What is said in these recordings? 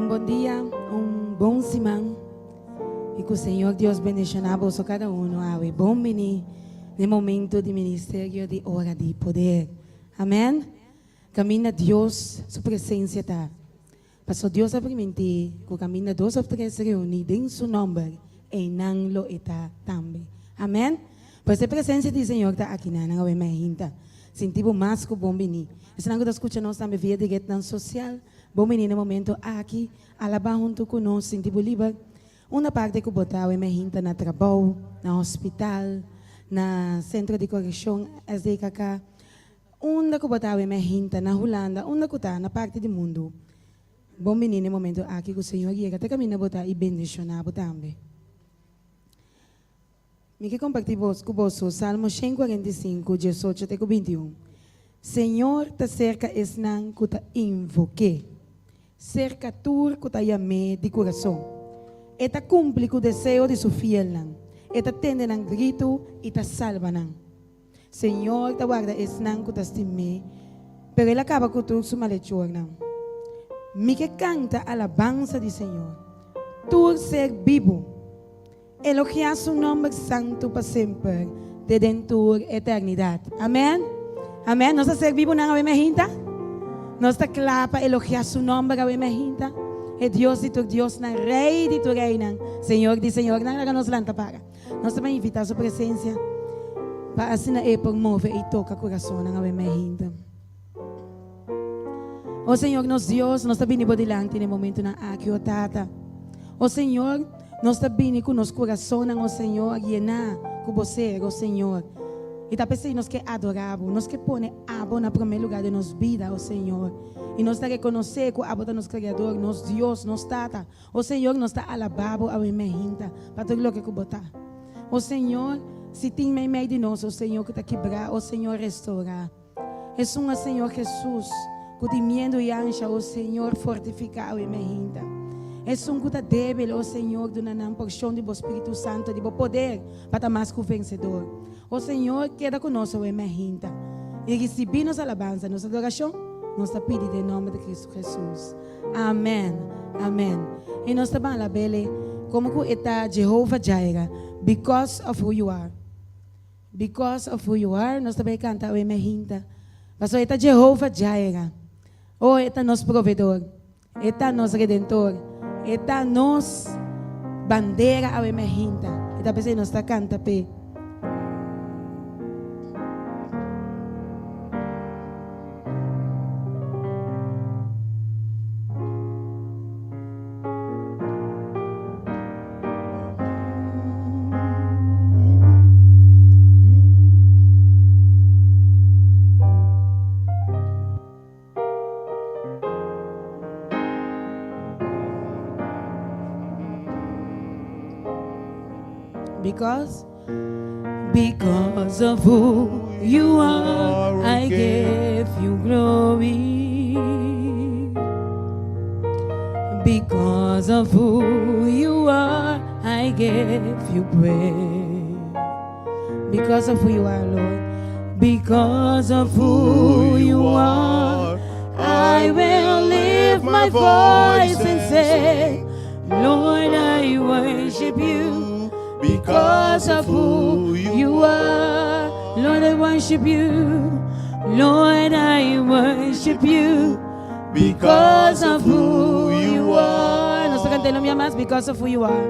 bom dia, bom semana. E que o Senhor Deus bendicionar a cada um. Awe bom mini no momento de ministério de hora de poder. Amém? Camina Deus, sua presença está. Pastor Deus a permitir que camina 2 ou 3 reunidos em seu nome e não lo está também. Amém? Pois a presença do Senhor está aqui na minha hinta. Sentimos mais que bom mini. Se não escuta nós também via direto na social. Bom menino, momento aqui, alabar junto conosco, sentimos livre. Uma parte que botar é minha na trabalho, na hospital, na centro de correção, SDKK. Uma que botar é minha na Holanda, uma que está na parte do mundo. Bom menino, momento aqui que o Senhor chega, até caminho botar e bendicionar também. Me que compartilhar com você, Salmo 145, 18 até 21. Senhor, te cerca esnan que te invoque. Cerca tur que te llame de coração. E te cumpre com o desejo de su fiel. E te tende nan grito e te salva. Senhor, te guarda esnan que te estime. Pero ele acaba com tu su malhechor. Me que canta alabanza de Senhor. Tu ser vivo. Elogiar su nombre santo para sempre. De dentro eternidade. Amém? Amém? Nós ser vivo na minha hinta? Nós está claro para elogiar su nombre na minha hinta? É Deus de tu Deus, na Rei de tu reina. Senhor de Senhor, não nos lanta para. Nós também invitamos a sua presença para assim é por mover e tocar o coração na minha hinta. O Senhor, nos Deus, nós está vindo delante no momento na aqui o tata. O Senhor, nós está vindo com nosso coração, o Senhor, llenar com você, o Senhor. E está pensando nós que adoramos, nós que põe abo no primeiro lugar de nossa vida, o Senhor. E nós está reconhecer que o abo é nosso Criador, nosso Deus, nosso Tata. O Senhor nós está alabado a minha hinta, para tudo o que botar. O Senhor, se tem meio de nós, o Senhor que está quebrar, o Senhor restaurar. É um Senhor Jesus, que tem medo e ancha, o Senhor fortificar a minha hinta. É um que está débil, o Senhor, de uma porção do Espírito Santo, de poder, para estar mais que o vencedor. O Senhor queda conosco em minha hinta. E receber nossa alabança, nossa adoração, nós pedimos em nome de Cristo Jesus. Amém. Amém. E nós estamos lá, bele, como que está Jehovah Jireh, because of who you are. Because of who you are, nós também cantamos em minha hinta. Mas está Jehovah Jireh. Oh, está nosso provedor. Está nosso redentor. Está nossa bandeira a minha hinta. Está pensando, nós está cantando. Because of who you are, I give you glory. Because of who you are, I give you praise. Because of who you are, Lord. Because of who you are, I will lift my voice and say, Lord, I worship you. Because of who you are, Lord, I worship you. Lord, I worship you. Because of who you are. Nos cantemos más. Because of who you are.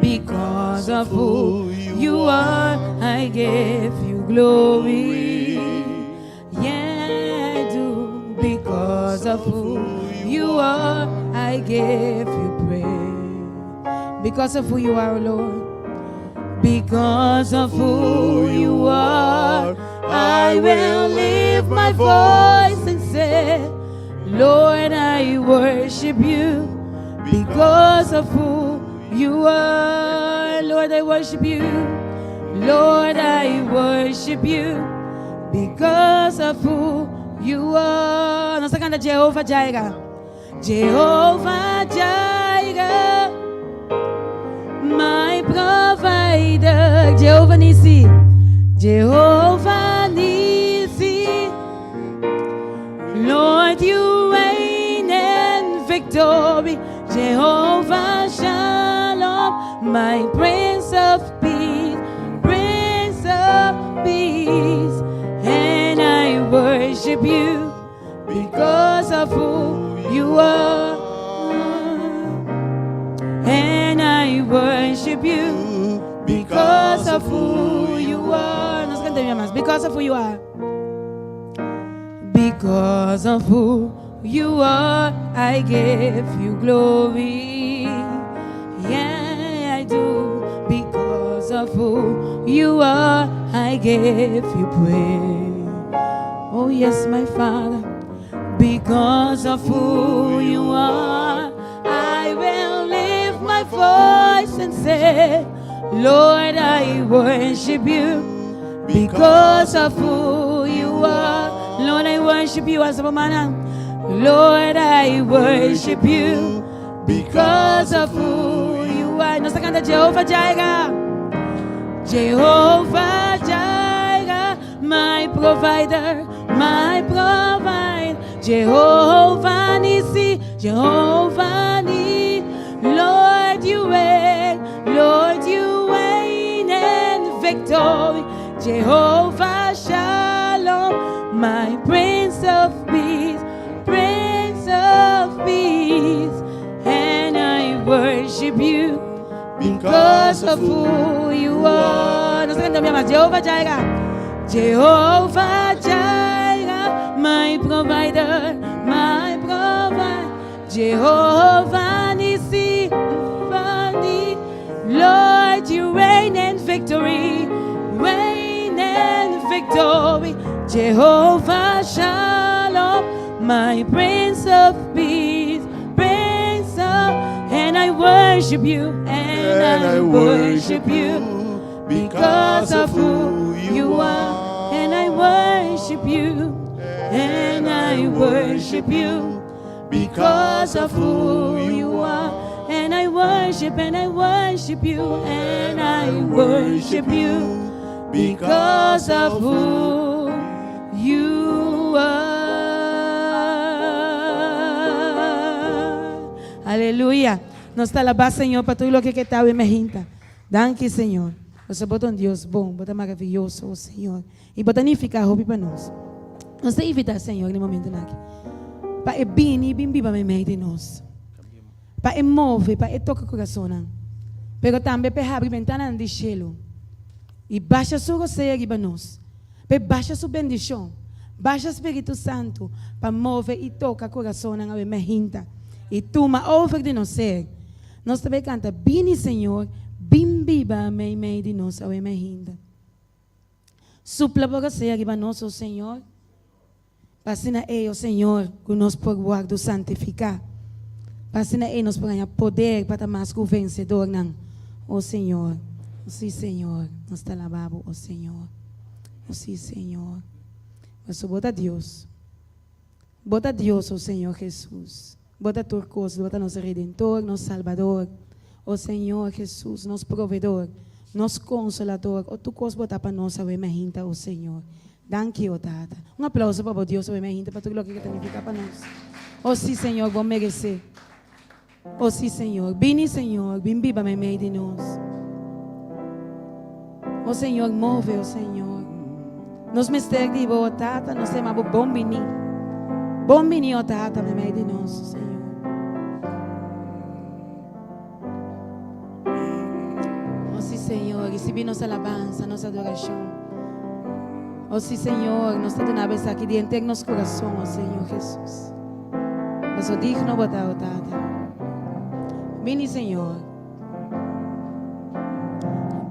Because of who you are, I give you glory. Yeah, I do. Because of who you are, I give you praise. Because of who you are, Lord. Because of who you are, I will lift my voice and say, Lord, I worship you. Because of who you are, Lord, I worship you. Lord, I worship you. Because of who you are. Nós cantamos Jehovah Jireh. Jehovah Jireh, my provider. Jehovah Nissi. Jehovah Nissi. Lord, you reign in victory. Jehovah Shalom, my Prince of Peace, Prince of Peace. And I worship you because of who you are. And I worship you because of who you are. Nos cantemos más. Because of who you are. Because of who you are, I give you glory. Yeah, I do. Because of who you are, I give you praise. Oh yes, my Father. Because of who you are, I will lift my voice and say, Lord, I worship you because of who you are. Lord, I worship you as a woman. Lord, I worship you because of who you are. Nos canta Jehovah Jireh. Jehovah Jireh, my provider, my provider. Jehovah Nissi, Jehovah Nissi. Lord, you reign, Lord, you reign in victory. Jehovah Shalom, my Prince of Peace, Prince of Peace. And I worship you because of who you are. Nos cantamos más. Jehovah Jireh, Jehovah Jireh, my provider, my provider. Jehovah Nissi, Lord, you reign in victory, reign in victory. Jehovah Shalom, my Prince of Peace, Prince of. And I worship you, and I worship you because of who you are. And I worship you, and I worship you because of who you are. And I worship, and I worship you, and I worship you because of who you are. Aleluia. Nós está lá, Senhor, para tudo o que está e me rinta. Danke, Senhor. Você botou um Deus bom, botou maravilhoso, Senhor. E botou nem ficar roupa para nós. Nós te invitar, Senhor, no momento aqui. Para bem viva me meio de nós. Para move, para tocar o coração. Pero também para abrir ventana de cielo. E baixa sua gozeira para nós. Para baixa sua bendição. Baixa o Espírito Santo para mover e tocar o coração na me rinta. E toma over de nós ser. Nós também canta, bem Senhor, bem viva me meio de nós a me rinta. Supla para gozeira para nós, o Senhor. Passina o Senhor, que nós por guardo santificar. Passina nós por ganhar poder para mais que o vencedor, não. O Senhor, sim, Senhor, nós está lavabo, o Senhor. Sim, Senhor. Mas bota Deus. Bota Deus, o Senhor Jesus. Bota turcos, bota nosso Redentor, nosso Salvador. O Senhor Jesus, nosso provedor, nosso consolador. O tu cos bota para nós, a emergência, o Senhor. Danke, o Tata. Um aplauso para Deus, o emergência, para tudo o que significa para nós. Oh, sim, Senhor, vou merecer. Oh, sim, Senhor. Bem, Senhor, bem viva me meio de nós. Oh, Senhor, move, oh, Senhor. Nos mistérios, oh, Tata, nós temos bom bini. Bom bini, oh, Tata, me meio de nós, Senhor. Oh, sim, Senhor, recebi nossa alabança, nossa adoração. Oh, sim, Senhor, nós estamos uma vez aqui diante de nosso coração, oh, Senhor Jesus. Mas o digno botar, oh, Tata. Bem, Senhor.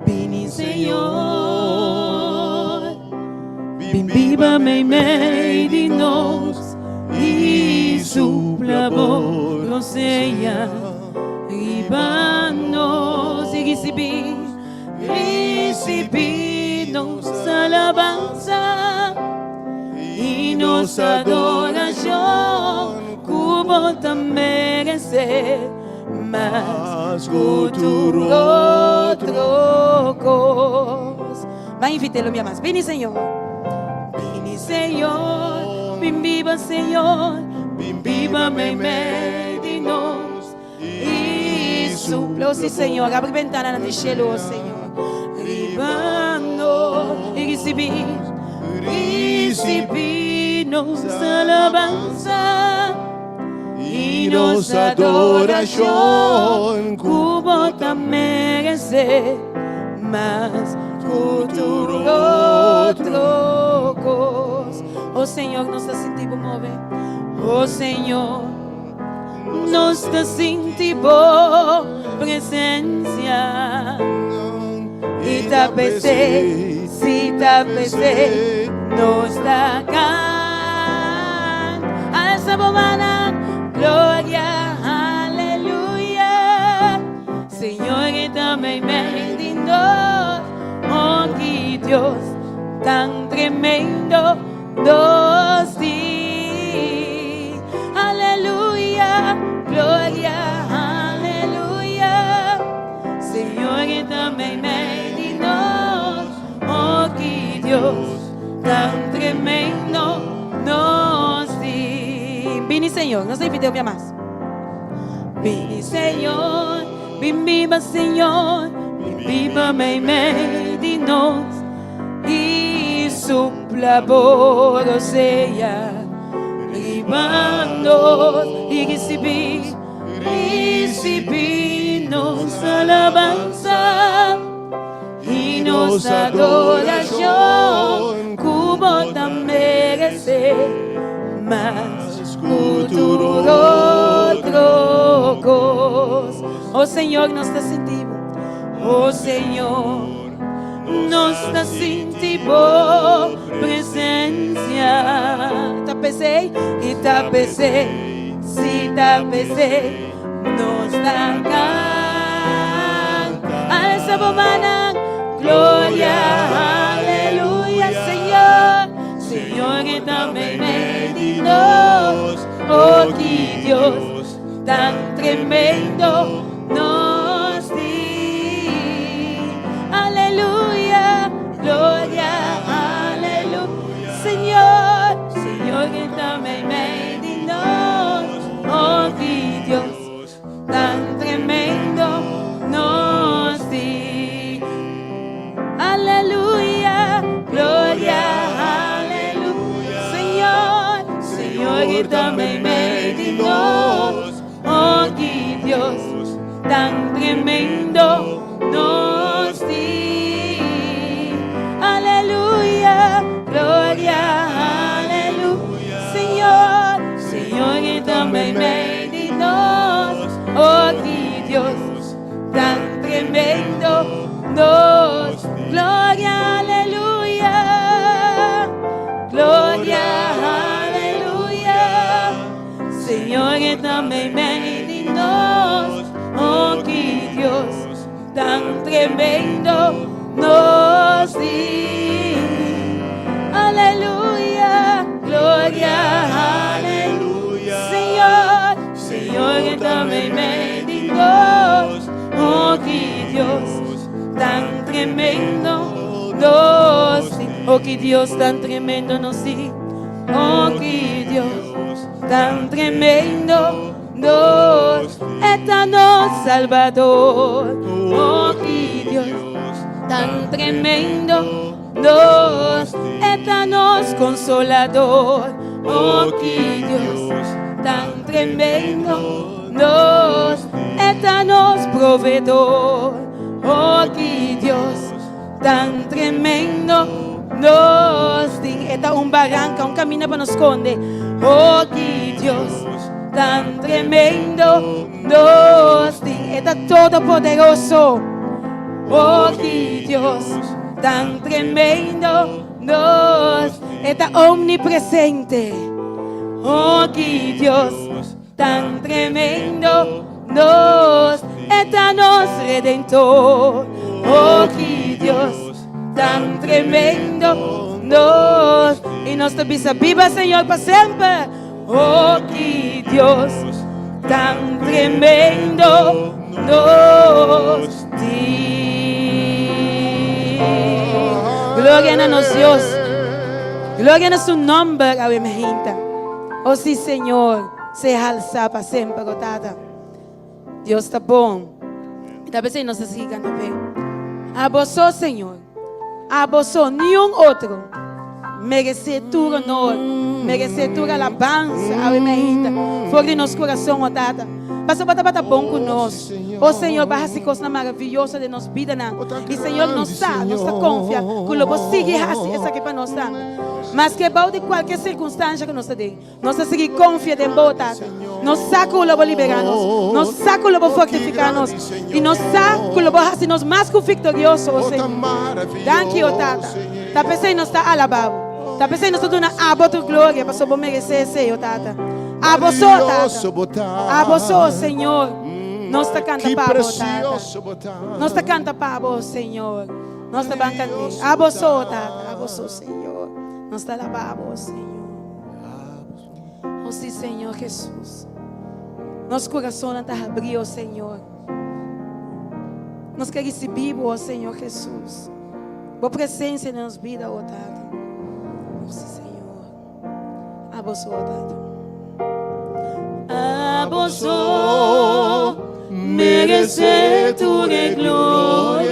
Bem, Senhor. Bem, viva me meio de nós e supla por seja riba nós e recebi nossa alabança e nossa adoração como também merecer. Mas outro cos. Vai invitá-lo, minha mais. Vem, Senhor. Vem, Senhor. Vem viva, Senhor. Vem viva, me meio de nós. supla, oh sí Señor, abre ventana del cielo, oh Señor. Arribando y recibimos alabanza y nos adoración, como te merece más futuro trocos. Oh Señor, nos sentimos mover. Oh Señor, nos sentimos presencia. Y tapece, si tapece, nos da a esa bobana, gloria, aleluya. Señor, y también me lindo, oh, que Dios tan tremendo, dos sí, aleluya, gloria, aleluya. Señor, y también me lindo, oh, que Dios tan tremendo, nos di. Vini Señor, no se video más. Vini Señor, vin viva Señor, vin viva me dinos y supla por sea, ribando y recibimos alabanza y nos adoración, como tan merece más futuro trocos. Oh Señor, nos te sentimos. Oh Señor, nos te sentimos presencia. Tapecé y tapecé, si tapecé, nos da a esa bomana. Gloria, aleluya, Señor. Señor, que también me dinos, oh, que Dios tan tremendo nos di. Aleluya, gloria, aleluya, Señor. Señor, que también me dinos, oh, que Dios tan tremendo nos di. Aleluya, gloria, aleluya, Señor. Señor, que también me dinos, oh, que Dios tan tremendo nos di. Aleluya, gloria, aleluya, Señor. Señor, que también me dinos, oh, que Dios tan tremendo nos di. Gloria, aleluya, gloria, aleluya, Señor, que también me dinos, oh, que Dios tan tremendo nos di. Aleluya, gloria, aleluya, Señor. Señor, que también me dinos, oh, que Dios tan tremendo nos di. Oh, que Dios tan tremendo nos di. Oh, que Dios tan tremendo nos eterno Salvador. Oh, que Dios tan tremendo nos eterno Consolador. Oh, que Dios tan tremendo nos eterno Proveedor. Oh, que Dios tan tremendo nos di. Esta un barranca, un camino para nos esconde. Oh, que Dios tan tremendo nos di. Esta todopoderoso. Oh, que Dios tan tremendo nos. Esta omnipresente. Oh, que Dios tan tremendo nos. Eterno Redentor. Oh, que Dios tan tremendo nos. Y nuestra vida viva, Señor, para siempre. Oh, que Dios tan tremendo nos di. Gloria a nuestro Dios. Gloria a su nombre, a mi gente. Oh, sí, Señor, se alza para siempre, Tata. Dios está bom. E talvez aí nós seguimos cantando bem. A vós, Senhor. A vós, nenhum outro. Merecer tu honor. Merecer tu alabança. Ave Maria. Fogo de nosso coração, ó Tata. Passa bata bom conosco. Ó Senhor, barra se coisa maravilhosa de nossa vida. E Senhor, nós está confia. Que o vou seguir essa aqui para nós. Mas que bom de qualquer circunstância que nós tem. Nós seguir confia de boa, Tata. Nós saco o vou liberar nós. Nós saco o vou fortificar nós. E nós saco o vou fazer nós mais que vitorioso, ó Senhor. Thank you, Tata. Tá pensando nós está alabado. Tá pensando nós está dando a outra glória para só merecer, Senhor, Tata. A vós, Tata. A vós, Senhor. Nós está cantando para vós, Tata. Nós está cantando para vós, Senhor. Nós está bancando. A vós, Tata. A vós, Senhor. Nós está alabando a vós, Senhor. Oh, sim, Senhor Jesus. Nosso coração está abrindo, Senhor. Nós queremos receber, oh Senhor Jesus. Boa presença na nossa vida, oh Tata. Oh, sim, Senhor. A vós, Tata. A vós, merecer tu glória,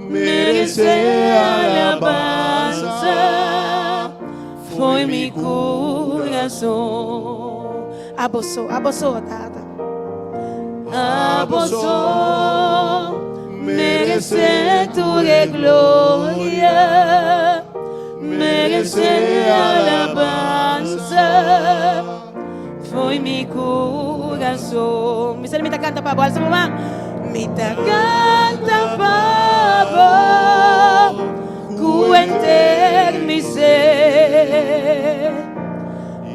merecer alabanza, foi mi coração. A vós, Tata. A vós, merecer tu glória, merecer alabanza, foi mi coração. Me sale, me ta canta para vós, mamãe. Me ta canta para vós, cuenter mi ser,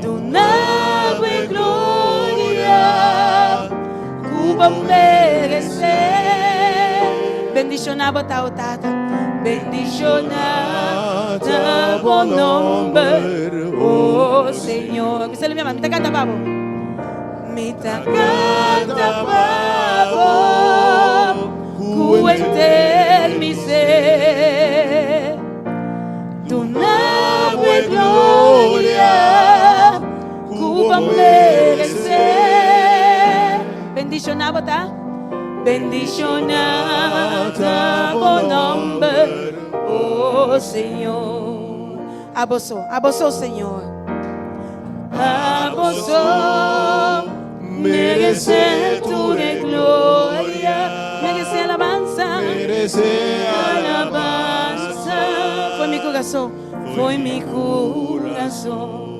tu nave glória, cuba merecer. Bendicionado tao Tata, bendicionado bom nome, oh Senhor. Me sale, minha mãe, me ta canta para vós. Me ta canta para cuenter mi ser, tu nave gloria, cuba merecer. Bendicionado, tá? Bendicionado bom nome, oh Senhor. A vós, Senhor. A vós, merecer tu glória, merecer alabanza, foi mi coração, foi mi coração.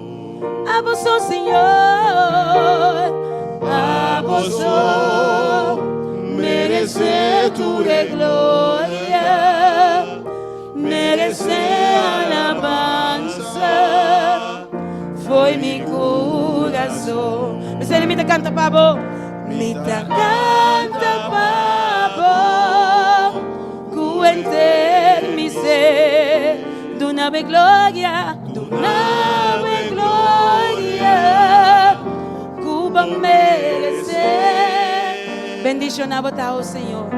A vós, Senhor, a vós, merecer tu glória, merecer alabanza, foi mi coração. Ele me canta para me canta para cuenter mi ser, do nave glória, cuba merecer. Bendicionado tá o Senhor,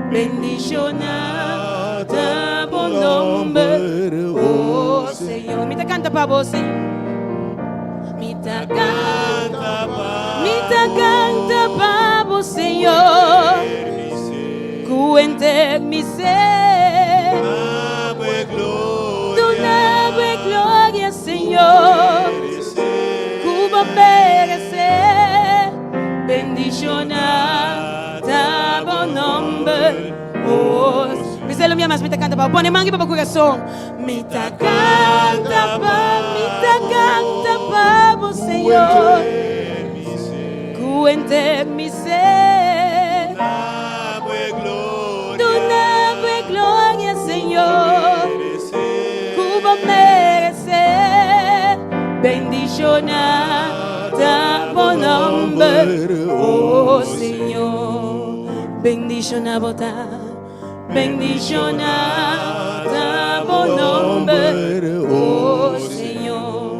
bendicionado bom nome, oh Senhor. Me canta para você, me canta para o Senhor, cuenter mi ser, tu nave glória, Senhor, cuba merecer. Bendicionado bom nome, oh. Me selo minha mais, me canta para, põe mangue para o coração. Me canta para o Senhor, cuenter mi ser, tu nave glória, Senhor, cuba merecer. Bendicionado bom nome, oh Senhor. Bendicionado tá, bendicionado bom nome, oh Senhor.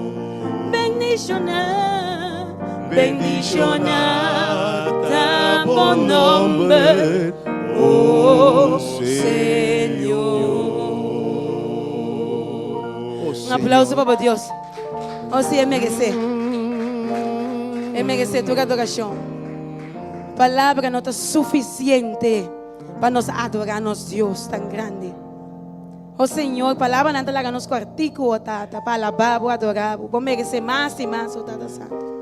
Bendicionado bom nome, oh Senhor. Um aplauso para Deus. Oh, sim, é merecer. É merecer toda adoração. Palavra não está suficiente para nos adorarnos Deus tão grande. Oh Senhor, palavra não está lá nos quarticos, tata, para alabar, adorar, vou merecer mais e mais, oh Tata Santo.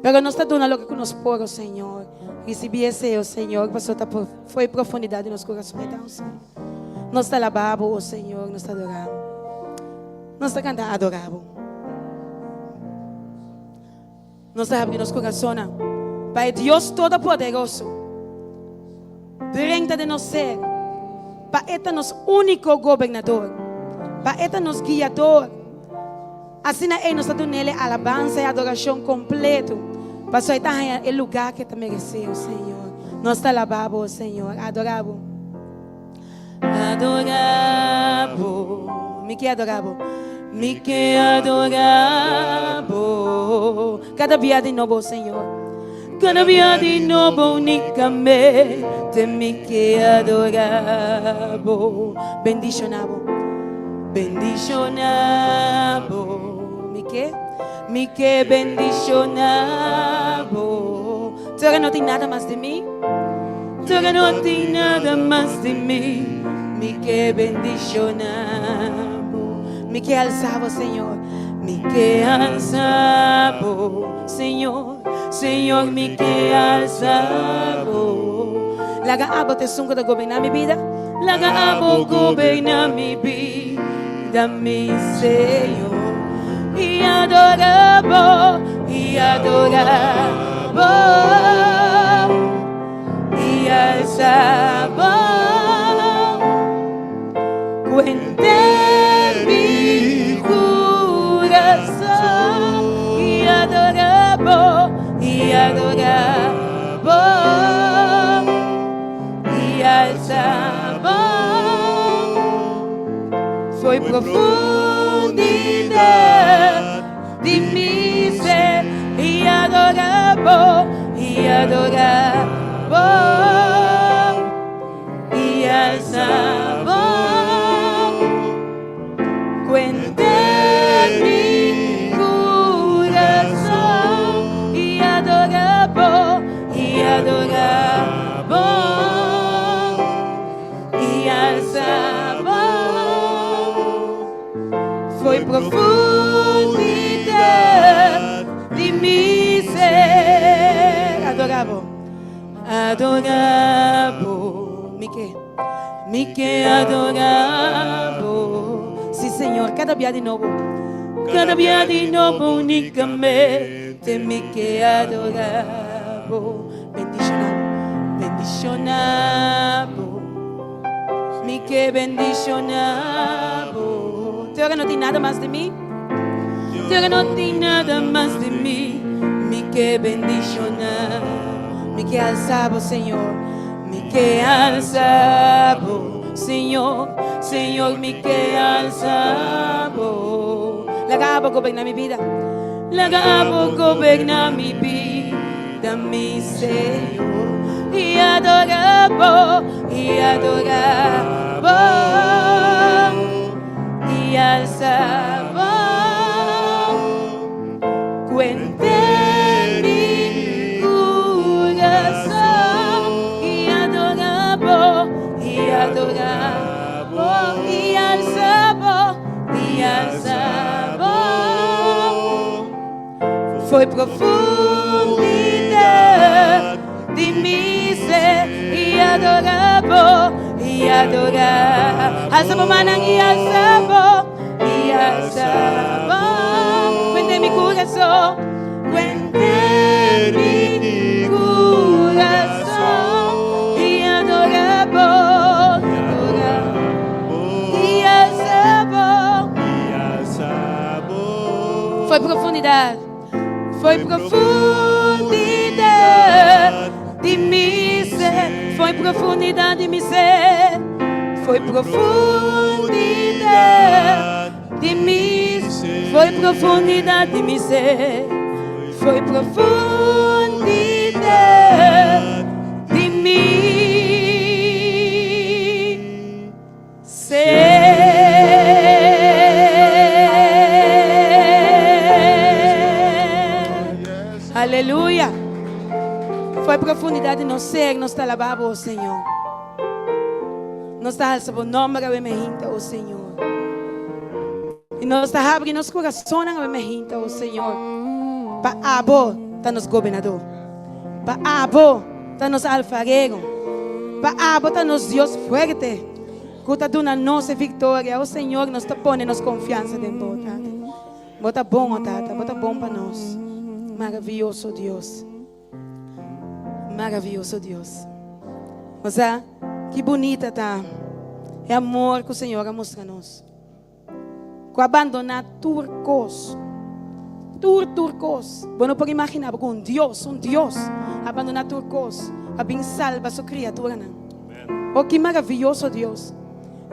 Pero nós está dando o que nos pôr, oh Senhor. Recebi esse, oh Senhor, que foi profundidade nos corações, então, Senhor. Nós está alabando, oh Senhor, nós está adorando. Nós está cantando, adorando. Nós está abrindo nos corações. Pai Deus Todo-Poderoso, brinda de nós ser, Pai é nosso único governador, Pai é nosso guiador. Assim é nós dando nele alabança e adoração completo, para só estar em lugar que te mereceu, Senhor. Nós te alabamos, Senhor, adoramos, adoramos, me que adoramos. Me que adoramos. Cada dia de novo, Senhor. Cada dia de novo, unicamente. Me que adoramos. Bendicionamos. Bendicionamos. Me que bendicionamos. Tu não tem nada mais de mim. Tu não tem nada mais de mim. Me que bendicionamos. Me que alzavo, Senhor, me que alzavo, Senhor, Senhor, me que alzavo. Laga abo te sungo da governar minha vida, laga abo governar minha vida, meu Senhor. E adoravo, e adoravo, e alzavo, cuente. E adorava e alçava. Foi profundidade de mim ser. E adorava e adorava e alçava. Adorava e alçava. Foi profundidade de mim ser. Adorava, adorava, me que adorava. Sim, Senhor, cada dia de novo, unicamente me que adorava. Bendicionado, me que bendicionado. Tu não tem nada mais de mim, tu não tem nada mais de mim. Me que bendicionado, me que alçavo, Senhor, me que alçavo, Senhor, Senhor, me que alçavo. Lagabo governar minha vida, lagabo governar minha vida, meu Senhor. E adorava, e adorava, e alçava. Cuente mi coração. E adorava, e adorava, e alçava, e alçava. Foi profundidade de mim ser. E adorava, e adorava. Alçava manang e alçava, e alçava. Cuente mi coração, cuente mi coração. E adorava, e alçava. Foi profundidade, foi profundidade de mim ser. Foi profundidade de mim ser. Foi profundidade de mim. Foi profundidade de mim ser. Foi profundidade de mim ser. Aleluia. Foi a profundidade de nosso ser, nós te alabamos, Senhor. Nós te alçamos o nome da emergência, oh Senhor. E nós te abrimos nosso coração na emergência, oh Senhor. Para abo, tá nos governador. Para abo, tá nos alfarero. Para abo, tá nos Deus fuerte. Que está dando a nossa vitória, oh Senhor, nós te ponemos confiança dentro de Tata. Bota bom, oh Tata, bota bom para nós. Maravilhoso Deus. Maravilhoso Deus. O sea, que bonita tá. É amor que o Senhor mostra a nós. Com abandonar turcos. Turcos. Bueno, pode imaginar, porque um Deus, abandonar turcos. A bem salva sua criatura. Não? Oh, que maravilhoso Deus.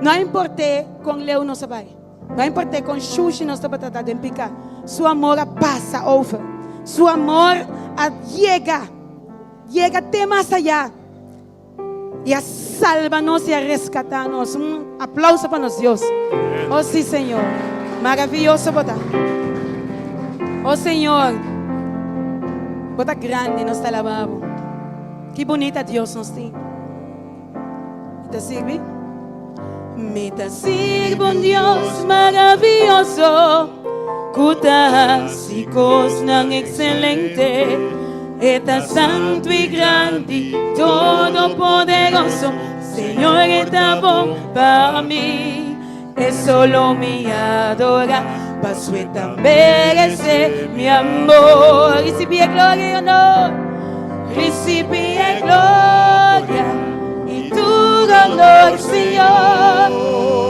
Não importa com Leo não sabe. Não importa com Xuxi não sabe tratar de picar. Seu amor passa over. Seu amor chega até mais allá. E a salva-nos e a rescatar-nos. Aplauso para nós, Deus. Oh, sim, Senhor. Maravilhoso, botar. Oh, Senhor. Bota grande, nós te alabamos. Que bonita Deus nos tem. Te sirve? Me te sirvo, Deus maravilhoso. Cutas e coisas excelente. Eta santo y grande, todopoderoso, Señor, está bom para mí. Es solo mi adora, paso también ese mi amor. Recibe gloria y honor, recibe gloria y tu honor, Señor.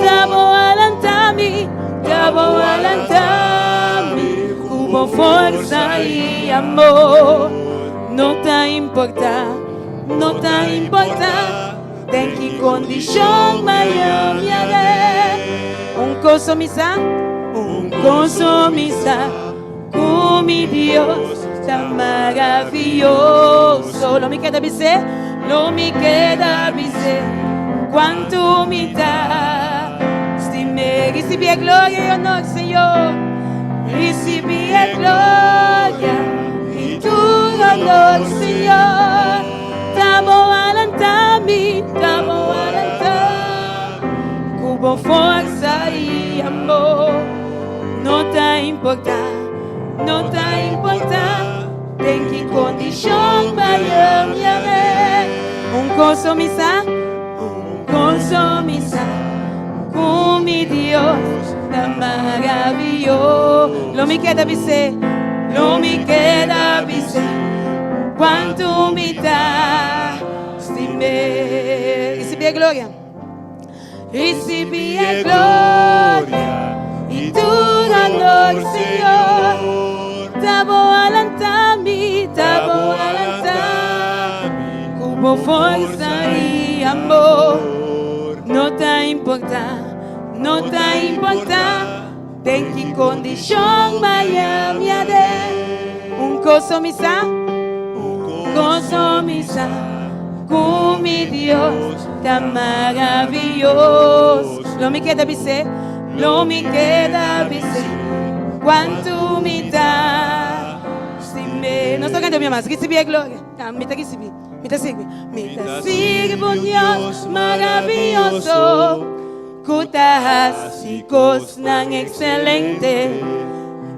Dabo alantami, hubo fuerza y amor. No te importa, ten que condición maior me haré. Un coso misa, con mi Dios tan maravilloso. Lo me queda dizer, cuánto me da. Si me recibe gloria y honor, Señor, recibe gloria y tu honor, Señor. Tamo alantami, cubo fuerza y amor. No te importa, ten que condición mayor me haré. Un coso misa, con mi Dios tan maravilloso. Lo me queda dizer, cuánto me da. Recibe gloria, y tu honor, Señor. Tabo alantami, como fuerza y amor. No te importa, ten que condición mayor me haré. Un coso misa, con mi Dios tan maravilloso. Lo me queda dizer, cuánto me da. No estoy cantando más, recibe gloria. Me te sirve. Me te sirve un Dios maravilloso. Cutas y cosas excelentes.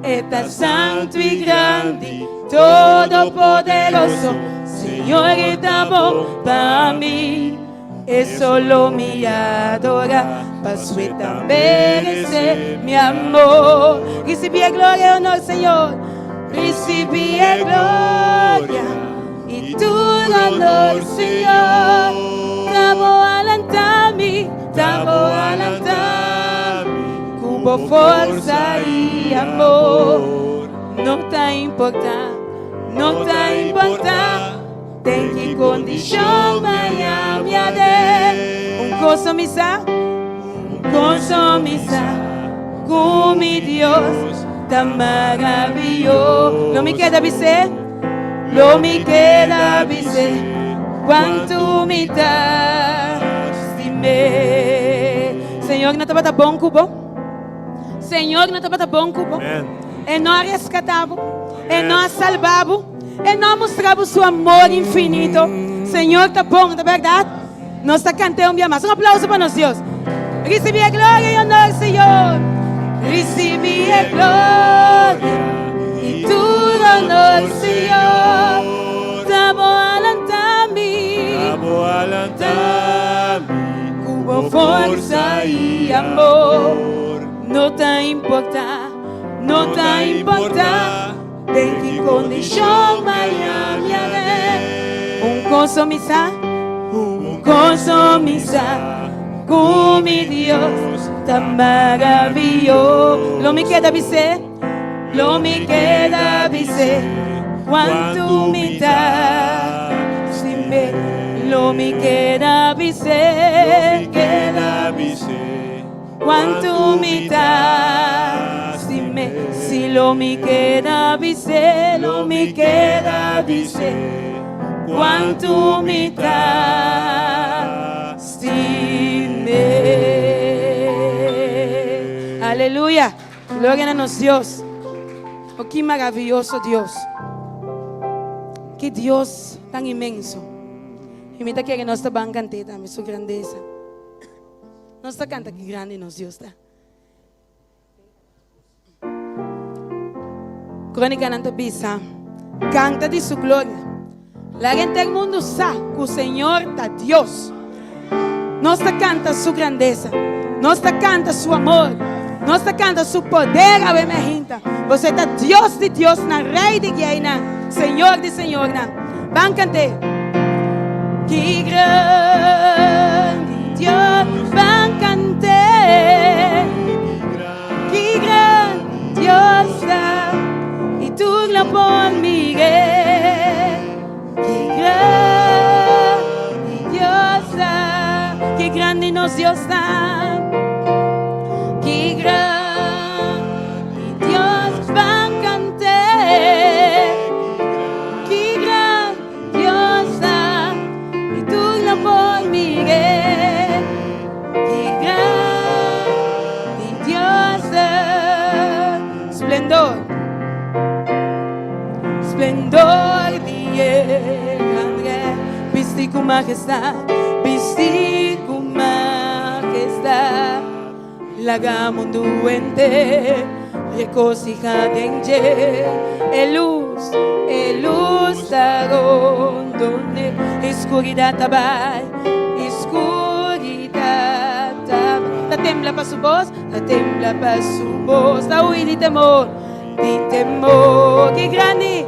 Está santo y grande, todopoderoso, Señor, está bom para mí. Es solo mi adora, paso también ese mi amor. Recibe gloria y honor, Señor, recibe gloria y tu honor, Señor. Tamo alantami, cubo fuerza y amor. No te importa, ten que condición mayor me haré. Un coso misa, con mi Dios tan maravilloso. Lo me queda dizer, cuánto me da. Senhor, não te bata bom cubo. Senhor, não te bata bom cubo. É nós rescatado, é nós salvado, Ele não mostrava o seu amor infinito. Senhor, tá bom, não é verdade? Nós está cantando um dia mais. Um aplauso para nós, Deus. Recibe a glória e honor, Senhor. Recibe a glória e tudo honor, Senhor. Tamo alantami com força e amor. Não tá importa, não tá importa. Tem que condição Miami consomisa, come Dios tan maravilloso. Lo me queda dizer, quanto me dá, se me, lo me queda dizer, quanto me dá, si lo me queda dizer, quanto me dá, si me. Aleluya, gloria a nos Dios. Oh, qué maravilloso Dios. Qué Dios tan inmenso. Y mira que nos está van cantando también su grandeza. Nos está cantando que grande nos Dios está. Crónica Nanta Bisa canta de su gloria. La gente del mundo sabe que el Señor está Dios. Nos está canta su grandeza. Nos está canta su amor. Nos está canta su poder. A ver, minha gente. Você está Dios de Dios, na Rei de Guiana, Senhor de Senhor. Van cantar. Que grande Dios, van cantar. Que grande Dios está. Y tú la por Miguel. Que grande Dios está. Que grande nos Dios está. Que grande Dios van cantar. Que grande Dios está. Y tú la por Miguel. Que grande Dios está. Esplendor. Esplendor de Él, viste con majestad, laga mundo entero, recocija genje, luz está donde escuridad tabai, escuridad tabai. La tembla para su voz, la huida de temor, que grande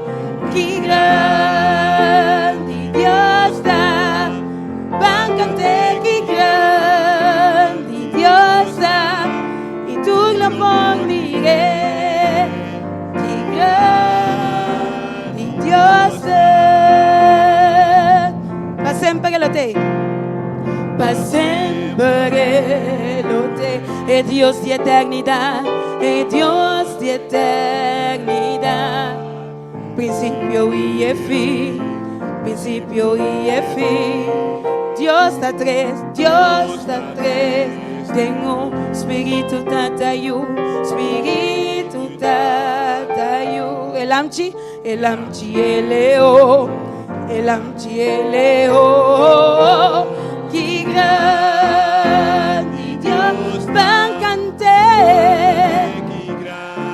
Dios está. Van a cantar que grande Dios está. Y tú la por Miguel. Que grande Dios está. Pa' sempre lo te. Pa' sempre lo te. Es Dios de eternidad. Es Dios de eternidad. Principio y fin, Dios está tres, tengo espíritu tatayu, el amchi, el leo, que grande Dios van a cantar,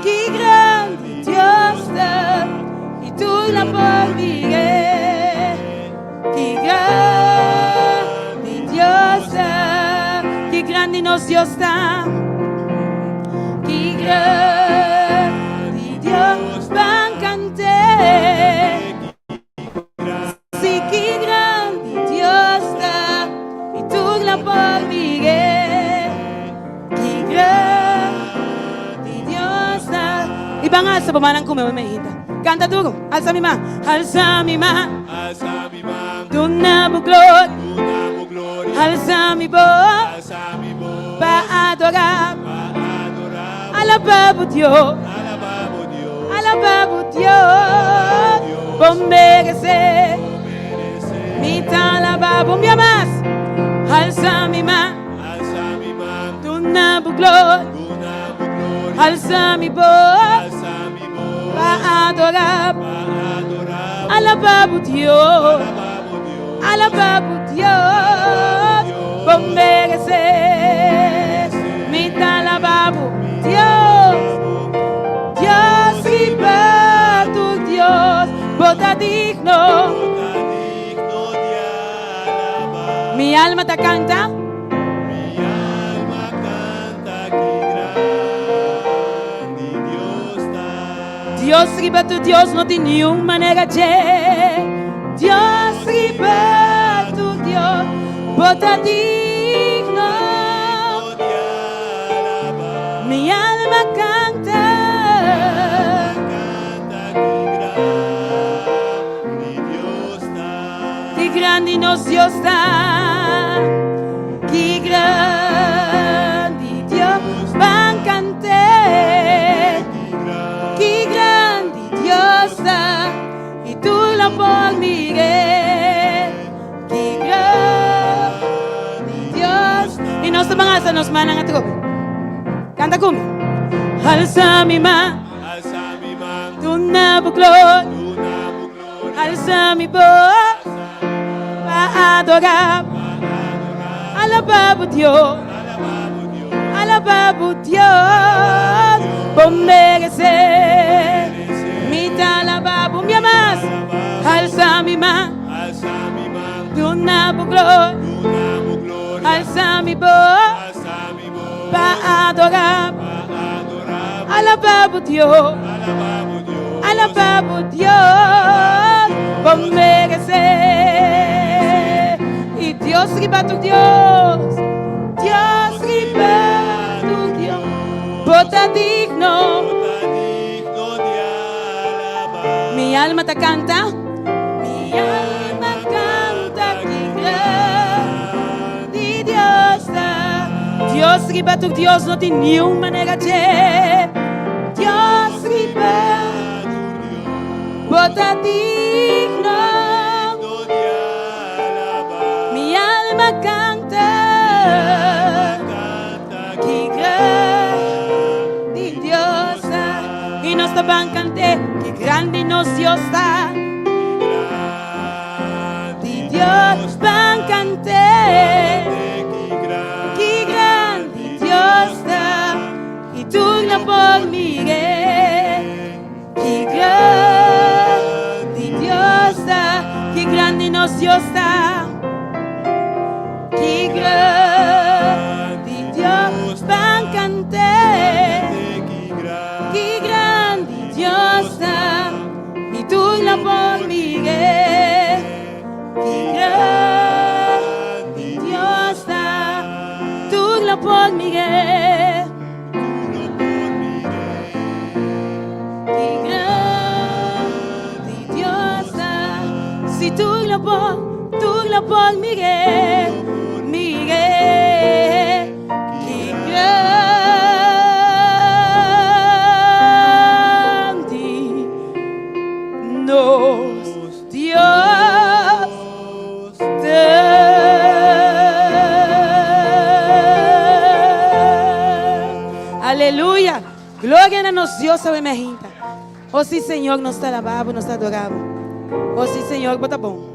que grande Dios está. Tú la por Miguel, que grande Dios está, que grande nos Dios está, que grande Dios van a cantar, sí, que grande Dios está, y tú la por Miguel, que grande Dios está. Y van a hacer para manan como me hijita. Canta duro, alza mi mano, dona mi gloria, alza mi voz, para adorar, alabamos Dios, por merecer, mi alabamos, mi más, alza mi mano, dona mi gloria, alza mi voz, para adorar, Alabado Dios, alabado Dios, por merecer. Mi alabado Dios, Dios viva tu Dios, bota digno. Mi alma te canta. Dios riba tu Dios no tiene ninguna manera de. Dios riba tu Dios, bota digno. Mi alma canta. Qué grande nos Dios está. Qué grande Dios va a cantar. Qué grande Dios está. Y tú lo por Miguel. Qué grande Dios. Y nos van a hacer nos manan a trope. Canta conmigo. Alza mi mano. Tu nabo gloria. Alza mi voz. Para adorar. Alabado Dios. Alabado Dios. Por merecer. Mi alabado. Mi más. Alza mi mano. Tu nabo gloria. Alza mi voz. Para adorar. Alabado Dios. Alabado Dios. Por merecer. Y Dios riba tu Dios. Dios riba tu Dios. Bota digno. Mi alma te canta. Mi alma canta. Que grande Dios está. Dios riba tu Dios no tiene ninguna manera de. Dios riba. Bota digno. Mi alma canta. Que grande Dios está. Y nos van a cantar. Que grande nos Dios está. Dios va a cantar. Que grande Dios está. Y tú no por Miguel. Que grande Dios está. Que grande nos Dios está. Que grande Dios va a cantar. Que grande Dios está. Y tú no por Miguel. Que grande Dios está. Tú no por Miguel. Que grande Dios está. Si tú lo por Miguel. Miguel. Que grande nos Dios está. Aleluya. Gloria a nos Dios sobre mi gente. Oh sí, Señor, nos está alabado, nos está adorado. Oh sí, Señor, bota bom.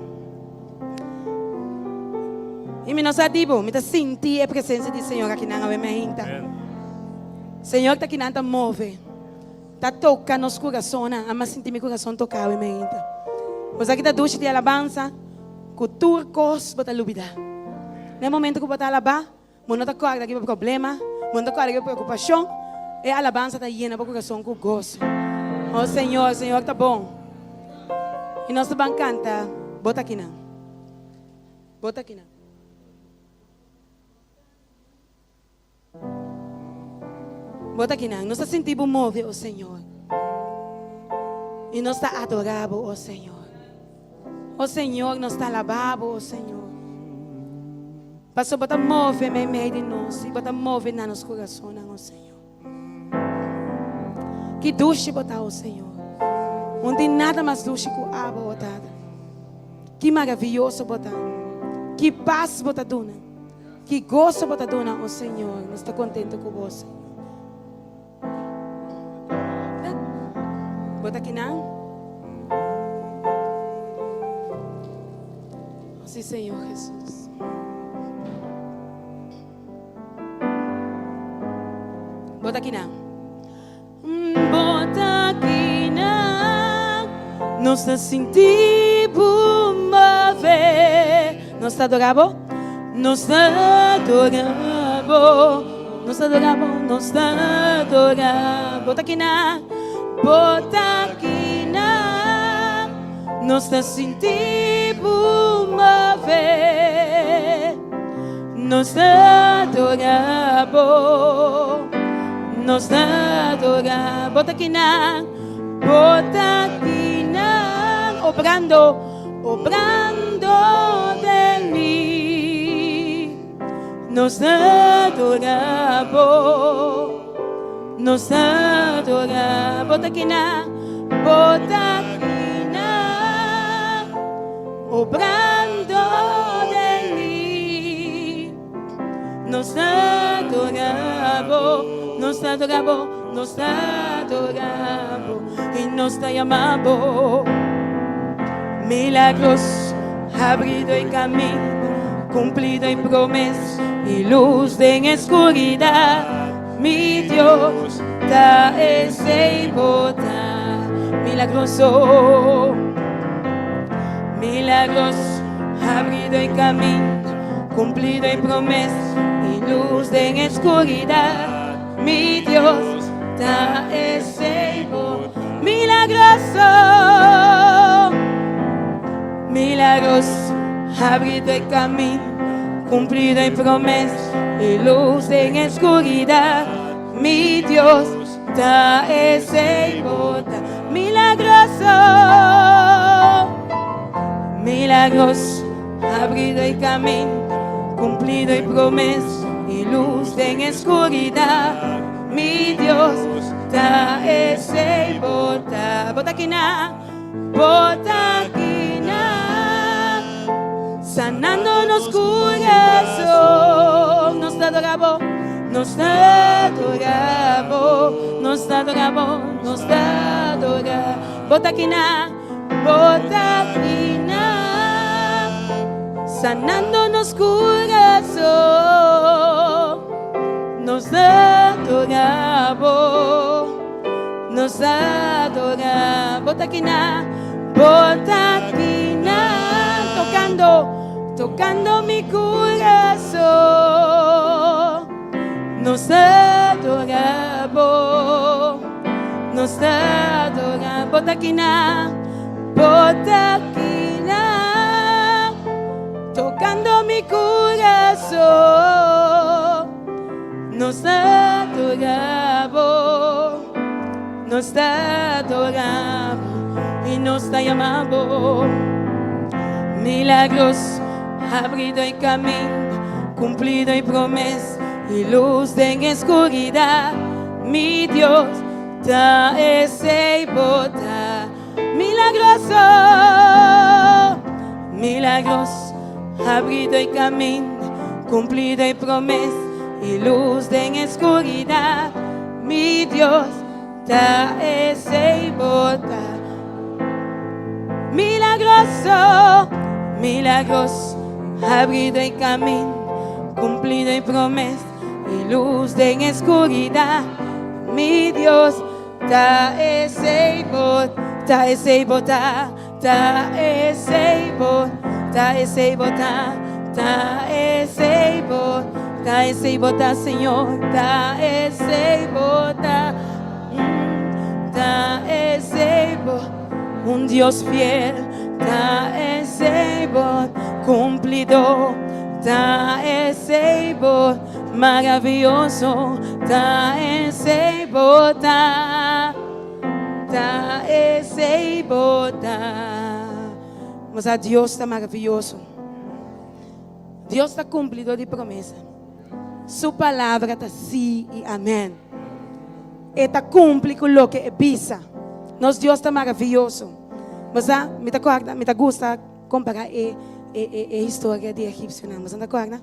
E me nossa dibo, me tá sentir a presença do Senhor aqui na minha gente. Senhor tá aqui na tá move. Tá toca nos coração, a mais sentir meu coração tocar minha gente. Pois aqui tá ducha de alabança, cultura, cos, bota lubida. No momento que bota alabar, não tá corda aqui problema, não tá corda aqui preocupação, e a alabança tá llena para o coração com gozo. Oh Senhor, Senhor tá bom. E nós vamos cantar, bota aqui não. Bota aqui não. Bota aqui não. Nós sentimos mover o Senhor. E nós está adorando o Senhor. O Senhor nós está alabando o Senhor. Pastor, bota mover em meio de nós. E bota mover na nosso coração, o Senhor. Que duche botar o Senhor. Não tem nada mais duche que a água botada. Que maravilhoso botar. Que paz botar dona. Que gosto botar dona o Senhor. Nós estamos contentes com você. Bota aqui não. Sí, Señor Jesús. Bota aqui na. Bota aqui na. Nós te sentimos mover. Nós te adoramos. Nós te adoramos. Nós te adoramos. Nós te adoramos. Bota aqui na. Bota aqui na. Nós te sentimos mover. Nós te adoramos. Nós te adoramos. Bota aqui na. Bota aqui na. Obrando de mim. Nós te adoramos. Nós te adoramos. Bota aqui na. Bota aqui na. Obrando de mim. Nós te adoramos. Nós te adoramos. Nós te adoramos. E nós te amamos. Milagros, abrido en camino, cumplido en promesa y luz en escuridad. Mi Dios, ta ese bota. Milagroso, milagros, abrido en camino, cumplido en promesa y luz en escuridad. Mi Dios, ta ese bota. Milagroso, milagros, abrido el camino, cumplido en promesa y luz en escuridad. Mi Dios, da ese bota. Milagroso, milagros, abrido el camino, cumplido en promesa y luz en escuridad. Mi Dios, da ese bota. Bota aqui na, bota aqui na, sanando nos corazón. Nos adoramos, nos adoramos, nos adoramos, nos adoramos. Bota aqui na, sanando nos corazón. Nos adoramos, nos adoramos. Bota aqui na, tocando mi corazón. Nos adoramos, nos adoramos. Bota aqui na, tocando mi corazón. Nos adoramos, nos adoramos y nos te llamamos. Milagros, abrido el camino, cumplido en promesa y luz en escuridad. Mi Dios, ta ese bota. Milagroso, milagros, abrido el camino, cumplido en promesa y luz en escuridad. Mi Dios, ta ese bota. Milagroso, milagros, abrido el camino, cumplido en promesa y luz en escuridad. Mi Dios, ta ese bota, ta ese bota, ta ese bota, ta ese bota, ta ese bota. Ta ese bota, Señor, ta ese bota, ta ese bota, un Dios fiel, ta ese bota, cumplido, ta ese bota, maravilloso, ta ese bota, ta ese bota. Mas a Dios está maravilloso, Dios está cumplidor de promesa. Su palavra está sim e amém. Está cumpre com o que pisa. Nosso Deus está maravilhoso. Mas me gusta comparar a história de egípcio. Mas não concorda?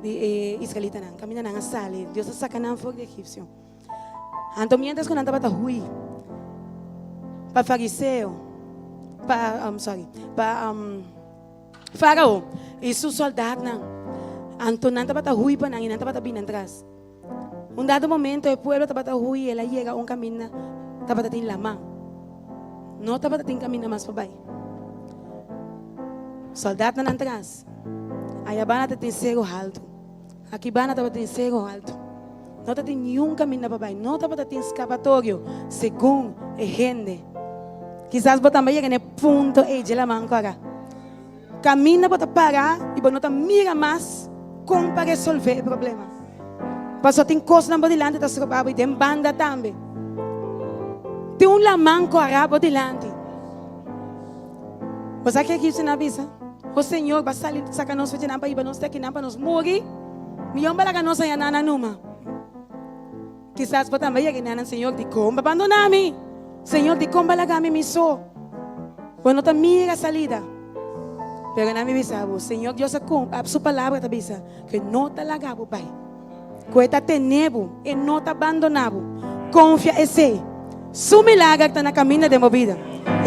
De israelita não. Camina na sala. Deus está sacando fogo de egípcio. Então mientras que não estava ruim, para fariseu, para Farao, e su soldado não. Antonan estava hui para não, e não estava bem atrás. Dado momento, o pueblo estava hui, ela chega caminho, estava em la mão. Não estava em caminho mais para baixo. Soldado não atrás. Aí a bana tem cego alto. Aqui bana estava tem cego alto. Não tem nenhum caminho para baixo. Não estava tem escapatório, segundo a gente. Quizás você também chega no ponto de la mão agora. Camina para parar e você não mira mais como para resolver o problema. Passou tem coisa na bodilante está escapado e tem banda também. Tem lamang corabo dilante. Você quer que isso não avisa? O Senhor vai sair sacar nós para não para nós aqui não para nós morrer. Milhão para que nós ainda não numa. Quizás você também é que não Senhor de como abandonar-me. Senhor de como balagar-me me só. Quando tá mira a salida. Pero não me avisa, o Senhor Deus a sua palavra te avisa que não te largabo pai. Que está tenebo e não te abandonabo. Confia esse. Su milagre está na caminho de movida.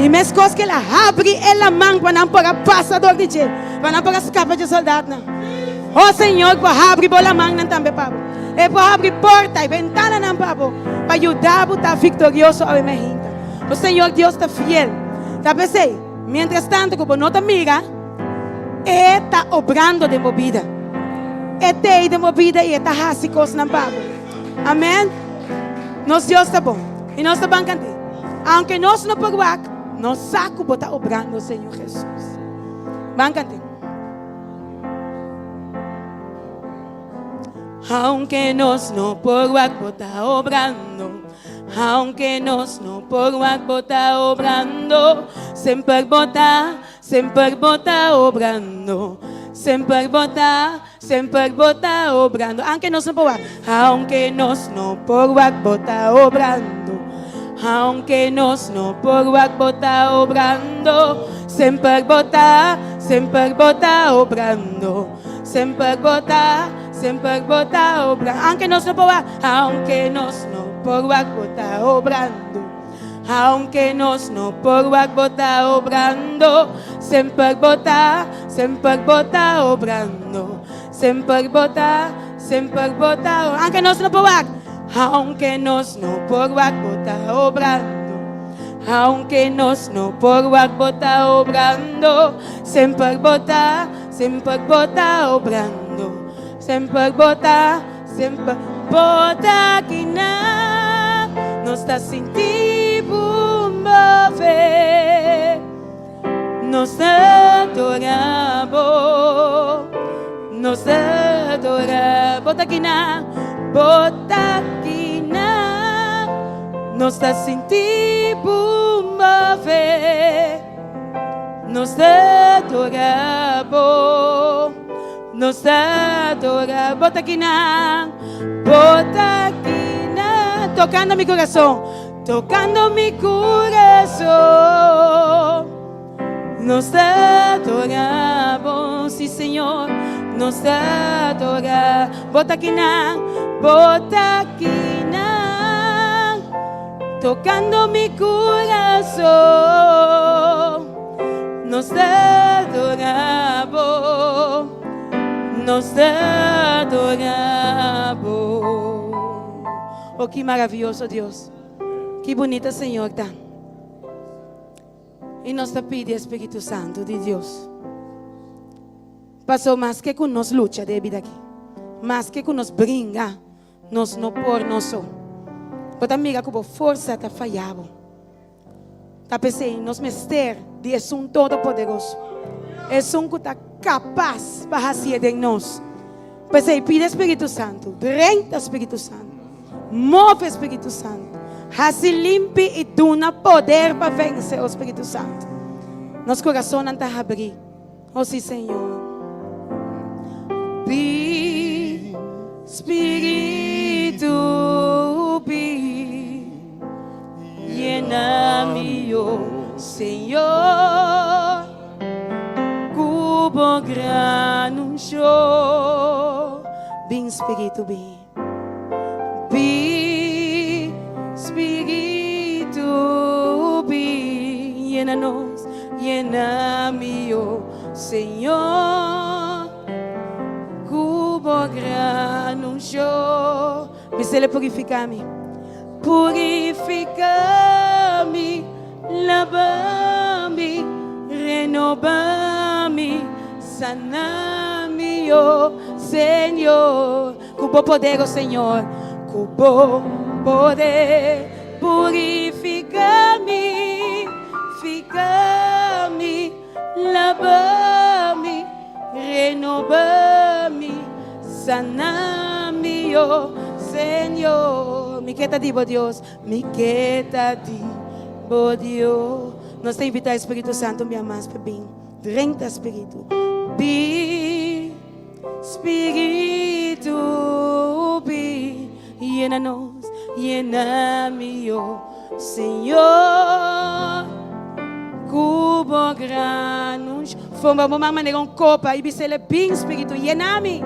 E mesmo coisas que ela abre ela mão para não pagar passador de dia, para não pagar escapa de soldado. Oh Senhor, para abrir a mão não também papo. E para abrir porta e ventana não papo, para ajudar a estar vitorioso a minha gente. O Senhor Deus está fiel. Tá pensei? Mientras tanto, como não te mira, está obrando de movida. Está de movida e está haciendo cosas não papo. Amém. Nosso Deus está bom. E nós estamos cantando. Aunque nós não pagamos, nós saco botar obrando o Senhor Jesus. Vamos cantar. Aunque nós não pagamos, botar obrando. Aunque nós não pagamos, botar obrando. Sempre botar obrando. Sempre botar obrando. Aunque nós não pagamos, botar obrando. Aunque nós não pagamos, botar obrando. Sempre botar obrando. Sempre botar obrando. Aunque nós não pagamos, botar obrando. Aunque nós não pagamos, botar obrando. Sempre botar obrando. Sempre botar. Aunque nós não pagamos. Aunque nós não pagamos, botar obrando. Aunque nós não pagamos, botar obrando. Sempre botar obrando. Sempre botar que não está sentindo mover. Nos adoramos. Bota que não. Nos está sentindo mover. Nos adoramos. Bota aqui não. Tocando mi corazón. Nos adoramos, sí Señor. Nos adoramos. Bota aqui não. Tocando mi corazón. Nos adoramos. Oh, que maravilhoso Deus. Que bonita Senhor está. E nós te pedimos, Espírito Santo de Deus. Passou mais que com nós luta de vida aqui. Mais que com nós brinca. Nós não por nós só. Porque amiga, como força está falhava. Está pensando, nós mister de um todo poderoso. É um que está capaz para fazer em nós. Pensei, pide Espírito Santo. Renta Espírito Santo. Move Espírito Santo. Hace limpe e duna poder para vencer o Espírito Santo. Nosso coração não está abrindo. Oh, sim, Senhor. Be Espírito, be. Llena-me, oh Senhor. Cubo grano show. Bem Espírito, bem. Be Espírito, be. Llena-nos, llena-me, oh Senhor, cubo grano show. Bisele purifica-me, purifica-me, lava-me, renova-me, sana-me, oh Senhor. Cubo poder, oh Senhor, cubo poder, purifica-me, fica-me, lava-me, renova-me, sana-me, oh Senhor. Me queda dibo Deus, me queda dibo Deus. Nós temos que invitar o Espírito Santo, minha mais para bem. Vem da Espírito. Be Espírito, be. Llena-nos, llena-me, oh Senhor. Cubo granos. Fomos uma maneira um copa e bisele bem Espírito, llena-me.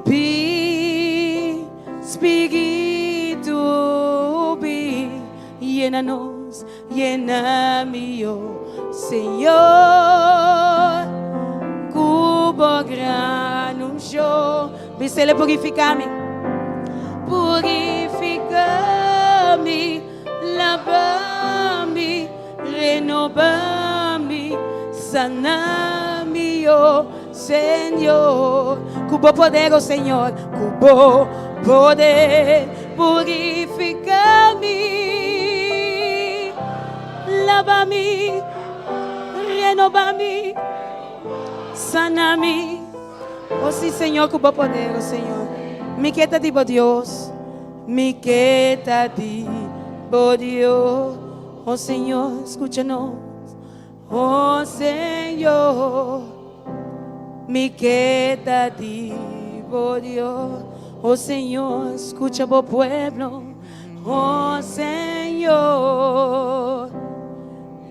Be Espírito, be. Llena-nos, llena-me, oh Senhor. Cubo granos, show. Bisele purifica-me. Purifica-me, lava-me, renova-me, sana-me, oh Senhor. Cubo poder, oh Senhor, cubo poder, purifica-me, lava-me, renova-me, sana-me. Oh sim, Senhor, cubo poder, oh Senhor. Me queda dibo Deus, me queda dibo Deus. Oh Senhor, escúchanos. Oh Senhor, me queda dibo Deus. Oh Senhor, escucha o pueblo. Oh Senhor,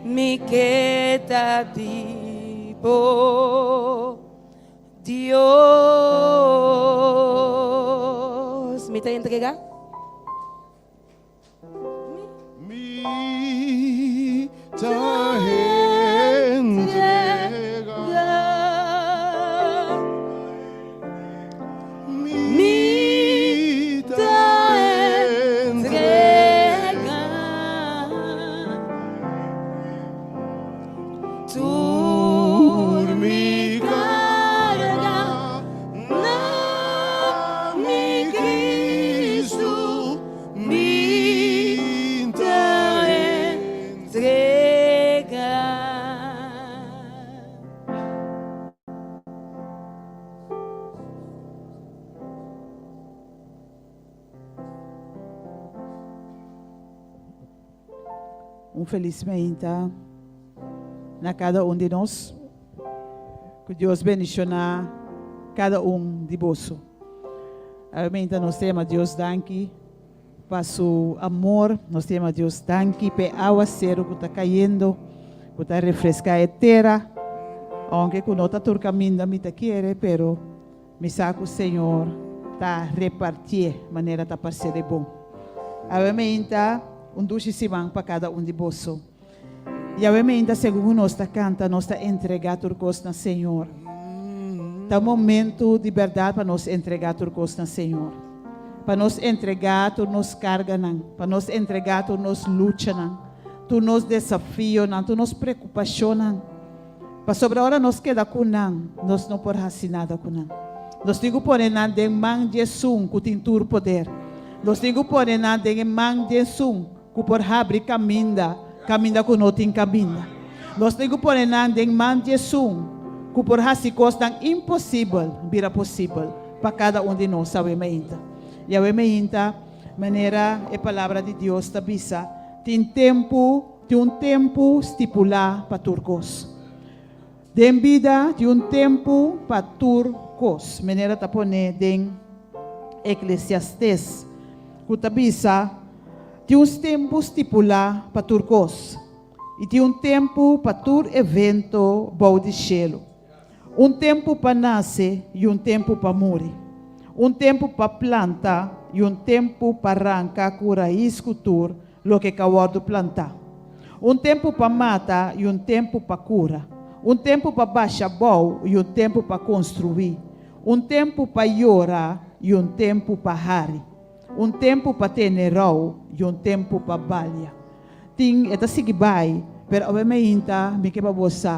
me queda dibo Dios. ¿Me te entrega? Me te entrega. Me te entrega. Tú Mi carga, mi Cristo, me te entrega. Felizmente na cada de nós. Que Deus bendicionar cada de vós. Realmente nós temos Deus danke para seu amor, nós temos Deus danke para água cero que está caindo, que está refrescar a terra, aunque que não está todo caminho me quer, pero me saco o Senhor está repartir maneira tá para ser bom. Realmente doce simão para cada de vós. E obviamente, segundo nós está canta, nós está entregado tudo ao Senhor. Tá momento de verdade para nós entregar tudo ao Senhor. Para nós entregar tudo nos carga, para nós entregar tudo nos luta, tudo nos desafio, tudo nos preocupação. Para sobre a hora nós queda com nós não podemos fazer nada com nós. Nós digo por nada de mão de Jesus que tem todo poder. Nós digo por nada de mão de Jesus que por abrir caminho com não tem caminho. Nós digo por nada de mão de Jesus que por fazer coisas tão impossíveis vira possível para cada de nós, sabemos. E obviamente, maneira a palavra de Deus está bisa, tem um tempo estipulado para turcos. Tem vida, tem um tempo para turcos. Maneira está poner em Eclesiastes, que está bisa, tem um tempo estipulado para turcos. E tem um tempo para tur evento bom de cielo. Um tempo para nascer e um tempo para morrer. Um tempo para plantar e um tempo para arrancar com raiz cultura lo que acabou de plantar. Um tempo para matar e um tempo para cura. Um tempo para baixar bom e um tempo para construir. Um tempo para chorar e um tempo para rir. Um tempo para ter nerau e um tempo para balha. Ting eta sige bay, pero obviamente me que para você,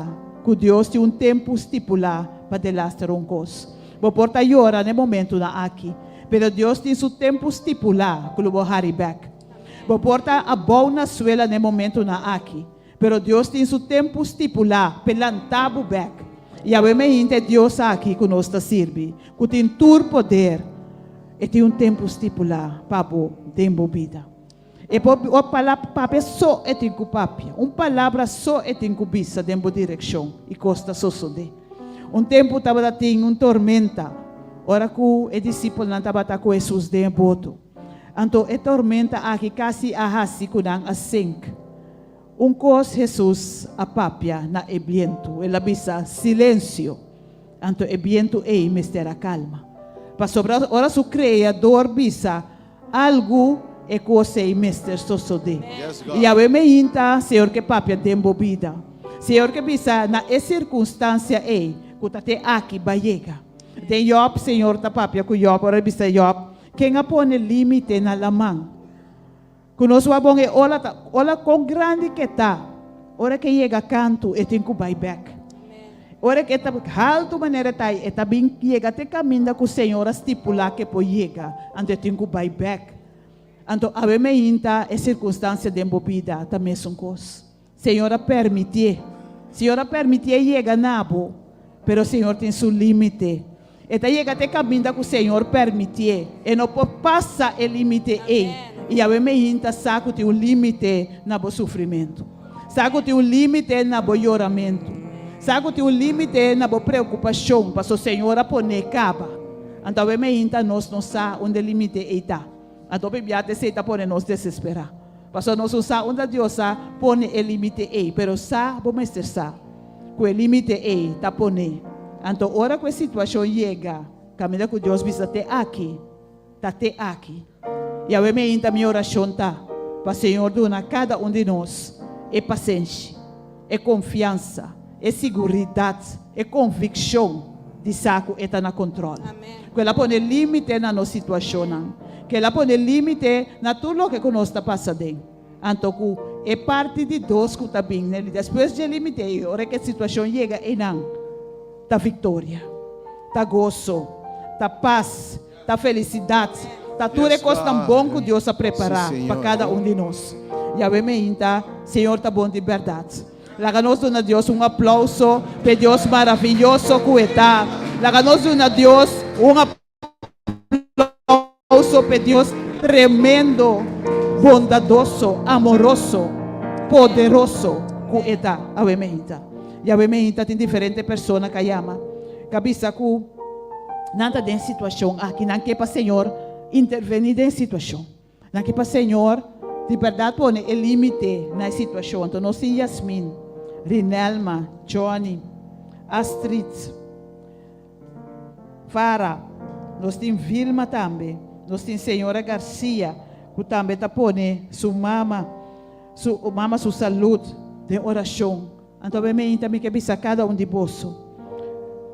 que Deus tem um tempo estipulado para delastar um cos. Vou portar llora no momento na aqui, pero Deus tem seu tempo estipulado, que lo vou harry back. Vou portar a boa na suela no momento na aqui, pero Deus tem seu tempo estipulado, pelantabo back. E obviamente Deus aqui que nos está serve, que tem todo poder. E tem um tempo estipulado para tempo vida. E a palavra só é tem que papia. Uma palavra só é tem que bisa tempo direção e costa suceder. Um tempo estava tendo uma tormenta. Ora que o discípulo não estava com Jesus de boto. Então a tormenta aqui quase ahasi kunang asink. Cos Jesus a papia na ebiento. Ela bisa silêncio. Então ebiento é mister a calma. Para sobrar, ora su Criador bisa algo e coisa e mister sosode. E a me inta, Senhor que papia tempo vida. Senhor que bisa na circunstância que tate aqui baiega. De Job, Senhor ta papia ku Job, ora bisa Job, quem apone limite na lamang. Conosco a bom e ola com grande que tá. Ora que chega canto e tem que buy back. Ora que está alto maneira tai, está bem chega até caminho com o Senhor estipular que pode chegar, ante tem que buy back. Então a me inta é circunstância de embobida também são coisas. Senhora permitir chega nabo, pero o Senhor tem seu limite. Eta chega até caminho com o Senhor permitir, e não pode passar o limite e a me inta saco tem um limite na bo sofrimento, saco tem um limite na bo choramento. Sabe que tem um limite na boa preocupação para o Senhor a pôr caba. Então, eu me inta nós não sabemos onde o limite está. Então, eu me se está por nós desesperar. Para nós não sabemos onde Deus põe o limite aí. Pero sabemos que o limite aí está pondo. Então, ora que a situação chega, caminha com Deus bisa até aqui. Está até aqui. E eu me inta minha oração tá. Para o Senhor donar cada de nós é paciência, é confiança. É segurança, é convicção de saco está na controle. Que ela põe limite na nossa situação, que ela põe limite na tudo o que nós está passando. Então, é parte de Deus que está bem, né? Depois de limite, hora que a situação chega, é não, tá vitória, tá gozo, tá paz, tá felicidade, tá tudo é coisa tão bom que Deus a preparar para cada de nós. E a mim, Senhor, tá bom de verdade. Laganos a Deus um aplauso para Deus maravilhoso que está. Laganos a Deus um aplauso para Deus tremendo, bondadoso, amoroso, poderoso que está. E a mementa tem diferentes pessoas que chama. Cabisa que nada de situação aqui não quer para Senhor intervenir em situação. Não quer para Senhor de verdade põe o limite na situação. Então nós temos Yasmin, Rinelma, Johnny, Astrid, Farah, nós temos Vilma também, nós temos Senhora Garcia, que também está pondo sua mama, sua saúde de oração. Então, também que bisa cada de bolso,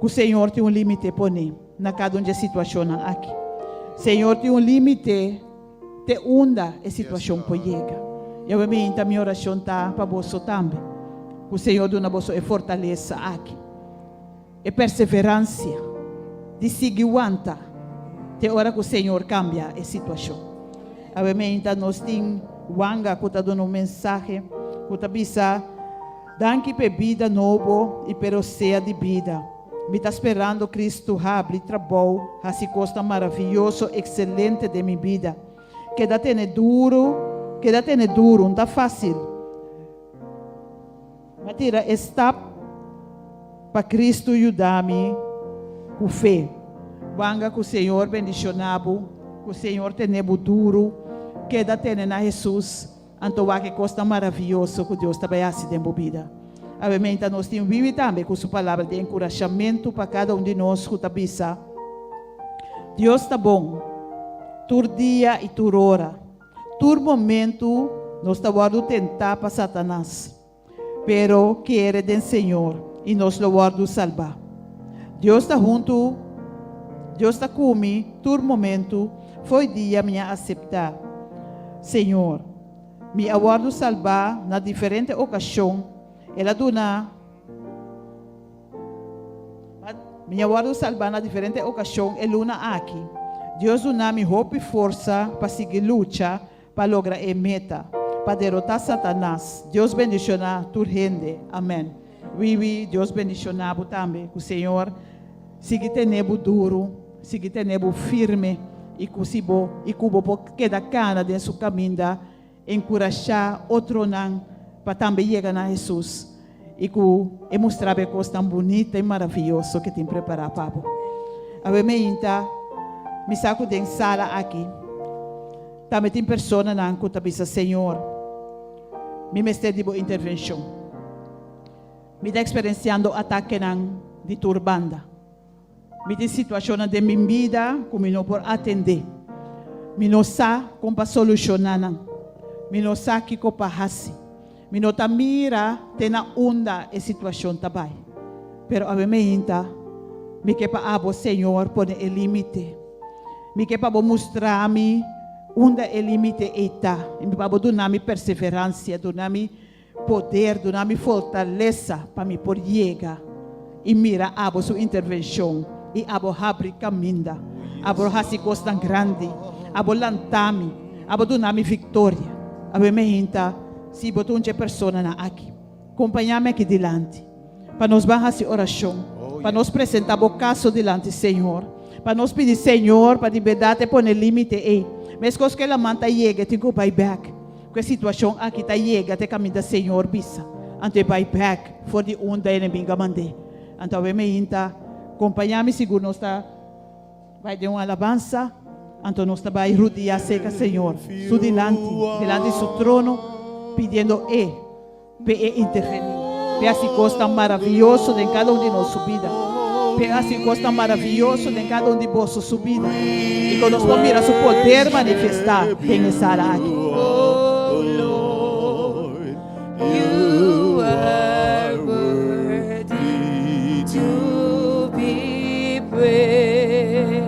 que o Senhor tem um limite poner na cada de situação aqui. Senhor tem um limite de onde a situação pode chegar. E obviamente a minha oração está para você também. O Senhor dá você é fortaleza aqui. É perseverança. De seguir aguenta. De hora que o Senhor cambia a situação. Obviamente nós temos Wanga que está dando mensagem. Que está dizendo, danke por vida nova e pelo céu de vida. Me está esperando Cristo abre trabalho. Assim costa maravilhoso, excelente de minha vida. Quédate duro, não está fácil. Matira, está para Cristo ajudar-me com fé. Vanga com o Senhor bendicionado, com o Senhor tenebo duro, quédate na Jesus, então que costa maravilhoso que Deus trabalha de vida. Obviamente nós temos vivido também com sua palavra de encorajamento para cada de nós que está bisa. Deus está bom. Tur dia e tur hora. Tur momento, nós estamos tentar para Satanás. Pero quiere del Senhor e nos louvado salvar. Deus está junto, Deus está comigo, todo momento, foi dia minha aceitar. Senhor, me aguardo salvar na diferente ocasião, ela dona, me aguardo salvar na diferente ocasião, ela luna aqui. Deus dona-me hope e força para seguir luta, para lograr a meta, para derrotar Satanás. Deus bendicionar tua gente. Amém. Oui, Deus bendicionar também. Que o Senhor siga tendo duro, siga tendo firme, e que o queda cana de sua caminho, encorajar outro não, para também chegar a Jesus. E que mostrar a coisa tão bonita e maravilhosa que tem preparado, Papa. Amém. Me saco de sala aqui. Também tem pessoas que estão Senhor, me mestre de boa intervenção. Me está experienciando ataque de turbanda. Me tem situação de minha vida que me não pode atender. Me não sabe como para solucionar. Me não sabe como para fazer. Me não mira tem na onda a situação também. Pero a mim me que para abo Senhor pode o limite. Me que para mostrar-me onde o limite está. Me para dar-me perseverança, dar-me poder, dar-me fortaleza para me por chegar. E mira abo sua intervenção. E abo abrir caminho. Abo fazer coisas tão grandes. Abo lantar-me. Abo dar-me vitória. Abo me se botou uma pessoa aqui. Acompanhar-me aqui delante. Para nos fazer oração. Para nos apresentar o caso delante, Senhor. Para nos pedir, Senhor, para de verdade pôr limite aí. Mas coisas que ela manda chega, tem que ir back. Que a situação aqui está chega, até caminho do Senhor, bisa. Ante vai back, for de onda inimiga mandei. Então, eu me acompanhar-me, seguro nós está, vai de uma alabança. Então, nós está vai rodear seca, Senhor. Su delante de seu trono, pedindo para intervenir. Para essa coisa maravilhosa de cada de nossa vida. Para essa coisa maravilhosa de cada de vossa subida. E quando nós vamos mirar seu poder manifestar, tem essa área aqui. Oh Lord, you are worthy to be praised.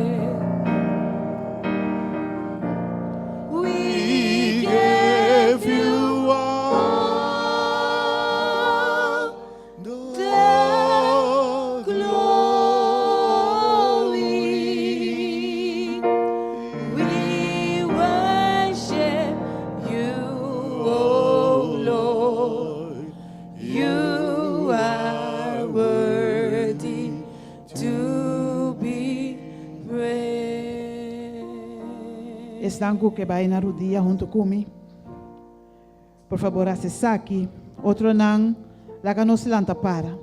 We give you all the glory. We worship you, oh Lord. You are worthy to be praised. Estão que vai na rodia junto comigo. Por favor, acessa aqui. Outro não, lá nos lanta para.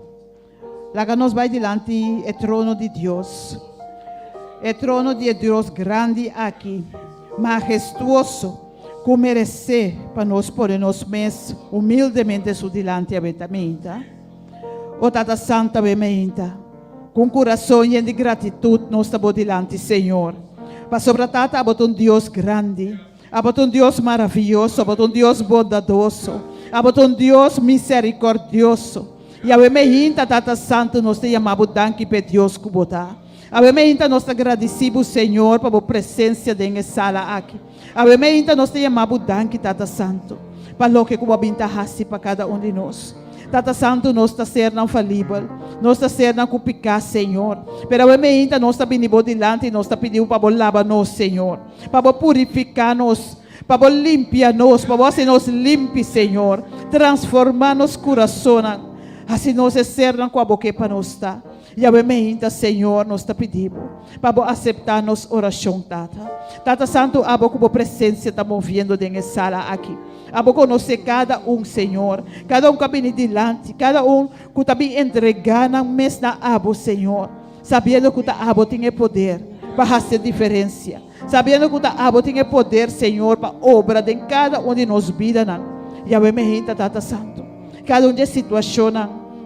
Lá nos vai delante o trono de Deus. O trono de Deus grande aqui, majestuoso, que merece para nós podermos mais humildemente su delante abertamente. O Tata Santa Bementa, com coração e de gratidão nós estamos delante, Senhor. Para sobre Tata, abot Deus grande, abot Deus maravilhoso, abot Deus bondadoso, abot Deus misericordioso. E a Bementa, Tata Santo, nós te chamamos danke para Deus que botar. A Bementa, nós te agradecemos, Senhor, para a presença dessa sala aqui. A Bementa, nós te chamamos danke, Tata Santo, para o que a Bementa hace para cada de nós. Tata Santo, nós está ser não falível, nós está ser não cupicar, Senhor. Pero a Bementa, nós está vindo delante e nós está pedindo para lavar-nos, Senhor, para purificar-nos, para limpiar-nos, para você nos limpe, Senhor, transformar-nos coração. Assim nós ser com a boca para nós estar. E a Bementa, Senhor, nós está pedindo para aceitar nossa oração, Tata. Tata Santo, a boca a presença está movendo dentro sala aqui. A boca conhecer cada Senhor. Cada que vem delante, cada que está bem entregando na mesa abo, Senhor. Sabendo que a abo tem poder para fazer diferença. Sabendo que a abo tem poder, Senhor, para obra de cada de nós vida. E a Bementa, Tata Santo. Cada de situação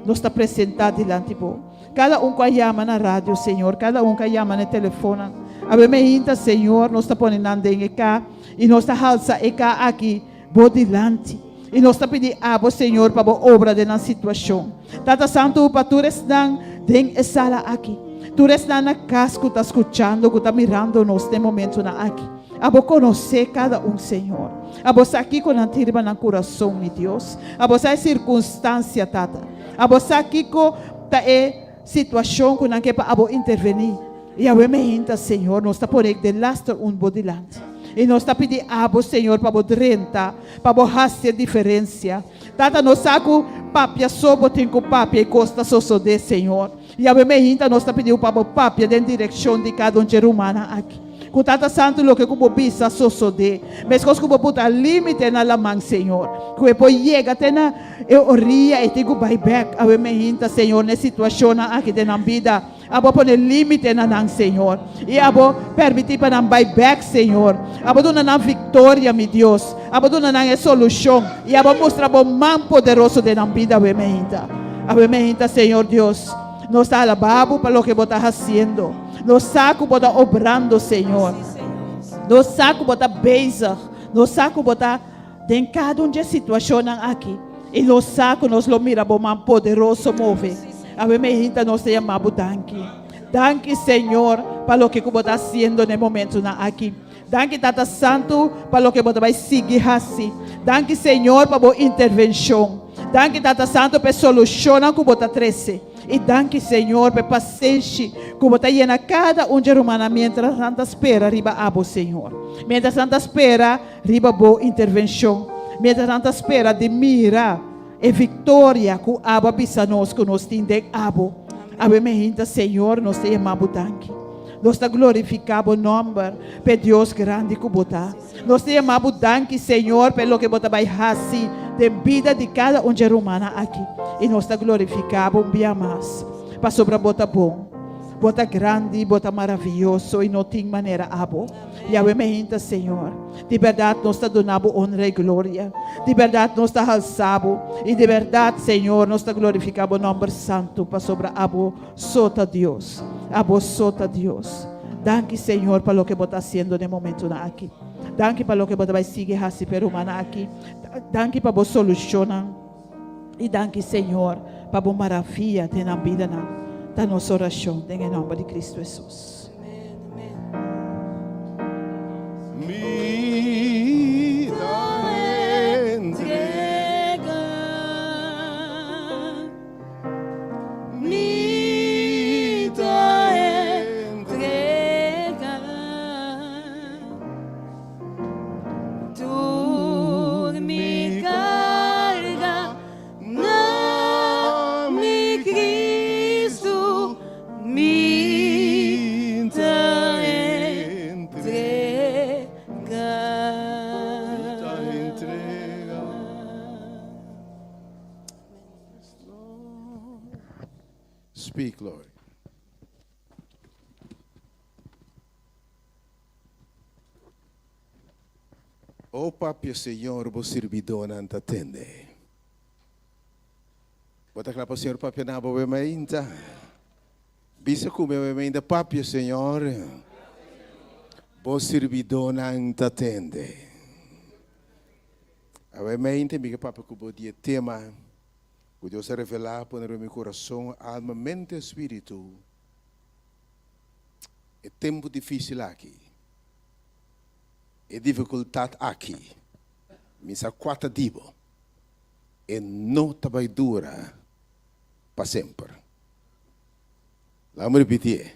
nos está apresentado diante de você. Cada que chama na rádio, Senhor. Cada que chama no telefone. A Bementa, Senhor, nos está ponendo em cá. E nos está alça cá aqui. Bo delante. E nós está pedindo abo, Senhor, para a obra de na situação. Tata Santo, para tu restan den sala aqui. Tu restan na casa que está escutando, que está mirando nós neste momento na aqui. Abo conhecer cada Senhor. Abo aqui com a tirba no coração, meu Deus. Abo essa circunstância, tata. Abo aqui com a situação que não quer para abo intervenir. E a me Senhor, nós está por de lasta bodilante. E nós está pedindo abo, Senhor, para o renta, para o fazer diferença. Tata, nós saco papia sobo tem com papia e costa de Senhor. E a me nós está pedindo para o papia em direção de cada ser humano aqui. Com tata santo lo que como bisa de. Mas que como puta limite na lamang, Senhor. Que depois chega até na oria e tenho buyback. A me Senhor, na situação aqui de na vida. Abo pone limite na nang, Senhor. E abo permitir para nang buyback, Senhor. Abo dona nang vitória, meu Deus. Abo dona nang solução. E abo mostra abo man poderoso de nang vida, abo me hinta, Senhor Deus. Nos está alabado para lo que você está fazendo. Nos saco você está obrando, Senhor. Nos saco você está beijar. Nos saco você está em cada situação aqui. E nos saco nos lo mira abo man poderoso move. A me hinta nós te chamamos danke. Danke, Senhor, para o que você está fazendo no momento aqui. Danke, Tata Santo, para o que você vai seguir assim. Danke, Senhor, para a intervenção. Danke, Tata Santo, para a solução que você traz. E danke, Senhor, para a paciência que você llena cada ser humano mientras Santa espera riba abo, Senhor. Mientras Santa espera riba boa intervenção. Mientras Santa espera de mira e vitória que abo bisa nós que nós tindem abo. Abo me hinta, Senhor, nós te chamamos danke. Nós te glorificamos o nome para Deus grande que você. Nós te chamamos danke, Senhor, pelo que você vai fazer de vida de cada ser humano aqui. E nós te glorificamos um dia mais. Para sobre você bom. Bota grande, bota maravilhoso e não tem maneira abo. E a me hinta, Senhor. De verdade, nós te donamos honra e glória. De verdade, nós te alçamos. E de verdade, Senhor, nós te glorificamos o nome santo para sobre abo sota Deus. Abo sota Deus. Danke, Senhor, para o que você está fazendo no momento aqui. Danke para o que você vai seguir assim para o humano aqui. Danke para a solução. E danke, Senhor, para a maravilha de na vida da nossa oração, em nome de Cristo Jesus. Mi da entrega, Mi da entrega. Tu me carga, na mi Cristo, mi da entrega. Speak, Lord. O papia, Senhor, vos servidor não te atende. Bota claro para o Senhor, papia, na boa ainda. Bisa como eu ainda, papia, Senhor. Vos servidor não te atende. A mente, minha papia, que o dia tema. Que Deus se revelar, poner no meu coração, alma, mente e espírito. É tempo difícil aqui. É dificuldade aqui. Misa quatro dibo. E não vai durar para sempre. Vamos repetir.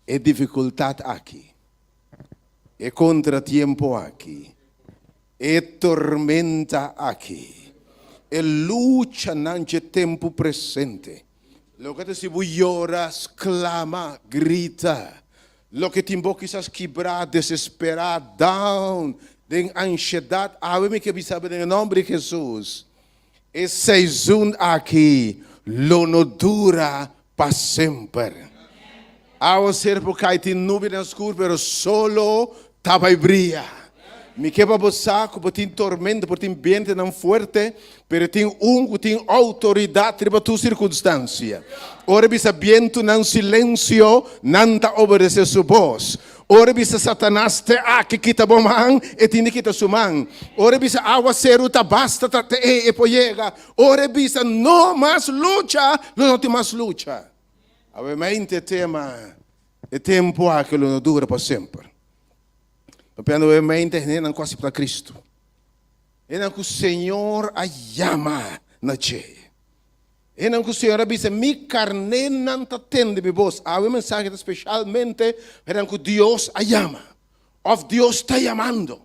É dificuldade aqui. É contratempo aqui. É tormenta aqui. E luta nante tempo presente. Lo que se llora, clama, grita. Lo que te invoca quebrar, desesperar, down, de ansiedade. Ave que sabe em nome de Jesus. E season aqui, lo no dura para sempre. Ao ser porque tem nuvem escura, pero solo tava brilha. Me quebra o saco, porque tem tormenta, porque tem vento não forte, mas tem que tem autoridade para tua circunstância. Ora, bisa viento não silêncio, não te obedece sua voz. Ora bisa Satanás te aqui kita bomang e tini kita sumang. Ora bisa aguacero ta basta ta te e poyega. Ora bisa no mais lucha, não tem mais lucha. Obviamente tema é tempo que não dura para sempre. Mas obviamente não quase para Cristo. É que o Senhor a chama na che. E não que o Senhor avisa, mi carne não te atende, mi voz. Há uma mensagem especialmente para que Deus a chama. Ou Deus está chamando.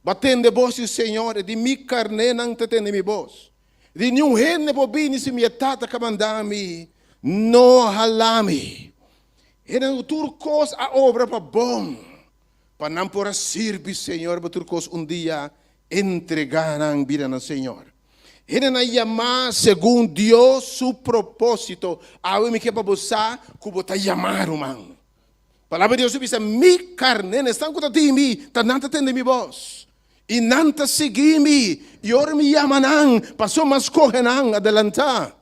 Batende voz o Senhor, de mi carne não te atende, mi voz. De nenhum rene bobini se mi tata camandami, no halami. E não turcos a obra para bom. Para não por servir, Senhor, para turcos dia entregar a vida no Senhor. Ele não chama segundo Deus su propósito. A eu me quer para você, como está chamando, mano. Palavra de Deus diz: mi carne não está com ti, tá não tendo mi voz. E não te seguir-me. E ora me chamam, passou mas correm adelantar.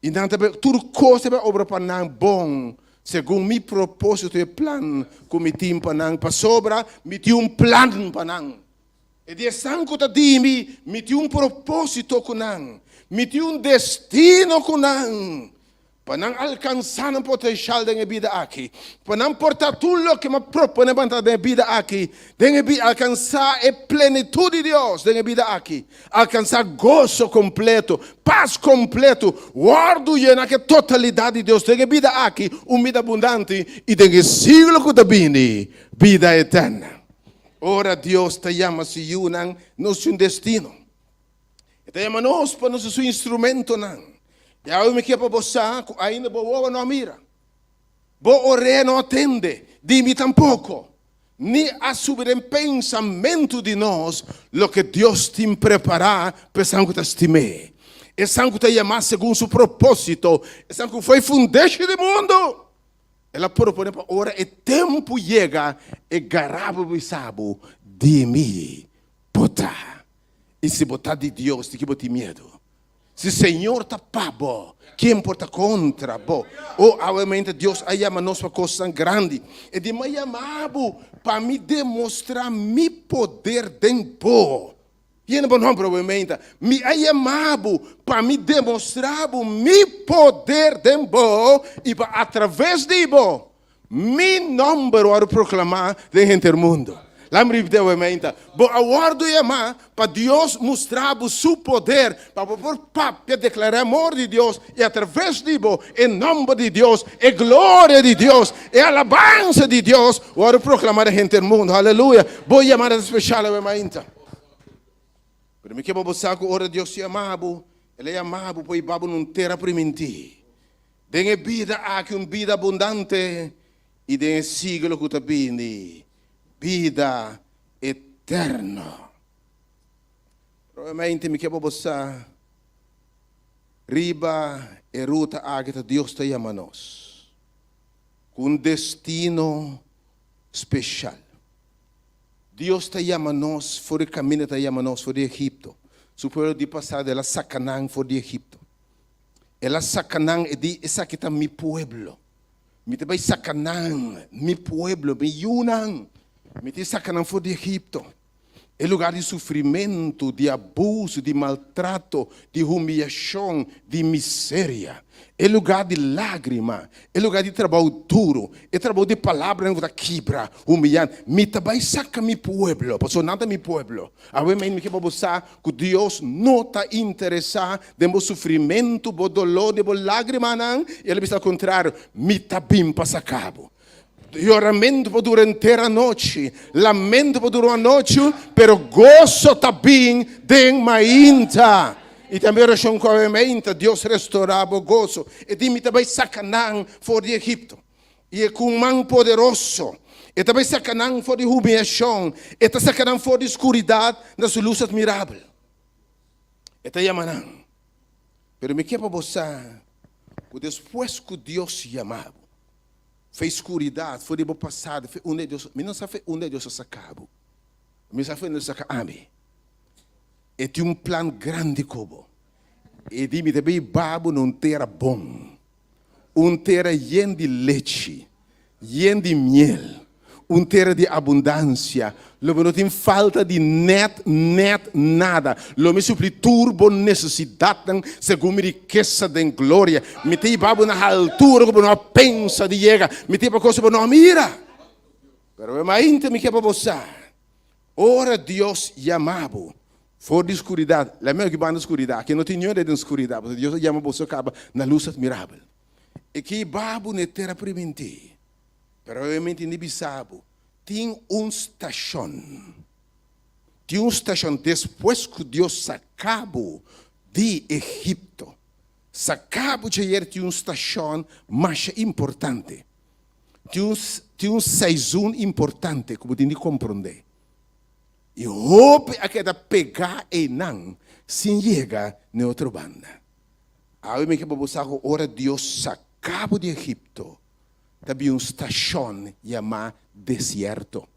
E não te tudo coisa para obra para não bom. Segundo mi propósito e plano, como me tim para não, para sobra, me tinha plano para não. E de sangue da dimi, me tinha propósito com não, me tinha destino com não, para não alcançar o potencial da minha vida aqui, para não portar tudo que me propõe para a vida aqui, alcançar a plenitude de Deus da minha vida aqui, alcançar gozo completo, paz completo, guardo e na totalidade de Deus da minha vida aqui, vida abundante e da siglo que da vida eterna. Ora Deus te chama se unam no seu destino. Te chama nós para nosso instrumento não. E aí me quer para você, ainda boa não mira. Boa ore não atende, dime tampouco. Nem a subir em pensamento de nós, lo que Deus te preparar para sangue te estimar. E sangue te chama segundo seu propósito. E sangue foi fundation do mundo. Ela propõe para ora e tempo chega e garabo bisabo de mim botar. E se botar de Deus, tem que botar medo. Se o Senhor está pabo, quem importa contra bo? Ou obviamente Deus a chama nós para coisa grande. E de me chamado para me demonstrar meu poder dentro. E não provavelmente me chamado para me demonstrar meu poder dentro e para através de bo, meu nome para proclamar dentro do mundo. Lembra de obviamente, bo aguardo chamar para Deus mostrar o seu poder para declarar amor de Deus e através de bo, em nome de Deus, e glória de Deus, e alabança de Deus, para proclamar dentro do mundo. Aleluia. Bo chamar especial obviamente. Pero me quero você que ora Deus chamado, ele chamado para ir para uma terra primitiva. Dengue vida aqui vida abundante e dengue siglo que está vindo, vida eterna. Provavelmente me quero você riba e ruta aqui que Deus está chamando nós, com destino especial. Deus está chamando nós, fora o caminho está chamando nós, fora de Egipto. O povo de passado, ela sacanang fora de Egipto. Ela sacanang e di, essa aqui está meu pueblo. Me te vai sacanang, meu pueblo, me yunang. Me te sacanang fora de Egipto. É lugar de sofrimento, de abuso, de maltrato, de humilhação, de miséria. É lugar de lágrima, é lugar de trabalho duro, é trabalho de palavra da quebra, humilhante. Me também saca meu pueblo, porque nada meu pueblo. Agora me quer buscar que Deus não está interessado no sofrimento, no dolor, no lágrima, não. Ele está ao contrário, me está bem para sacar. Lloramento por durante a noite, lamento por durante a noite, pero gozo também den mainta. E também oração com a mente, Deus restaurava o gozo. E dime também sacanang fora de Egipto. E é com mão poderoso. E também sacanang fora de humilhação. E também sacanang fora de escuridão, na sua luz admirável. E também chamanang. Pero me quero para você, que depois que Deus chamava, fez escuridão, foi de passado, foi onde Deus, mas não sabe onde Deus sacava. Mas sabe onde Deus sacava. E tinha plano grande como. E dime também, babo não terá bom. Terra cheio de leite, cheio de miel. uma terra de abundância. Logo não tem falta de net nada. Logo me supri turbo necessidade segundo a riqueza de glória. Me tem babo na altura como não pensa de chegar. Me tem para coisa como não mira. Pero eu ainda me quer para você. Ora Deus chamava fora de escuridade. La minha que vai na escuridade. Que não tem nenhuma de escuridade. Deus chama você acaba na luz admirável. E que babo na terra primitiva. Pero obviamente não sabe. Tem uma estação. Tem uma estação depois que Deus sacou de Egipto. Sacou de ir tem uma estação mais importante. Tem uma saison importante como tem de compreender. E hope a que da pegar e não sem chegar na outra banda. Aí me que para você ora Deus sacou de Egipto. Também uma estação chamada deserto.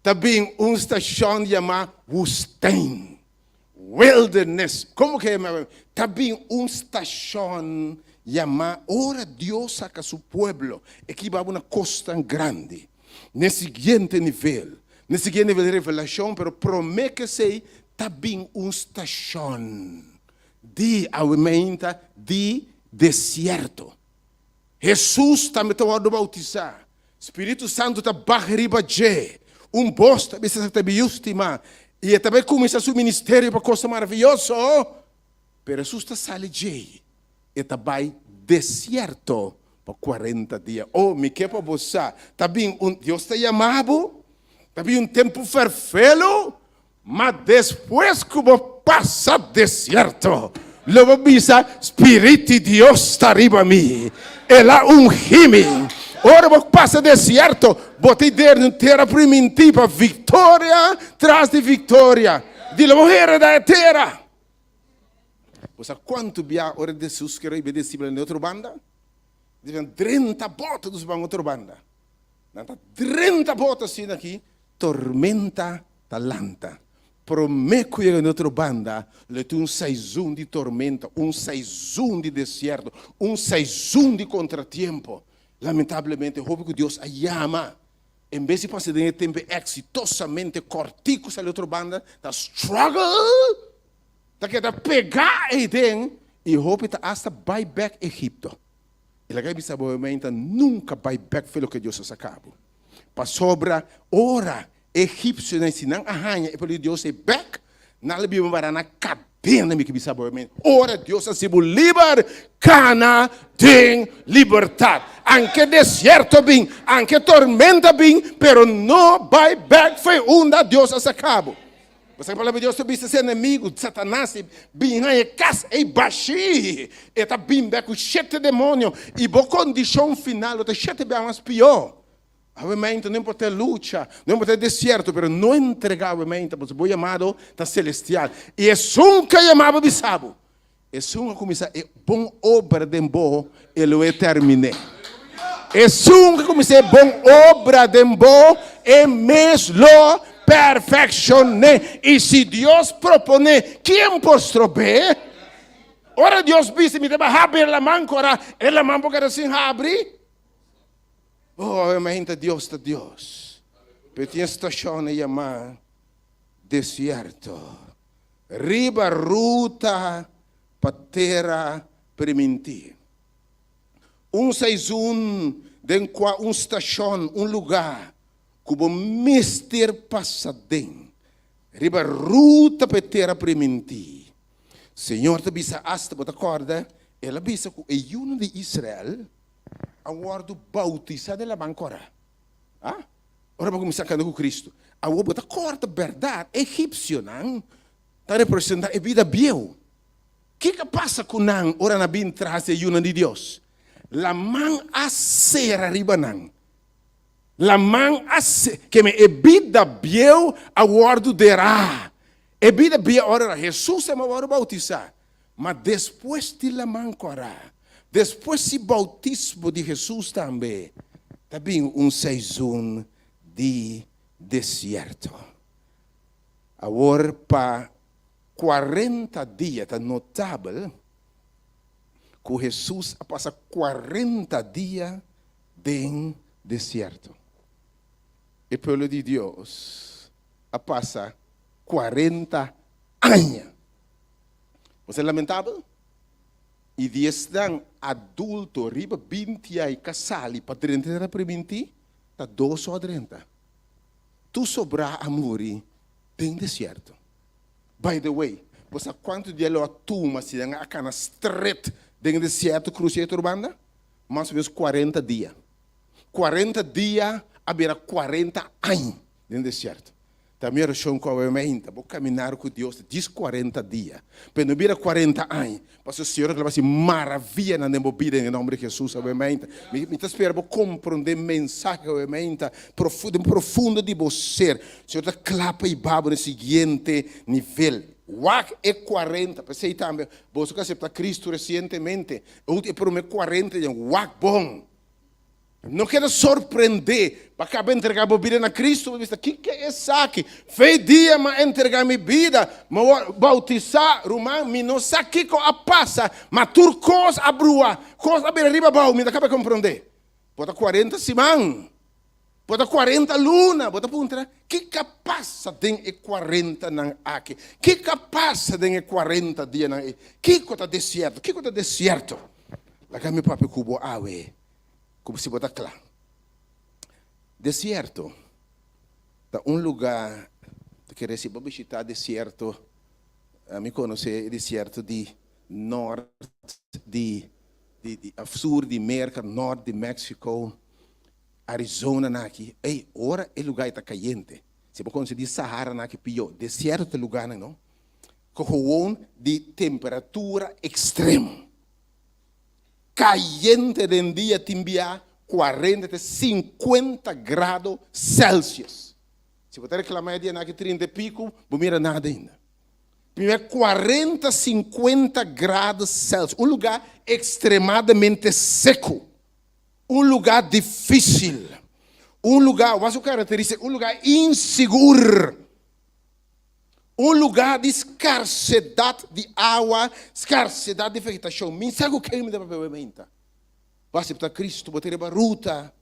Também uma estação chamada Wustain. Wilderness. Como que é? Também uma estação chamada ora Deus saca seu pueblo. Aqui vai uma costa grande. Nesse seguinte nível de revelação, pero promete que sei também uma estação de aumenta de deserto. Jesus também está a bautizar. Espírito Santo está barriba de bosta, bisa está biustima. E também começa seu ministério para coisa maravilhosa. Pero Jesus está sale de e também deserto por 40 dias. Oh, me quer para você. Também Deus está chamado. Também tempo perfeito. Mas depois como passa deserto. Logo bisa, Espírito de Deus está arriba a mim. Ela unge-me. Ora, vou passar deserto. Botei dentro de terra primitiva. Vitória traz de vitória. De la mulher da terra. Você quanto via hora de Jesus que reibe discípulo em outra banda? Devem 30 botas dos banhos outra banda. 30 botas assim aqui. Tormenta talanta. Prometo que em outra banda, le tem saison de tormenta, saison de deserto, saison de contratiempo. Lamentavelmente, hope que Deus a chama. Em vez de passar de tempo exitosamente cortico sa outra banda, da struggle, da que da pegar e den, e hope que hasta buy back Egipto. E la que bisa boamente nunca buy back foi o que Deus sacava. Pa sobra ora egípcio na ensinam arranha e pelo Deus é back na lebima barana cadena me que bisa boamente. Ora Deus se livre cana tem liberdade. Anche deserto bem, anche tormenta bem, pero no buy back foi da Deus sacava. Você fala para Deus, tu bisa ser inimigo de Satanás, bem aí casa e baixi, e tá bem back com 7 demônios e boa condição final, o 7 bem mais pior. Obviamente não pode ter luta, não pode ter deserto, mas não entregar obviamente, porque o chamado está celestial. E é um que chamava bisabo. É um que começa a bom obra de bom, ele vai terminar. É um que começa a bom obra de bom, e mesmo perfeccionar. E se Deus propõe, quem pode trober? Ora Deus disse, me deve abrir a mão, e a mão porque assim abre. Oh, obviamente Deus está Deus. Pero tem estação chamada deserto. Riba ruta para terra primitiva. Saison de estação, lugar, como mister passadem. Riba ruta para terra primitiva. Senhor te bisa hasta para corda, ela bisa com o uno de Israel. Aguardo bautizado da bancora. Ah? Ora vamos começar com Cristo. Aguardo corta verdade egípcio não. Está representando a vida biel. O que passa com não? Ora na bin traz a una de Deus. La man a ser arriba não. La man a ser que me a vida biel aguardo derá. A vida biel ora Jesus é uma bautizar. Mas depois de la bancora. Depois do bautismo de Jesus também saison de deserto. Agora, para 40 dias, é notável que Jesus passa 40 dias den deserto. O pueblo de Deus a passar 40 anos. Você é lamentável? E de estão adulto, riba 20 anos, casali, para 30 para 20, está 2 ou 30. Tu sobrar a morrer, tem deserto. By the way, você sabe quanto de ela turma se dá a cana straight dentro do deserto cruzeiro urbana? Mais ou menos 40 dias. 40 dias, haverá 40 anos dentro do deserto. Também eu chamo com a minha vou caminhar com Deus, diz 40 dias. Mas não vira 40 anos. Mas o Senhor vai ser maravilha na minha vida em nome de Jesus. Me espero para compreender mensagem profundo de você. O Senhor está clapa e babo no seguinte nível. WAC é 40. Pensei também, você que aceitou Cristo recentemente. Eu te prometo 40 anos. WAC bom. Não quero surpreender. Para acabar de entregar a vida na Cristo. O que é isso aqui? Fez dia para entregar minha vida. Mas bautizar, Romão, me não sabe o que passa. Mas tudo coisa abrua. Coisa abrir arriba, me acaba de compreender. Bota 40 semanas. Bota 40 lunas. Bota punta. Que passa de 40 nan aqui? Que passa de 40 dias nan? Que coisa deserto? Que coisa deserto? Lá que meu papi cubo awe. Como se botar claro. Deserto. Tá lugar que recebe visitar deserto. Me conhece deserto de norte, de sul de América, norte de México, Arizona aqui. Ei, ora é lugar está caliente. Se você conhecer Sahara aqui pior, deserto é lugar não. Com de temperatura extrema. Caliente de dia timbia 40 a 50 graus Celsius. Se você reclamar dia naquele 30 e pico, não mira nada ainda. Primeiro 40 a 50 graus Celsius. Um lugar extremadamente seco. Um lugar difícil. Um lugar, o característico, um lugar inseguro. Um lugar de escassez de água, escassez de vegetação. Me sabe o que me dá para beber? Vai aceitar Cristo, vai ter uma ruta.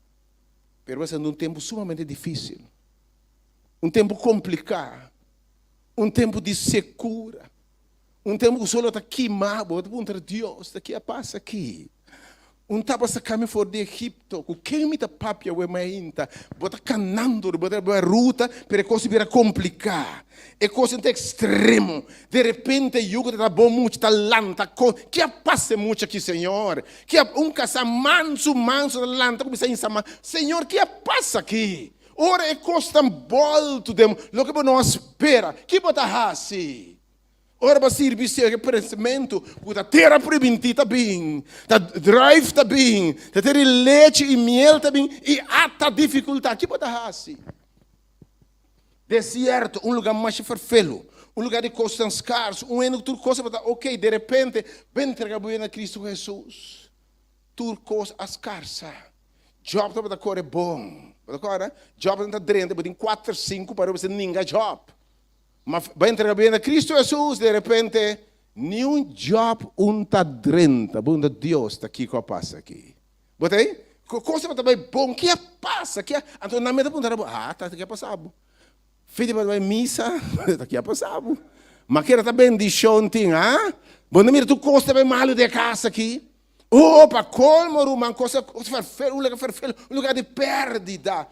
Mas vai ser um tempo sumamente difícil. Um tempo complicado. Um tempo de secura. Um tempo que o sol está queimado. Vou perguntar a Deus, daqui a passa aqui. Um tapa sa caminho fora de Egipto, o que me dá papia o emainta, bota canando, bota a ruta, para coisa vir a complicar, é coisa extremo, de repente o que está bom muito, está lanta, que passa muito aqui, Senhor, que casa manso, lanta, como se chama, Senhor, que passa aqui, ora é coisa volta, lo que não espera, que bota assim. Ora, para serviço que pensamento, a terra preventiva está bem, a drive está bem, a ter leite e miel está bem, e há dificuldade. Que pode assim? Deserto, um lugar mais farfelo, um lugar de coisas escassas, um ano tudo coisa para ok, de repente, vem entregar a Cristo Jesus. Tudo coisa escassa. Job está para correr bom, agora, job está drente, tem 4, 5 para você ninguém job. Mas vai entregar bem a Cristo Jesus, de repente, nenhum job está drenta, bom Deus está aqui, o que passa aqui? Botei? Coisa para também bom, o que passa? Então, na minha pergunta, está aqui passado. Filho para missa, está aqui passado. Mas que era também de chonting, bom, mira, tu costa bem malo de casa aqui. Para colmo, uma coisa farfelo, um lugar de perdida.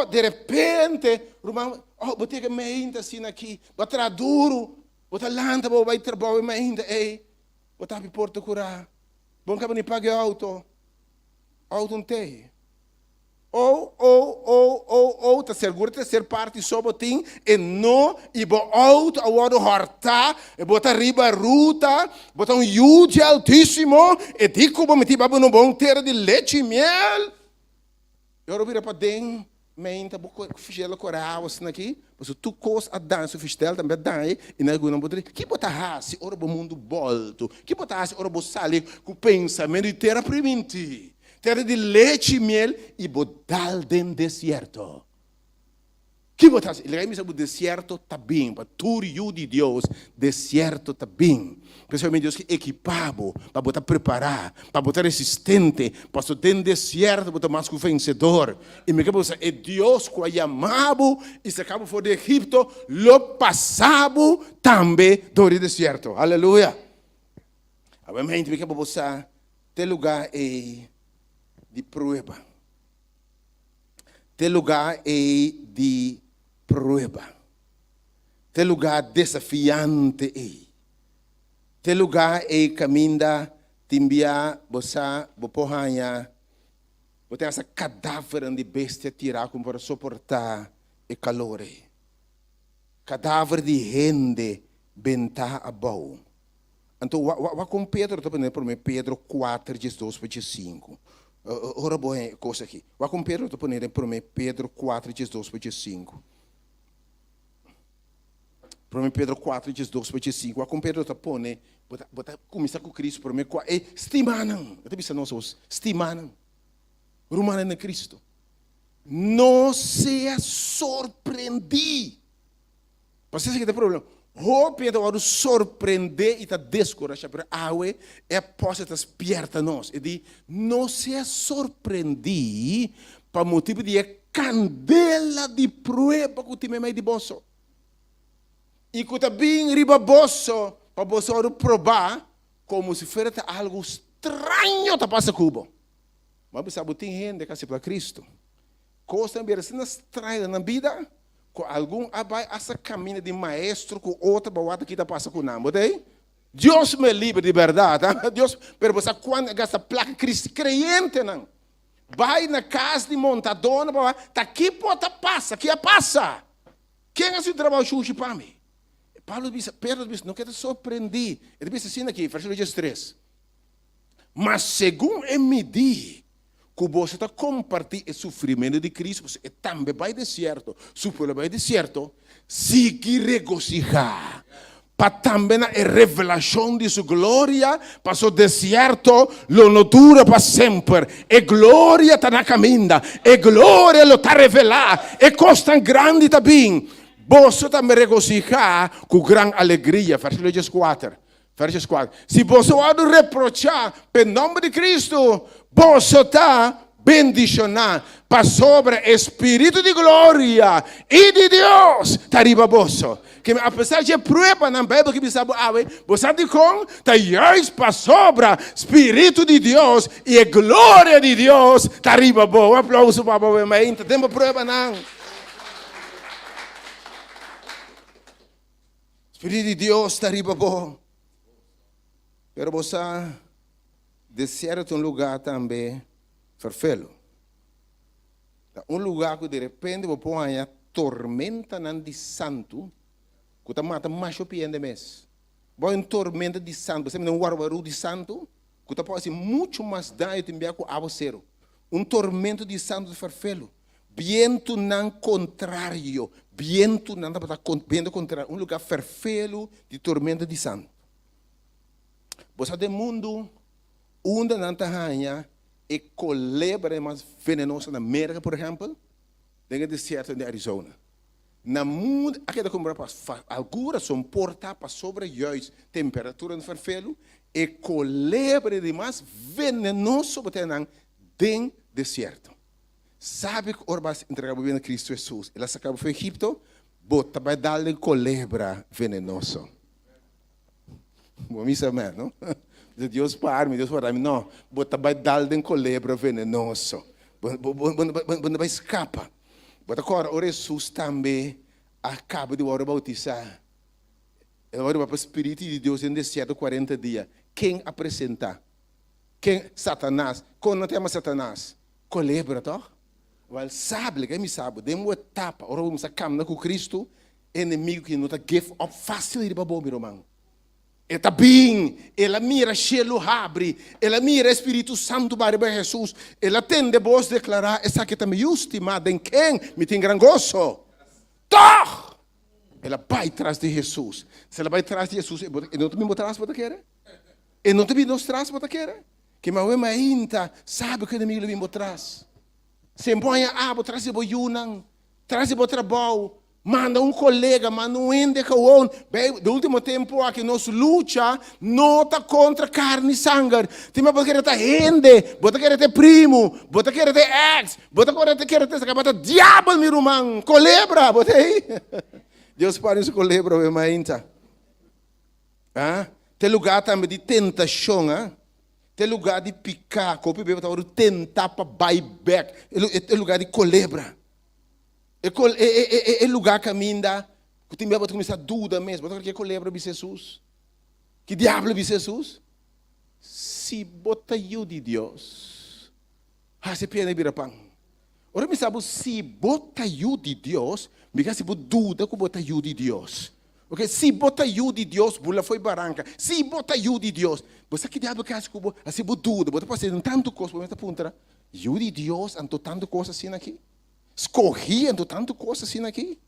De repente, vou ter que me ainda assim aqui, vou estar duro, vou estar lanta, vou trabalhar me ainda, vou estar para Porto curar. Bom que me pague auto não tem. Tá seguro de ser parte só botim, e não, e vou auto, a hora hortar, e botar riba ruta, botar yude altíssimo, e digo, vou meter babo no bom terra de leite e miel. Eu vou virar para dentro, menta, vou fazer a coral, assim aqui, mas tu coisa a dança, fiz dela também dança, e não vou poder, que botar raça, ora o mundo volto, que botar raça, ora vou sair com o pensamento de terra preventiva. Terra de leite e miel e botar dentro do deserto. Que botas? Ele vai me saber deserto tá bem, para tudo de Deus, deserto tá bem. Principalmente Deus que equipado, para botar preparar, para botar resistente, para só ter deserto, botar mais que vencedor. E me quero é Deus que chamado e se acabou fora do Egito, lo passado também do deserto. Aleluia. Obviamente me quero botar ter lugar de prueba. Ter lugar de prueba. Ter lugar desafiante. Ter lugar caminho timbia bosa bopohanha. Botar essa cadáver de bestia tirar como para suportar o calor. Cadáver de rende bentar a bom. Então, o com Pedro, estou falando para mim, Pedro 4, 12, 25. Ora, boa coisa aqui. O com Pedro, estou falando para mim, Pedro 4, 12, 25. Para mim, Pedro 4, 12, 25. O com Pedro, estou falando, botar começar com Cristo, para mim, estimanam. Eu te nós, estimanam. Rumana na Cristo. Não seja surpreendido. Você sabe que tem problema. Pedro vai surpreender e está descorajado, pero awe é possa estar despierta nós. E diz, não seja surpreendido para motivo de candela de prueba que o time meio de bolso. E que está bem riba bolso, para você provar como se fosse algo estranho que passa cubo. Mas sabe, tem gente que se para Cristo. Coisa também assim estranha na vida. Com algum abai essa caminha de maestro com outra bawata que está passando com nada, Deus me livre de verdade, Deus, pero você quando gasta placa crente não, vai na casa de montadona, tá aqui pode passa, que passa, quem é esse trabalho chuchi para mim? Pedro disse, não quero te surpreender, ele disse assim aqui, versículo 3, mas segundo eu medi que você está compartilhando o sofrimento de Cristo, você também vai deserto, supera vai deserto, se que regocijar, para também a revelação de sua glória, para o deserto, lo não dura para sempre, e glória está na caminha, e glória lo está revelar, e costa grande também, você também regocijar com grande alegria, versículo 4. Versos 4. Se você vai reprochar pelo nome de Cristo, você está bendicionado para sobre o Espírito de glória e de Deus está riba você. Que apesar de prova na Bíblia que você sabe, você diz com está para sobre o Espírito de Deus e a glória de Deus está riba você. Um aplauso para você, mas não tem prova não. O Espírito de Deus está riba você. Pero você deserta um lugar também ferfelo. Um lugar que de repente você põe a tormenta de santo, que mata mais o piende mês. Vai uma tormenta de santo, você não guarda de santo, que pode ser muito mais dano também que água zero. Um tormento de santo de ferfelo. Viento não contrário, viento não para vento contrário, um lugar ferfelo de tormenta de santo. Você tem mundo onde não está e culebra mais venenosa na América, por exemplo, tem o deserto de Arizona. Na mundo, aqui da compra algumas são portadas para sobre a temperatura no ferfelo e culebra de mais venenoso que tem dentro do deserto. Sabe que o Orbas entregava bem a Cristo Jesus? Ele sacava para o Egito, bota para dar-lhe culebra venenoso. Vamos amar, não? Deus para-me, Deus para-me. Não, bota vai dar de culebra venenoso. Bota vai escapa. Bota agora, o Jesus também acaba de bautizar. Ele vai para o Espírito de Deus em deserto 40 dias. Quem apresenta? Quem? Satanás. Quando não tem Satanás? Culebra, tá? Ele sabe, quem me sabe, de uma etapa, agora vamos a caminhar com Cristo, inimigo que não está give up fácil de babou, meu irmão. Ele está bem, ela mira cielo abre, ela mira Espírito Santo para Jesus, ela tende a voz declarar, essa que está me estimada em quem me tem gran gozo. Tá! Ela vai atrás de Jesus. Se ela vai atrás de Jesus, ele não te me atrás para querer? Ele não te me atrás para querer? Que meu ainda sabe que o inimigo vem atrás. Se põe a água atrás de boiunan, traz para o trabalho, manda um colega, mas não ende com do último tempo aqui nós luta, não está contra carne e sangue. Tem mais querer ter rende, bota querer ter primo, bota querer ter ex, bota querer ter bota diabo meu irmão, colebra, bota aí. Deus para isso colebra, meu mainta. Ah, tem lugar também de tentação, ah? Tem lugar de picar, copy bebe tá tentar para buy back, é lugar de colebra. É lugar que ainda que tem bebe começar a dúvida mesmo, bota que colebra de Jesus. Que diabo de Jesus? Se bota eu de Deus. Ah, se pena vira pão. Ora me sabe se bota eu de Deus, me se dúvida que bota eu de Deus. Okay? Se bota eu de Deus, bula foi barranca. Se bota eu de Deus, você que diabo que acha que assim dúvida, bota para ser tanto coisa, para apontar. Eu de Deus, ando tanto coisa assim aqui. Escorri ando tanto coisa assim aqui.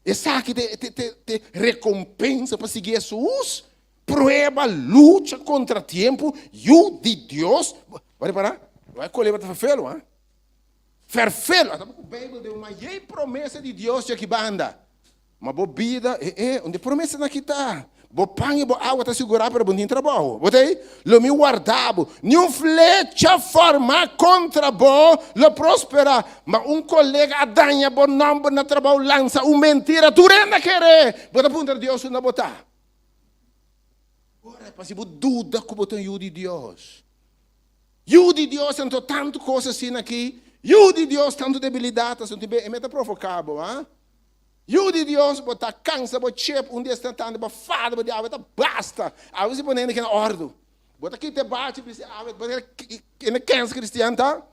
Essa aqui te recompensa para seguir Jesus. Prueba, luta contra tempo. Eu de Deus, vai parar? Vai colher para ferfelo, ah? Ferfelo, a Bíblia deu uma promessa de Deus que banda. Uma bobida, onde promessa na está. Bo pão e bo água está segurar para bom trabalho. Botei? Lo me guardavo. Nenhum flecha forma contra bo, lo prospera. Mas colega adanha bo nome na trabalho lança mentira. Tu renda querer. Bota punta de Deus na botar. Ora, mas dúvida que botam eu de Deus. Eu de Deus tanto tanto coisa assim aqui. Eu de Deus tanto debilidade. É meta provocável, ah? Eu de Deus, botar cansa, botar chip, dia está tentando, botar fada, botar basta. A você põe aqui na ordem. Botar aqui te bate, botar na cansa cristiana, tá?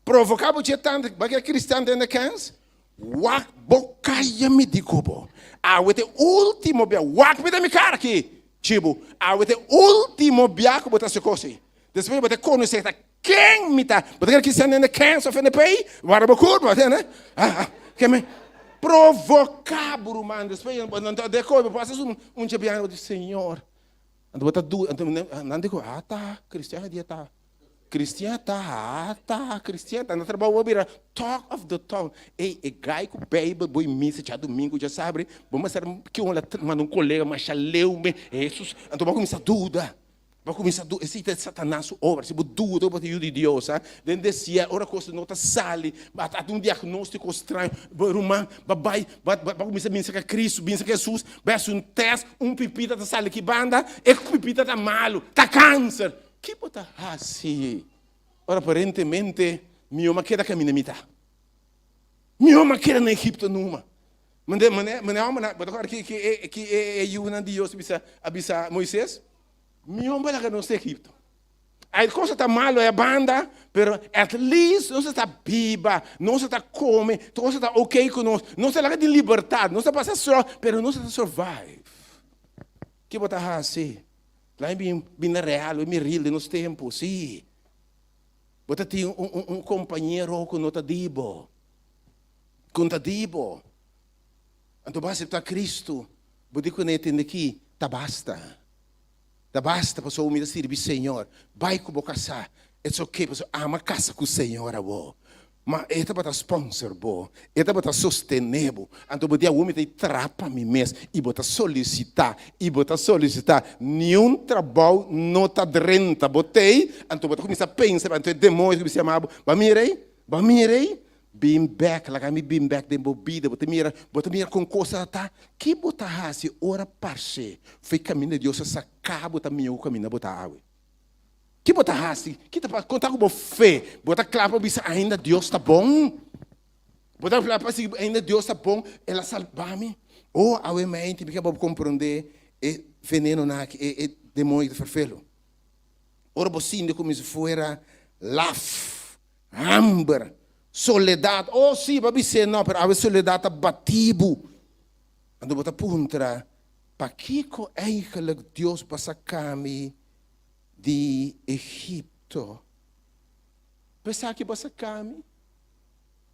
Provocar, botar tanto, botar cristiano dentro da cansa. Wak, bocaia me digo, a você último bia, wak me dá minha cara aqui. Tipo, a você último bia, que botar se coce. Depois botar conhecer, quem me tá? Botar cristiano dentro da cansa, fazendo pay, guarda boca, botar, né? Que me provocar, mano. Depois passa chapiano de Senhor. Ando digo, tá, cristiano dia tá. Cristiano tá, cristiano tá. No trabalho vira talk of the town. E gai com baby, boi missa, já domingo, já sabe. Vamos ser que um colega, mas já leu me, Jesus. Então vamos começar a dúvida. Vai começar a dúvida, esse é Satanás obra, se dúvida para o de Deus, sabe? Dentro desse hora coisa não está sali, bate um diagnóstico estranho, vai começar a pensar que é Cristo, pensar que é Jesus, vai um teste, pipita da sali que banda, pipita está malo, está câncer. Que pode assim? Ora, aparentemente, minha mãe quer caminhar mita. Minha mãe quer na Egipto numa. Mas que é o de Deus, avisa Moisés. Minha mãe lá no Egipto. A coisa está mal, é a banda, pero at least não está viva, não está come, não está ok com nós, não está lá de liberdade, não está passando só, pero não está survive. Que botar assim? Lá em bem real, em real de nos tempos, sim. Botar tem companheiro com nota dibo, contadibo. Então basta para Cristo, botar com ele aqui, tá basta. Da basta para o servir Senhor. Vai com o casar. É ok, para ama casa com o Senhor, abo. Mas é para sponsor, bo. É para sostener, bo. Então podia o homem te trapa me mesmo e botar solicitar nenhum trabalho não tá renta, botei. Então botar começar a pensar, então demônio que se chamava, ba mirei. Beam back, lá me beam back de bobida, bota mira com coisa tá. Que botar assim, ora parce, foi caminho de Deus, essa cara bota meu caminho, botar água. Que botar assim, que tá contar com fé, bota claro para bisa ainda Deus está bom. Bota claro para si ainda Deus está bom, ela salva-me. Ou a mente porque para compreender é veneno na é demônio de ferfelo. Ora você como se fosse laf, amber. Soledade, sim, para dizer não, mas a soledade está batido. Então, bota puntra, para que eigenlijk Deus passa caminho de Egipto? Pensar que passa caminho,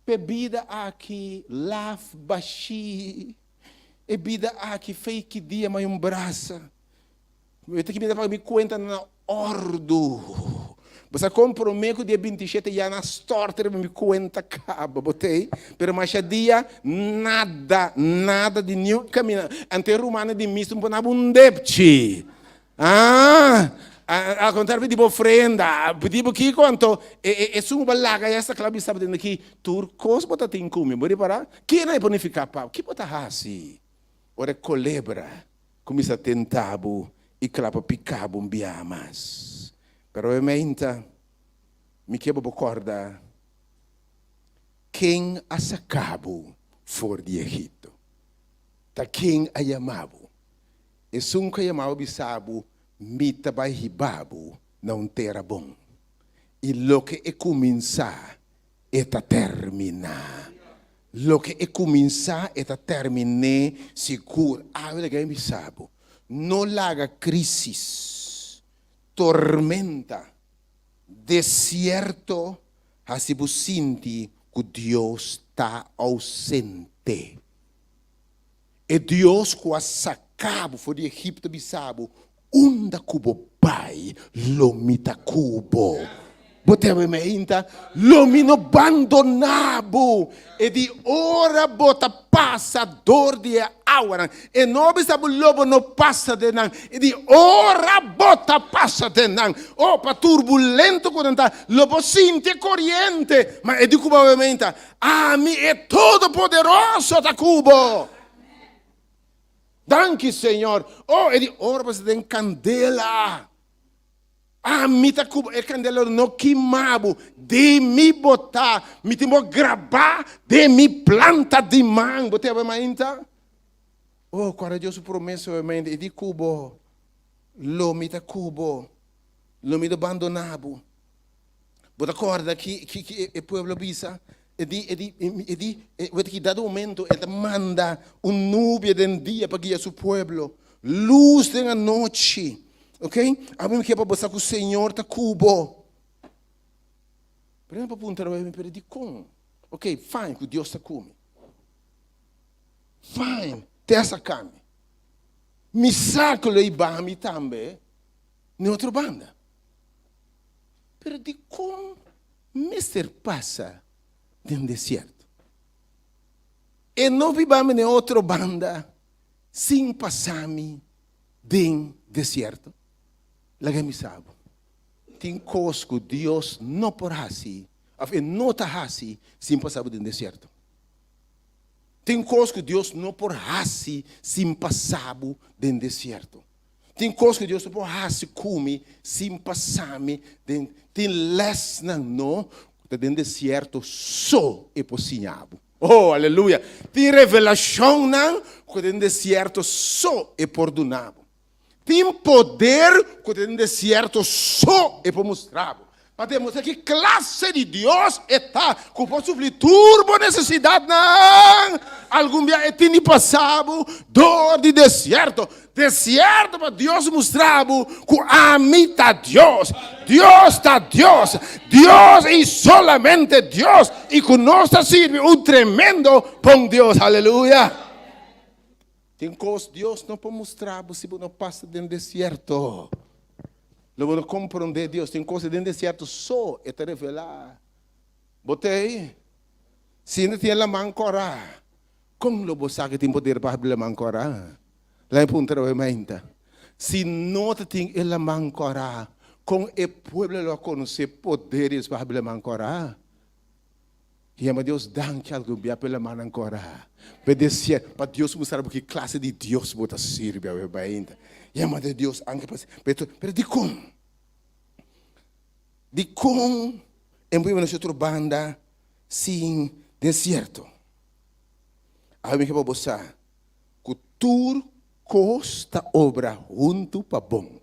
bebida aqui, laf baixi, bebida aqui, fake dia, mas braça. Eu tenho que me dar para me conta na ordo. Você comprometo dia 27 já na storter me conta cabo, botei. Pero mais dia nada de nenhum caminho. Ante romana de misto um abundepti. Al contrario di ofrenda, tipo que quanto e sumo balaga essa clave sabe dentro aqui turcos bota tem come, bora para que não é bonificar pa, que bota hasi. Ora colebra, começa a tentabo e clapa picabo um biamas. Pero ovviamente mi chiedo ricorda quem a sacabo for di Egitto. Ta quem a chamavo. E sunca chamavo bisabo mita vai ribabu não terá bom. E lo que é começar é terminar. Lo que é começar é terminar seguro. Olha que me sabe. Não laga crisis, tormenta, deserto, assim você sente que Deus está ausente. E Deus que a sacabo foi de Egipto bisabo. Unda cubo pai, lomita cubo. Boteve me inta, lomino abandonabo. E di ora bota passa dor di aura. E no bisabo lobo no passa de nan. E di ora bota passa de nan. Oh, pa turbulento quando lobo sinte corriente. Ma e di cubo ovviamente, mi è todo poderoso da cubo. Danke, Senhor. Oh, e di ora você tem candela. Mita cubo, e candela no queimabo. De me botar, me temo gravar, de me planta de man. Botei a mainta. Oh, corajoso promessa, obviamente. E di cubo, lo mita cubo, lo mita abandonabo. Bota corda que o povo bisa. Weet je, dat momento, ele manda nuvem de dia para guiar seu povo, luz de noite, ok? A mim que é para buscar que o Senhor está cubo. Primeiro para apontar para mim, para dizer como, ok, fine, que Deus está comigo, fine, te essa cama, me saco lhe bami também, em outra banda, para dizer como, Mister passa no deserto. E não vivamos em outra banda sem passar-me no deserto. Lá que me sabe. Tem coisas que Deus não pode fazer, não está fazendo sem passar no deserto. Tem coisas que Deus não pode fazer sem passar no deserto. Tem coisas que Deus não pode fazer comigo sem passar-me. Tem les não. Dentro do deserto só é possível. Oh, aleluia. Tem revelação não, que dentro do deserto só é perdonável. Tem poder que dentro do deserto só é para mostrar. Para demonstrar que classe de Deus está, que pode suprir turbo necessidade não. Algum dia tem passado dor de deserto. Deserto para Deus mostrar que a mim está Deus. Deus está Deus. Deus e solamente Deus. E que nós sirve tremendo bom Deus. Aleluia. Tem coisas que Deus não pode mostrar se você não passa dentro do deserto. Logo não compreender Deus. Tem coisas dentro do deserto só é te revelar. Botei. Se não tem a mancora. Como logo sabe que tem poder para a mancora? Lá em ponto de se não tem a mancora, com o povo não conhece poderes para a mancora. E a Deus dá que algo bem pela mancora. Para Deus mostrar que classe de Deus bota servir ainda. E a Deus anche para de como em uma outra banda sem deserto. A mim que vou buscar cultura costa obra junto para bom.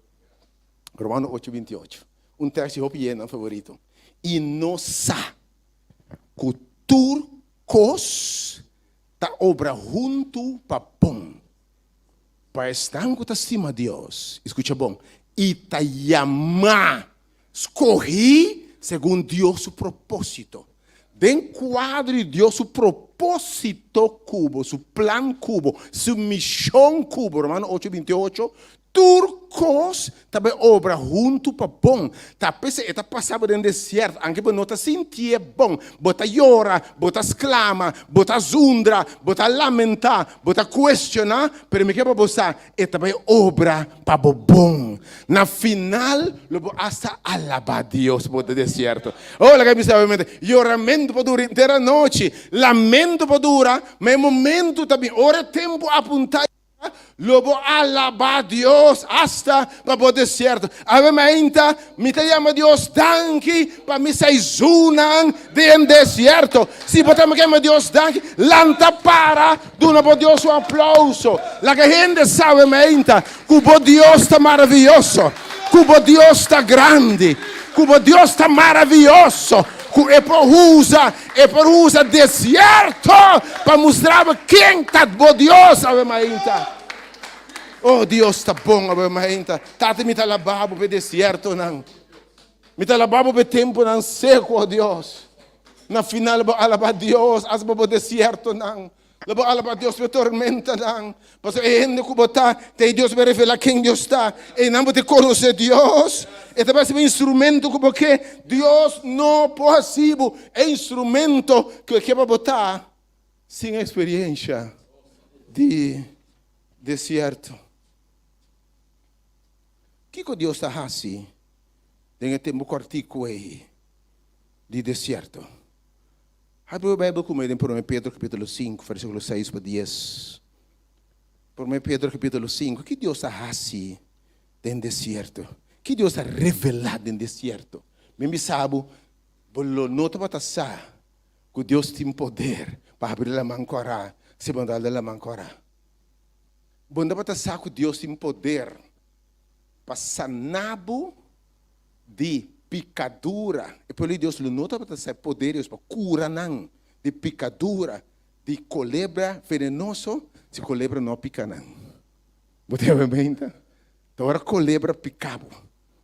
Romano 8:28. Texto que é favorito. E não sa cultura costa obra junto para bom. Para estar com acima de Deus. Escuta bom. E te chamar, escorri segundo Deus o propósito. Dentro quadro de Deus o propósito cubo, su plan cubo, su missão cubo, Romano 8:28, turcos também obra junto para bom. Tá pensa eta passava no deserto, anche para nota sentir bom. Bota llora, bota exclama, bota zundra, bota lamentar, bota questionar, pero me quer botar eta também obra para bom. Na final, lobo hasta alabar Deus bota deserto. Olha que me sabe, lloramento para durar inteira noite, lamento para durar, mas momento também, ora tempo apontar. Lobo alaba Deus hasta para o deserto. Avementa, me te llama Deus danke para me saizunan de deserto. Se podemos chamar Deus danke, lanta para, dona para Deus um aplauso. La que gente sabe, menta, que o Deus está maravilhoso, que o Deus está grande, que o Deus está maravilhoso. É por usa deserto para mostrar quem está bom Deus, avementa. Oh, Deus está bom, avementa. Tata me talababo para deserto, não. Me talababo para tempo não seco, oh Deus. Na final, alaba Deus, as para deserto, não. Alaba Deus para tormenta, não. Mas é ainda que botar, tem Deus para revelar quem Deus está. E não te conhecer Deus. E também é um instrumento porque Deus não é possível. É instrumento que eu quero botar sem experiência de deserto. O que Deus está fazendo? Tem tempo cortico aí de deserto. Abre a Bíblia comigo em 1 Pedro capítulo 5, versículo 6 para 10. 1 Pedro capítulo 5, o que Deus está fazendo no deserto? O que Deus está revelando no deserto? Me sabe, não nota para passar que Deus tem poder para abrir a mancora, se mandar a mancora. Bom, para passar que Deus tem poder para sanar de picadura. E por Deus não nota para passar poderes para curar de picadura, de culebra venenoso, se culebra não pica não. Você vê? Então a culebra picava.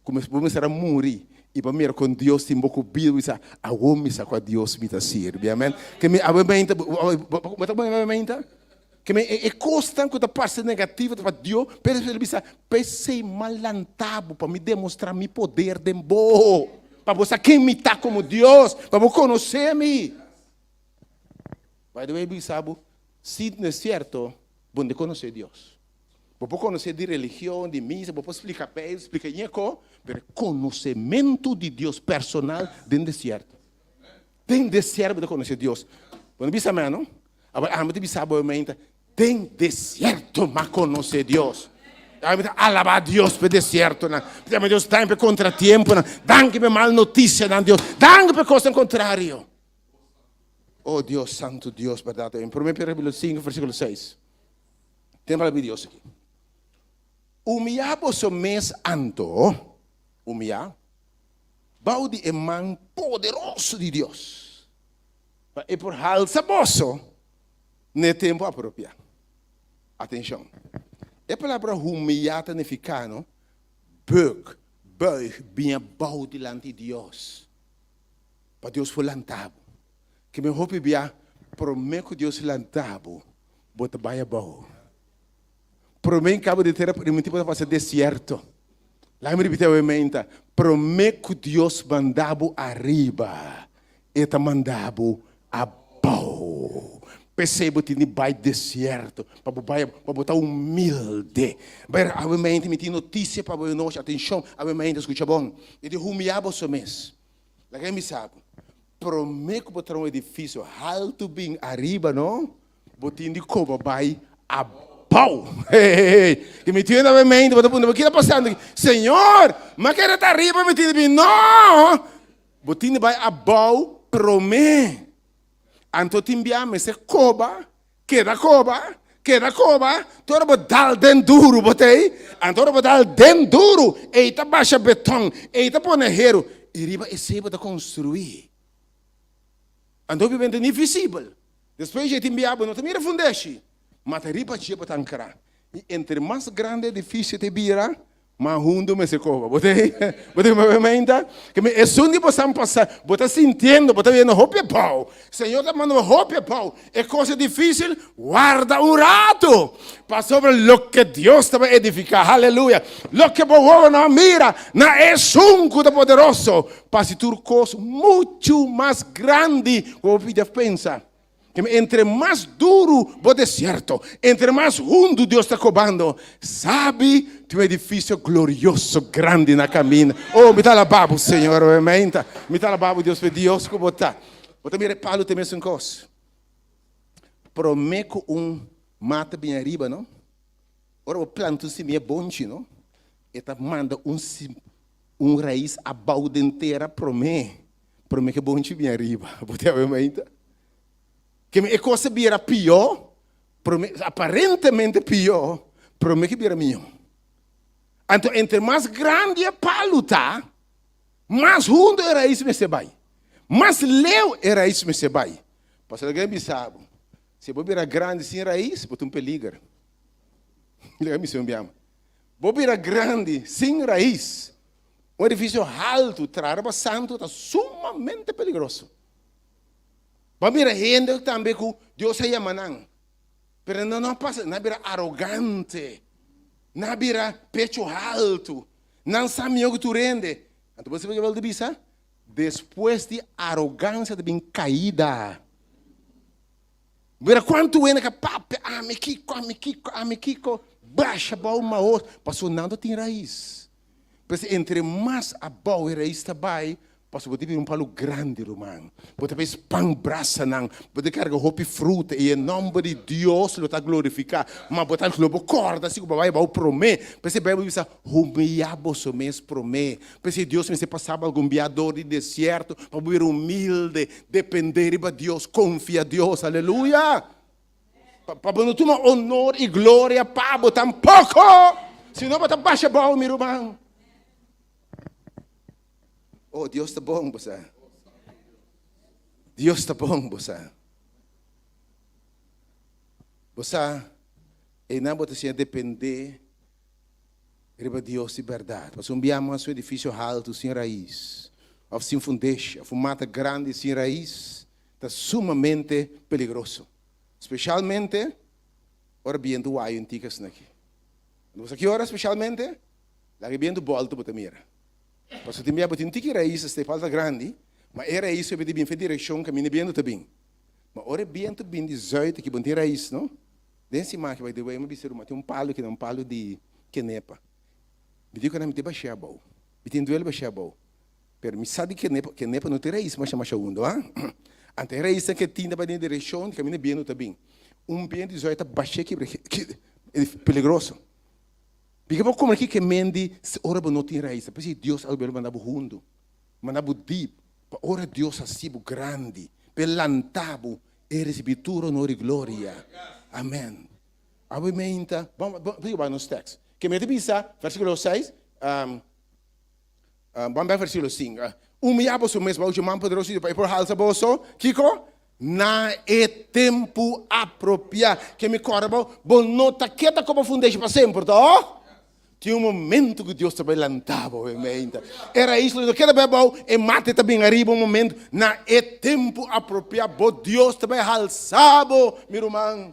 Começar a morrer. E para mim, com Deus, tem um pouco de vida, a homem com Deus me serve. Amém? Que me avementa, que me é constante da parte negativa para Deus, pero ele diz, pensei malantado para me demonstrar meu poder de bom, para você quem me está como Deus, para você conhecer-me. Vai doer, sabe? Se não é certo, bom de conhecer Deus. Você conhecer de religião, de missa, você explicar para ele, explicar nieko, mas conhecimento de Deus personal dentro do deserto. Tem deserto de conhecer Deus. Quando você sabe, não? Agora, você sabe, tem deserto para conhecer Deus. Alabar Deus para deserto. Deus dá para contratempo. Dá para mal notícia, Deus. Dá para coisa contrária. Oh Deus, santo Deus, verdade. Em 1 Pedro 5, versículo 6. Tem a palavra de Deus aqui. Humilhar-vos o mês anto, humilhar, balde é man poderoso de Deus. E por alça vosso, no tempo apropriado. Atenção. A palavra humilhar significa, buig, bem balde diante de Deus. Para Deus foi lantado. Que me roupe bem, prometo que Deus lantado, bota baia bom. Prometo que de ter permitido para fazer deserto. Lá me repetiu a mente. Prometo que Deus mandava arriba. E te mandava abaixo. Percebo que não vai deserto. Para botar humilde. Mas a mente me tem notícia para nós. Atenção, a mente escuta bom. E de humilhava o mês. Lá que me sabe. Prometo que botar um edifício alto bem arriba, não? Botinho de coba vai abaixo. Pau! Que me tiene na mente, o que está passando aqui? Senhor, mas que está arriba, me tiene bem. Não! Botine vai abaixo, promê. Anto timbiame se queda coba. Todo botar dentro, botei. Anto botar dentro, eita baixa betão, eita ponerreiro. E riba é sempre de construir. Anto vivendo invisível. Depois de timbiame, não te mira fundeche. Mas a riba tinha para tancar. E entre mais grande edifício te vira, mas hundo me se cova. Botei me menta, que me é sundi possam passar, bota sentindo, bota vendo roupa pau. Senhor tá mandando roupa pau. É coisa difícil, guarda um rato para sobre lo que Deus te vai edificar. Aleluia. Lo que boa na mira, na é sunco da poderoso, para se turcos muito mais grande, como você pensa. Entre mais duro o deserto, entre mais fundo Deus está cobrando, sabe, tem um edifício glorioso, grande na caminho. Oh, me dá la babo, Senhor, me dá la babo, Deus, para Deus que botar. Botar mira, Paulo tem mesmo coisa. Prometo mata bem arriba, não? Ora, o planto se me é bom, não? E tá manda raiz a balde inteira, promete que é bom bem arriba. Botar que é coisa que era pior, aparentemente pior, promete que era melhor. Então, entre mais grande a palo tá, mais fundo era isso que se vai. Mais leu era isso que se vai. Pastor alguém sabe, se você era grande sem raiz, você um peligro. Ele me chama. Você era grande sem raiz, um edifício alto, trará santo, está sumamente perigoso. Mas mira, gente também que Deus é yamanang. Pero não passa, não vira arrogante, não vira pecho alto, não sabe o que tu rende. Então você vai ver bisa, depois de arrogância de bem caída. Mira quanto é que papo, me kiko, baixa para uma outra, passou nada tem raiz. Mas entre mais a boa raiz também, posso botar um palo grande, irmão. Botar pão braça, não. Botar carregar roupa e fruta. E em nome de Deus, ele está glorificar. Mas botar globo corda, assim, vai prometer. Porque a Bíblia diz, humilhar-vos mesmo prometer. Porque Deus me passava algum viador de deserto, para vir humilde, depender de Deus, confia em Deus, aleluia. Para não ter honor e glória, para botar um pouco. Senão, botar baixa bola, meu irmão. Oh, Deus está bom, você. Deus está bom, você. Você, e não pode depender de Deus de verdade. Você enviamos um edifício alto sem raiz, ou sem foundation, ou mata grande sem raiz, está sumamente perigoso. Especialmente, ora bem do ai antigas aqui. Você que ora especialmente, lá que bem do volta para mira. Porque tem minha botin tiki raiz este falta grande, mas era isso eu pedi bem feita direção que me bem também. Mas ora bem tu bem de zoito que bom ter raiz, não? Desse mar que vai depois me biser tem um palo que é um palo de kenepa. Me digo que não me tem baixar bom. Me tem duelo baixar bom. Pero me sabe que kenepa não tem raiz, mas chama segundo, ah? Ante raiz que tinha para dentro direção que me bem também. Um bem de zoito baixar que é perigoso. Porque vou como aqui que mende ora não tem raiz, porque Deus algo mandava fundo, mandava deep, ora Deus assim grande, pelantabo e recebituro honor e glória. Amém. Obviamente, vamos nos textos. Que me diz, versículo 6, vamos ver versículo 5. Humilhava-se mesmo, o man poderoso para por halsa bolso, Kiko, na é tempo apropriado, que me corba, bom nota quieta como fundeixa para sempre, tá? Tinha um momento que Deus também lantava, obviamente. Era isso, que era bom, e mate também arriba um momento, na é tempo apropriado, Deus também alçava, meu irmão.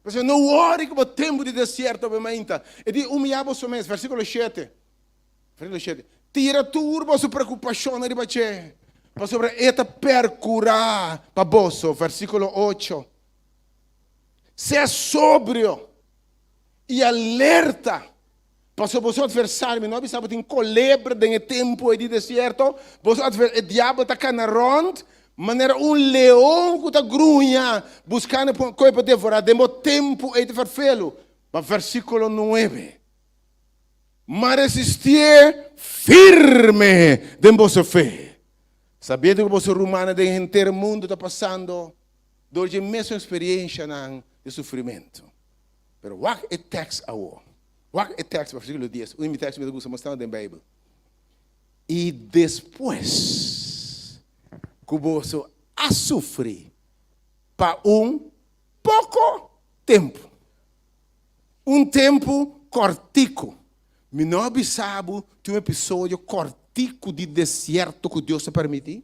Você não ore com o tempo de deserto, obviamente. E diz, humilhava-se mesmo, versículo 7. Versículo 7. Tira tudo a sua preocupação, arriba, para sobre esta percurar, para você, versículo 8. Seja sóbrio e alerta. Porque você adversário, não sabe tem colebre de tempo de deserto, você o diabo está canarond, maneira leão que está grunha, buscando coisa para devorar, demo tempo de farfelo. Mas versículo 9. Mas resistir firme de vossa fé. Sabendo que você romana de inteiro mundo está passando, dois a mesma experiência de sofrimento. Pero what it takes our What é texto, versículo 10. O texto me gusta mostrar na Bíblia. E depois, que você a sofrer para pouco tempo. Tempo cortico. Me não sabe de um episódio cortico de deserto que Deus te permitiu.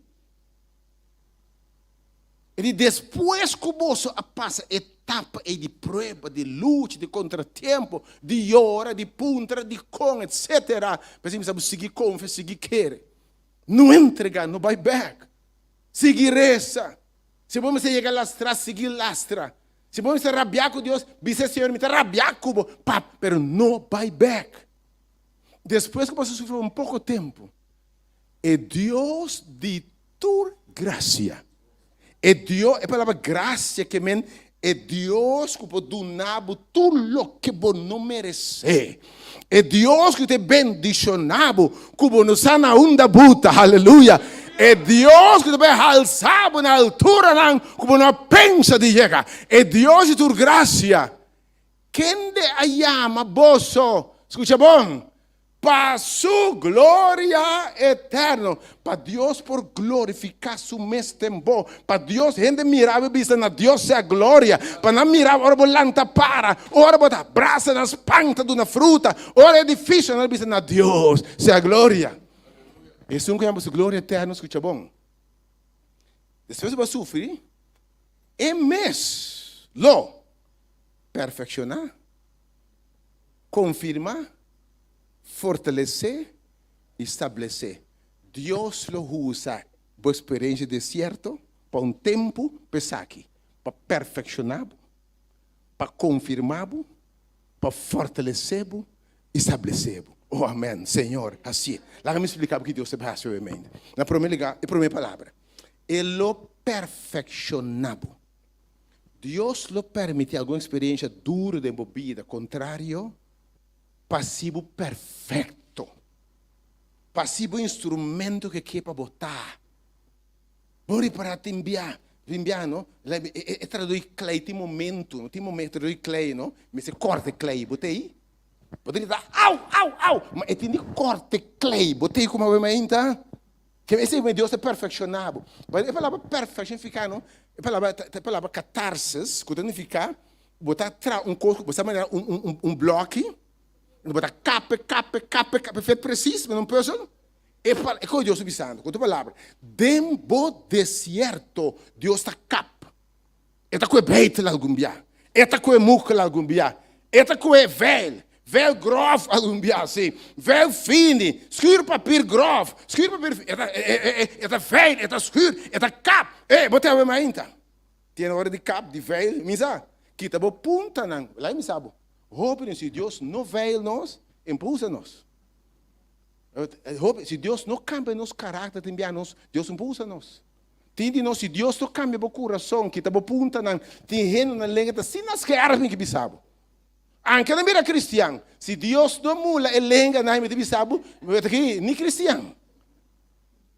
E depois que você passa etapa de prova, de luta, de contratempo, de hora, de punta, de com, etc. Mas você sabe seguir com, seguir querer. Não entregar, não vai back. Seguir essa. Se você chegar lá atrás, seguir lastra. Se você rabiar com Deus, dizer, Senhor, me está rabiar com você, mas não vai back. Depois que você sofreu pouco tempo, é Deus de tua graça. É Deus, é a palavra graça que men, é Deus que pode donar tudo o que você não merece. É Deus que te bendicionado, que você não está na onda buta, aleluia. É Deus que te vai alçar na altura, que você não pensa de chegar. É Deus de tua graça. Quem te ama, bosso, escuta bom? Para su glória eterna. Para Deus por glorificar su mes tempo. Para Deus, gente mirava e disse, na Deus seja glória. Para não mirar, ora volanta para. Ora bota braça nas pantas de uma fruta. Ora é difícil, não disse, na Deus seja glória. Isso não é glória eterna, escuta bom. Depois você sofrer, é mês, lo, perfeccionar, confirmar, fortalecer, estabelecer. Deus lo usa por experiência de deserto, para um tempo, pensar aqui, para perfeccionar, para confirmar, para fortalecer, estabelecer. Oh, amém, Senhor, assim. Lá me explicar o que Deus se faz, amém. Na primeira palavra, Ele lo perfeccionado. Deus lo permite alguma experiência dura de vida, contrário, passivo perfeito. Passivo instrumento que quer para botar. Bori para te enviar, não? É traduzir clay, tem momento, traduzir clay, não? Mas se corta clay, botei. Poderia dar, au, mas é tem corte clay, botei como eu me tá? Que esse é Deus é perfeccionado. Mas a palavra perfectificar, não? A palavra catarsis, que significa botar um corpo, botar um bloco, botar capa, feito preciso, mas não pode. É como Deus está dizendo, com outra palavra, dentro deserto, Deus está capa. Está com beite lá algum dia, está com muca lá algum dia, está com velho. Vel grof algum dia assim, vel fine, escuro papel grof, escuro papel, é velho, é escuro, é cap, botei a minha ainda. Tem hora de cap, de velho, misa, que tá bom punta não, lá me sabe. Hope se Deus não veio nós, impulsa nós. Se Deus não cambia nosso caráter, também nós, Deus impulsa nós. Tem de nós, se Deus não cambia o coração, que tá bom punta não, tem reino na língua, se nós queremos que bisabo. Anche na vida cristiana, se Deus não muda, ele lenga na minha bisabo, nem cristiano.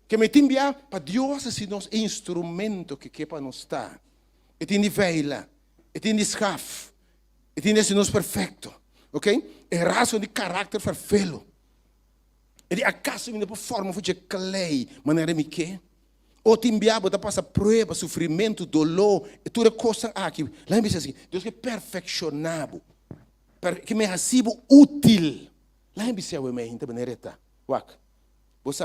Que me timbia para Deus se nós instrumento que para nós estar. E tem de veila, e tem de escaf, e tem de nós perfeito, ok? É razão de caráter perfeito. E de acaso me por forma de clay, maneira me que? Ou timbia para passar prova, sofrimento, dolor, e toda coisa aqui. Lá me diz assim, Deus é perfeccionado. Que me recibo útil. Lá em Bissau eu me hinta benereta. Wak. Você?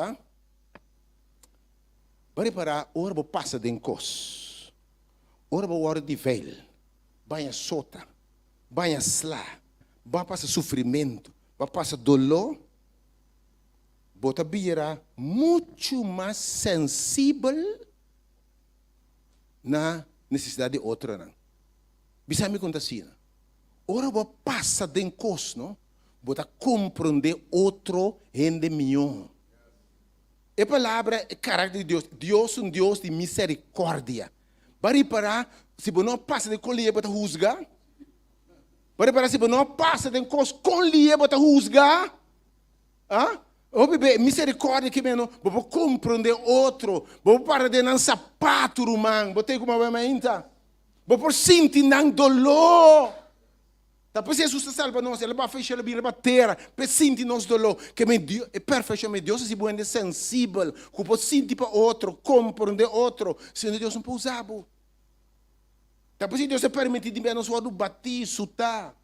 Vai para ora bo passa de encos. Ora bo hora de veil. Banha sota. Banha slá. Vai passar sofrimento. Vai passar dolor. Bota bira muito mais sensível na necessidade de outra. Bisa me conta assim. Ora vou passar de encos, não? Vou compreender outro rende melhor. A palavra é caráter de Deus. Deus é um Deus de misericórdia. Para parar, se você não passa de colher, você juzgar. Para parar, se você não passa de encos, colher, você juzgar. Ah? Misericórdia que menos, vou compreender outro. Vou parar de não sapato humano. Vou ter como a mãe. Vou por sentir não dolor. Depois Jesus está salva nós, ele vai fechar a Bíblia, vai ter, para sentir nosso dolor, que é perfeitamente Deus, se você é sensível, que pode sentir para outro, compreender outro, sendo Deus não pode usar. Depois Deus é permitido de nós bater, sutar,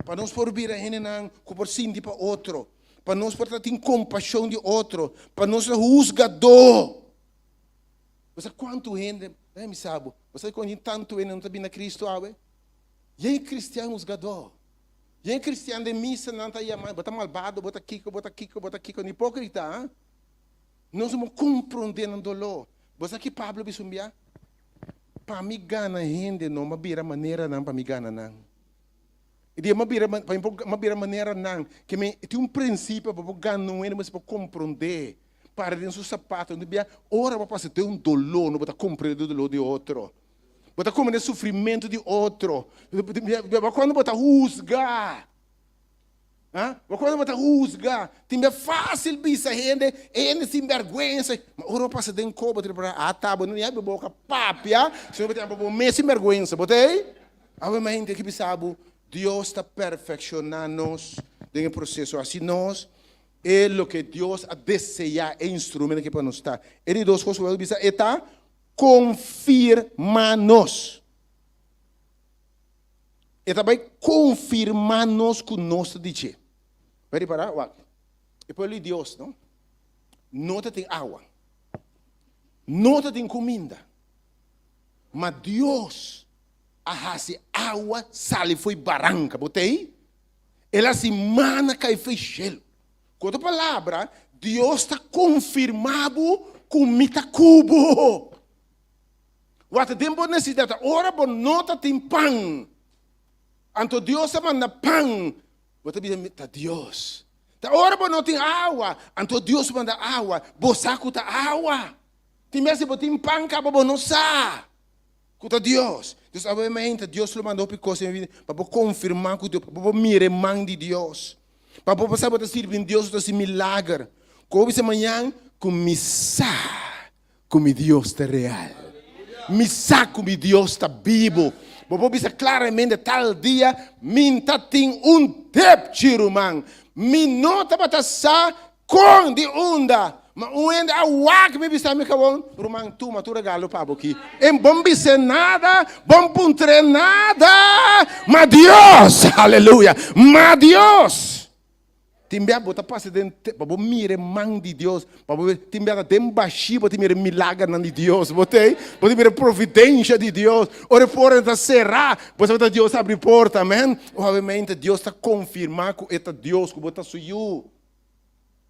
para nós por vir a gente, que pode sentir para outro. para nós poder ter compaixão de outro, para nós ser juzgador. Você quanto gente, me sabe, você quando tanto gente não está bem na Cristo, e é cristiano juzgador. E é cristiano de missa não está aí, bota malvado, bota kiko, hipócrita. Nós vamos compreender no dolor. Você que Pablo bisumbia, para me ganhar gente, não me vira maneira não para me ganhar não. E dia me vira maneira não, que tem princípio para ganhar não é, mas para compreender. Para dentro do sapato, não devia ora para passar ter dolor, não para compreender o dolor de outro. Para compreender o sofrimento de outro. Quando você juzgar, quando você juzgar, tem fácil bisa gente, sem vergonha. Mas ora passa dentro coba, tá, não é boca papia, se não tem para mês sem vergonha, botei? Obviamente que sabe, Deus está perfeccionando-nos dentro do processo assim nós. É o que Deus a desejar, é instrumento que para nós está. Ele duas coisas que ele está confirmando-nos. Ele também confirmar-nos com nosso dizer. Vai reparar? E por ali Deus, não? Não tem água. Não tem comida. Mas Deus arrasa água, sal e foi barranca. Botei? Ela se mana cai foi gelo. Com outra palavra, Deus está confirmado com mita cubo. What tempo necessita, ora por nota tem pão. Anto Deus manda pão. Você diz, tá Deus. Tá ora por não tem água. Anto Deus manda água. Bosaco tá água. Tem mesmo por tem pão, cabo não sa. Cuta Deus. Deus obviamente Deus lo mandou para coisa para confirmar que Deus, para mirar mão de Deus. Para você poder servir Deus esse milagre. Como essa manhã, começar com o Deus está real. Começar com o Deus está vivo. Para você claramente tal dia, minta tem tempo chirumang. Minota para sa com de onda. Mas o ende a wak me bisa me kawon, rumang tu matura galo pa boki. Em bom bise nada, bom puntre nada. Mas Deus, aleluia. Mas Deus. Timbia bota passe dentro, para mire mão de Deus, para timbia dentro baixo, para mire milagre de Deus, botei, para mire providência de Deus. Ora fora da será, você vai Deus abrir porta, amém? Obviamente Deus está confirmando que é Deus que bota suyo.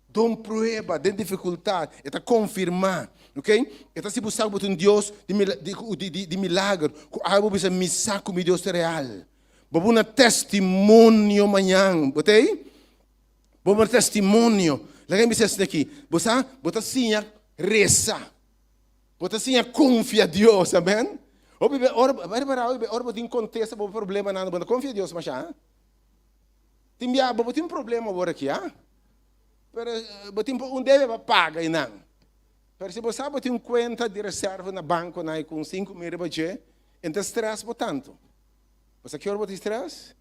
Dom prueba, de dificuldade, está confirmar, ok? Está se buscando por Deus de milagre, que algo bisa missar com Deus real. Vamos um testemunho amanhã, botei? Vamos um testemunho. Lembra-me isso aqui. Você sim reza. Você sim confia em Deus, amém? Ora, você não contesta o problema nada, você confia em Deus, mas já. Tem um problema agora aqui, Você deve para pagar e não. Mas se você tem uma conta de reserva na banco com 5 mil reais, então estresse por tanto. Você quer botar estresse?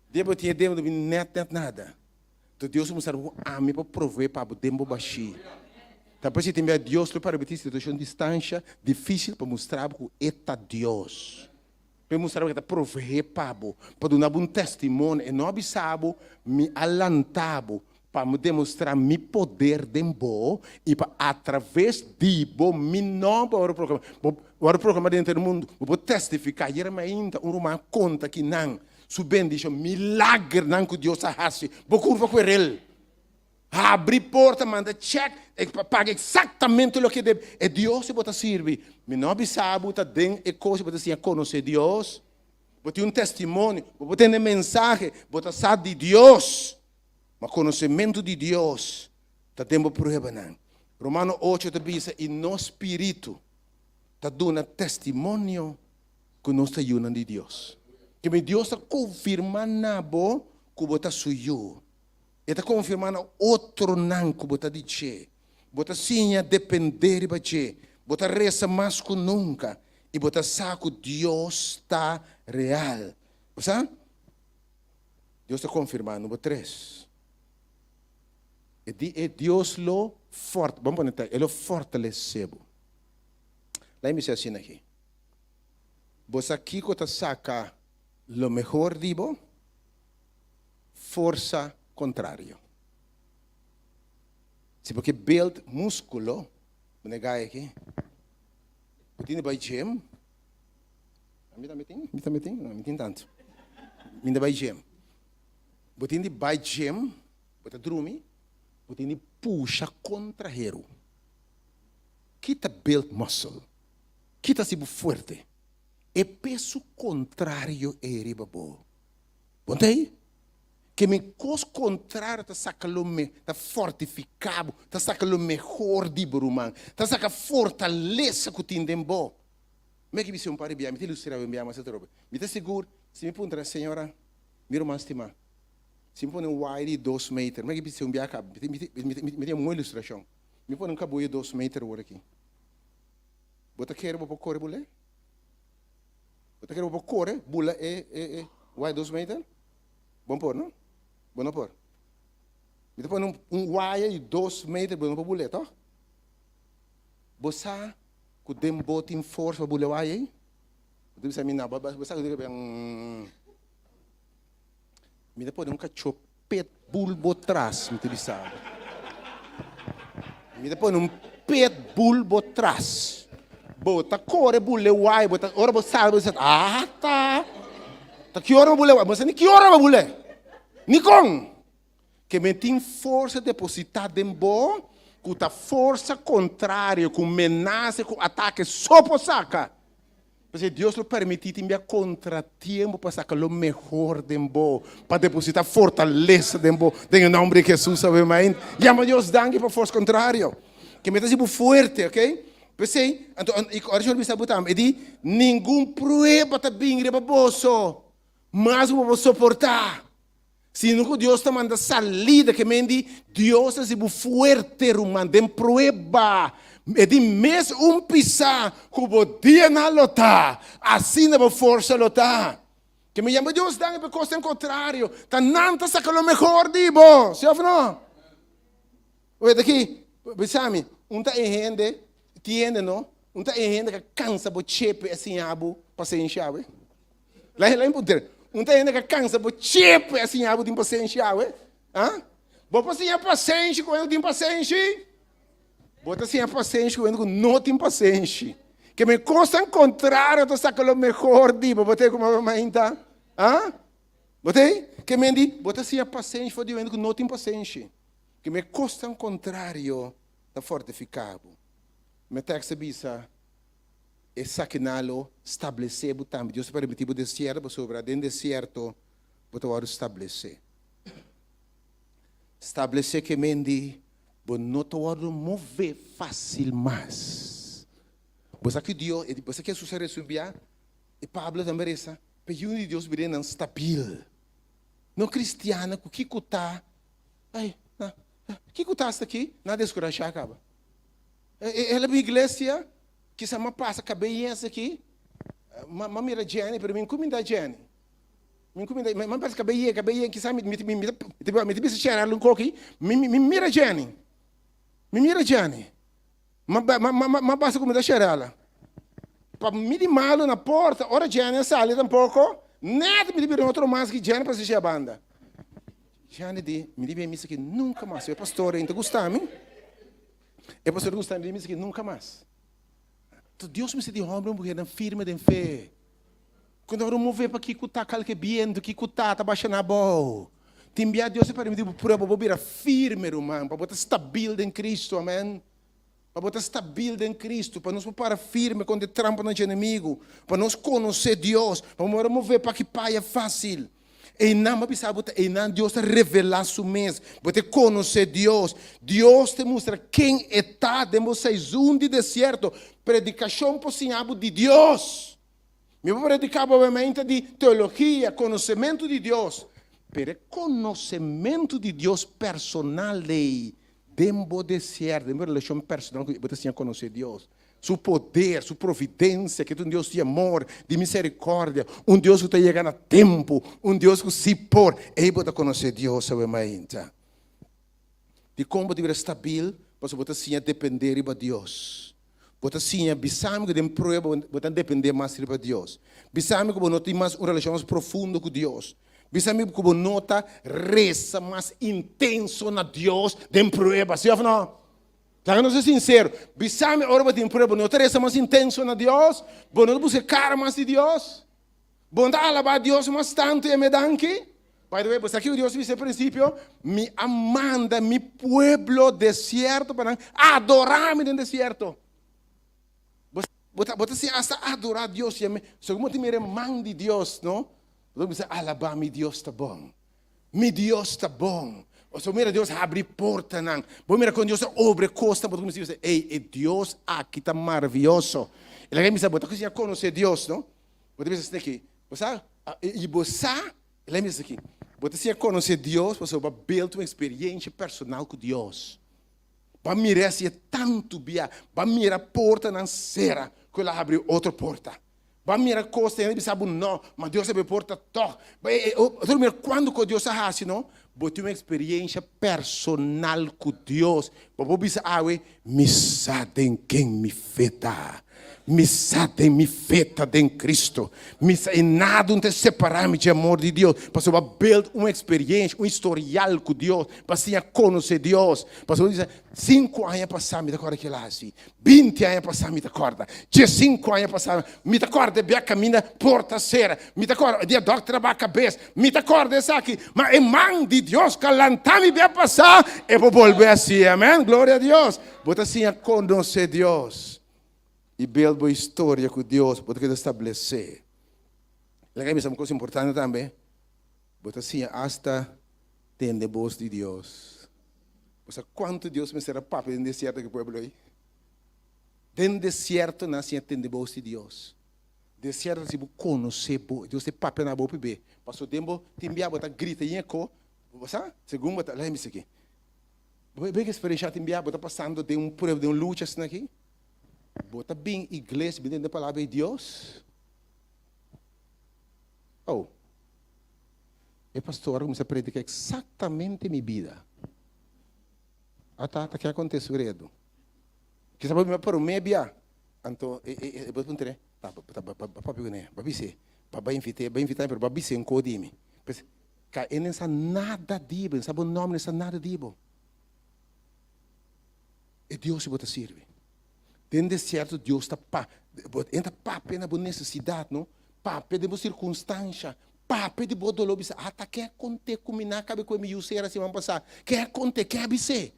Deve ter net nada. Então Deus mostra a mim para prover para o tempo baixo. Depois se tem Deus para repetir situação distância difícil para mostrar que é Deus. Para mostrar que está prover para dar um testemunho e não sabe me alantabo para me demonstrar meu poder de bom e para através de bom me não para o programa dentro do mundo vou testificar e ainda uma conta que não subendo isso milagre não que Deus faz vou curva com ele abre porta manda check paga exatamente o que deve é Deus que bota servir me não sabe tá dentro é coisa para assim conhecer Deus vou ter um testemunho vou ter uma mensagem vou ter saber de Deus. Mas conhecimento de Deus está dando prova não. Romano 8 diz e no espírito está dando testemunho que nós está junando de Deus. Que Deus está confirmando que você está suyo. Ele está confirmando outro não que você está dizendo. Você sim a depender de você. Você reza mais que nunca. E você sabe que Deus está real. Sabe? Deus está confirmando. Número 3. E Deus lo fortaleceu. Lá me diz assim aqui. Você aqui que saca o melhor dibo, força contrário. Se porque build músculo, negai aqui. Botini by gym. Me tem? Não, me tem tanto. Me by gym. Botini by gym, bota dormir, botini puxa contra hero. Kita build muscle. Kita sibu forte. E peso contrário é ribabo. Bontei? Que me cos contrário tá sacando tá fortificado, tá sacando melhor de Bruman, tá sacando fortaleza que tem dentro. Me que um pare bem, me ilustrar bem mais tropa. Me tá seguro, se me perguntar senhora, miro mais estima. Se me põe um wire 2 metros, me que um bem acaba, me tem uma ilustração. Me põe um cabo de 2 metros agora aqui. Bota querer para correr bule? Bota querer para correr, bule wire 2 metros? Bom por, não? Bom por. Me põe um wire de 2 metros, bom para bule, tá? Bossa, que dem botin força para bule wire? Você bisa mina, bossa que bem. Me põe um cachopet bulbo trás, me bisa. Me põe um pet bulbo trás. Bota corre bule wire, bota ora bossa, ah tá. Tá que hora bule wire, você nem que hora bule? Nikon, que me tem força depositada em bo, com a força contrária, com menaça, com ataque, só por saca. Porque Deus lhe permitiu enviar contratempo para sacar o melhor de bo, para depositar fortaleza de bo. Em nome de Jesus, sabe mais? Llama Deus dangue para força contrária. Que me está sendo forte, ok? Pensei, então, agora eu vou botar, e di, nenhum prueba está bem rebaboso, mas eu vou suportar. Se nunca Deus está mandando salida, que mendi, Deus é tipo forte, irmão, tem prueba. E de mês pisar, que podia na lotar, assim na força lotar. Que me chama Deus, dá para coisa contrário. Tá não tá sacando o melhor de bo, se ou não? Olha daqui, pensame, tá em rende, tiende não? Tá em rende que cansa bo chepe assim abo, paciência, ué. Lá em poder. Tem gente que cansa, por tipo assim, a tem paciência, ué? Hã? Vou assim a paciência com ele tem paciência. Bota assim a paciência com ele não tem paciência. Que me costa encontrar, eu saco o melhor de, botei como a mãe tá? Hã? Botei? Que me diz, bota assim a paciência, foi de ele não tem paciência. Que me costa encontrar, eu tá fortificado. Me texto bisa. E saquinalo, estabelecer, também. Deus permitiu o deserto, sobre dentro do deserto, botar estabelecer. Estabelecer que mendi, não te mover fácil mais. Você que Deus, você que sucede subir, e Pablo também essa, pediu de Deus vir não estável. Não cristiano, o que está? Ai, o que está aqui? Nada descorachar acaba. Ela é uma igreja. Que se me passa cabeça aqui, mira Jenny, para mim comida Jenny. Mim comida, mas passa cabeça que sabe me bisa chegar um coque, me mira Jenny. Me mira Jenny. Mas passa comida chegar lá. Para me de malo na porta, ora Jenny sale tampouco, nada me libera outro mais que Jenny para assistir a banda. Jenny me diz missa que nunca mais, o pastor ainda gostava, o pastor gostava de missa que nunca mais. Deus me disse, homem, uma mulher firme de fé. Quando eu mover para que cutar calque bem, que cutar tá baixando a boa. Te enviar Deus para me dizer para bobeira firme, irmão, para botar estável em Cristo, amém. Para botar estável em Cristo, para nos parar firme quando trampa no inimigo, para nos conhecer Deus, para mover para que pai é fácil. E não me precisa botar, e não Deus te revelar su mesmo, você conhecer Deus. Deus te mostra quem está de vocês de deserto. Predicação por sinal de Deus. Eu vou predicar obviamente de teologia, conhecimento de Deus. Mas conhecimento de Deus personal de dembo deserto, de relação personal que você tinha conhecer Deus. Su poder, su providência, que é um Deus de amor, de misericórdia, um Deus que está chegando a tempo, um Deus que se por, e você conhecer Deus, sabe mais? De como você estável, para você depender de Deus. Você bisame que tem prova, você depender mais de Deus. Bisame que você tem mais uma relação mais profunda com Deus. Bisa-me como nota, reza mais intenso na Deus, de prueba, sim ou não? Claro, não ser sincero. Bisa-me, ora, tem prueba, nota, reza mais intenso na Deus, bom, não busca cara mais de Deus, bom, da alabar Deus mais tanto e me danque. By the way, pues aquí Dios dice al principio, me amanda mi pueblo desierto para adorarme en el desierto. Você se hasta adorar Deus, se como te mire man de Deus, não? Você alabar mi Deus está bom, mi Deus está bom. Ou se mira Deus abre porta, não? Bom mira quando Deus obre costa, você diz, ei, Deus aqui está maravilhoso. Ele vai me dizer, você já conhece Deus, não? Você diz assim aqui, você e você, ele me diz aqui, você já conhece Deus, você vai build uma experiência personal com Deus. Vai mirar se é tanto bia, vai mirar porta na cera, que ela abre outra porta. Vai mirar costa, ele sabe não, mas Deus abre porta toda. Quando que Deus faz assim, não? Você tem uma experiência personal com Deus. Você diz, me sabe em quem me feta. Me sabe me feta em Cristo. E nada te separar-me de amor de Deus. Para você build uma experiência, um historial com Deus. Para você conhecer Deus. Para você dizer, 5 anos passaram, me acorda que lá assim. 20 anos passaram, me acorda. 15 anos passaram, me acorda de caminho porta cera. Me acorda de doctor a cabeça. Me acorda isso aqui. Mas é mão de Deus que lantame vai passar. E vou volver assim, amém? Glória a Deus. Você assim conhecer Deus. E build uma história com Deus, porque estabelecer. Legal, mas uma coisa importante também. Você assim, hasta tem a voz de Deus. Você quanto Deus me será papo no deserto que o povo aí? Dentro do deserto nasce tem a voz de Deus. Deserto se você conhecer Deus é papo na boca bem. Passou tempo, tem bia botar grita em eco. Você segundo botar lá isso aqui. Bem que experiência tem bia botar passando de prova de luta assim aqui. Bota bem igreja, bem dentro da palavra de Deus. Oh, o pastor começa a predicar exatamente minha vida. Tá, que acontece redo. Que sabe me para o meia, então, vou perguntar, tá, papi né, papi se, papai invitar para papi se encodime. Pois, cara, ele não sabe nada dibo, não sabe o nome, não sabe nada dibo. E Deus se bota serve. Dentro do deserto, Deus está entra papo na boa necessidade, não? Papo de boa circunstância, papo de boa dolor. Até que acontecer comigo, cabe com eu ser assim, vamos passar. Que acontecer, que acontecer.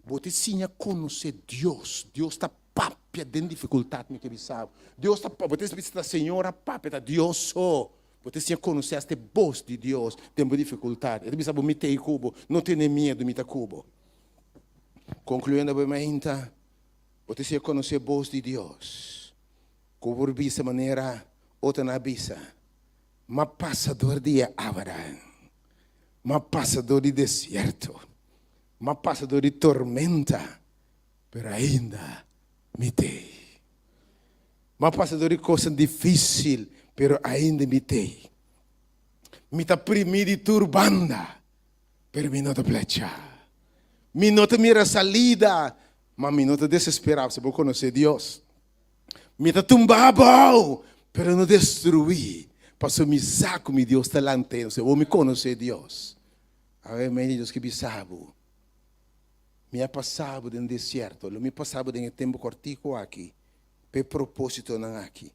Você sim conhecer Deus. Deus está papo dentro de dificuldade, me que sabe. Deus está papo, você está Senhora papo, está Deus só. Você sim conhecer esta voz de Deus, tem dificuldade. Ele sabe, me tem cubo, não tem medo, me tem cubo. Concluindo, obviamente. Você se conhecer a voz de Deus. Como bisa maneira, outra na bisa. Mas passador de Abraham. Mas passador de deserto. Mas passador de tormenta. Pero ainda me tem. Mas passador de coisa difícil. Pero ainda me tem. Me tá primi de turbanda. Pero me nota plecha. Me nota mira salida. Mas me não te desesperava, você pode conhecer Deus. Me está tumbado, pero não destruí. Passou me saco, me Deus talante, você vou me conhecer Deus. Agora, Deus que me sabe. Me é passado no deserto, me passava em tempo cortico aqui, per propósito não aqui.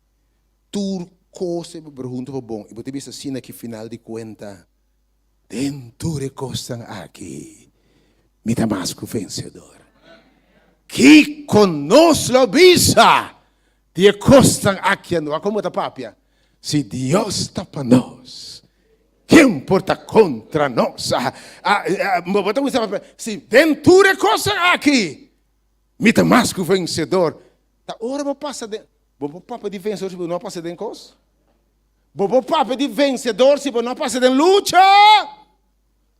Tudo coisa pergunta para bom. E você vê assim aqui final de conta, dentro de coisa aqui, me dá mais que o vencedor. Que conosco visa, de costa aqui no como está papia. Se Deus está para nós, quem porta contra nós? Se dentro de coisa aqui, me dá mais que o vencedor. Tá hora vou passar de, vou papo de vencedor se não passa de coisa. Vou papo de vencedor se não passa de luta.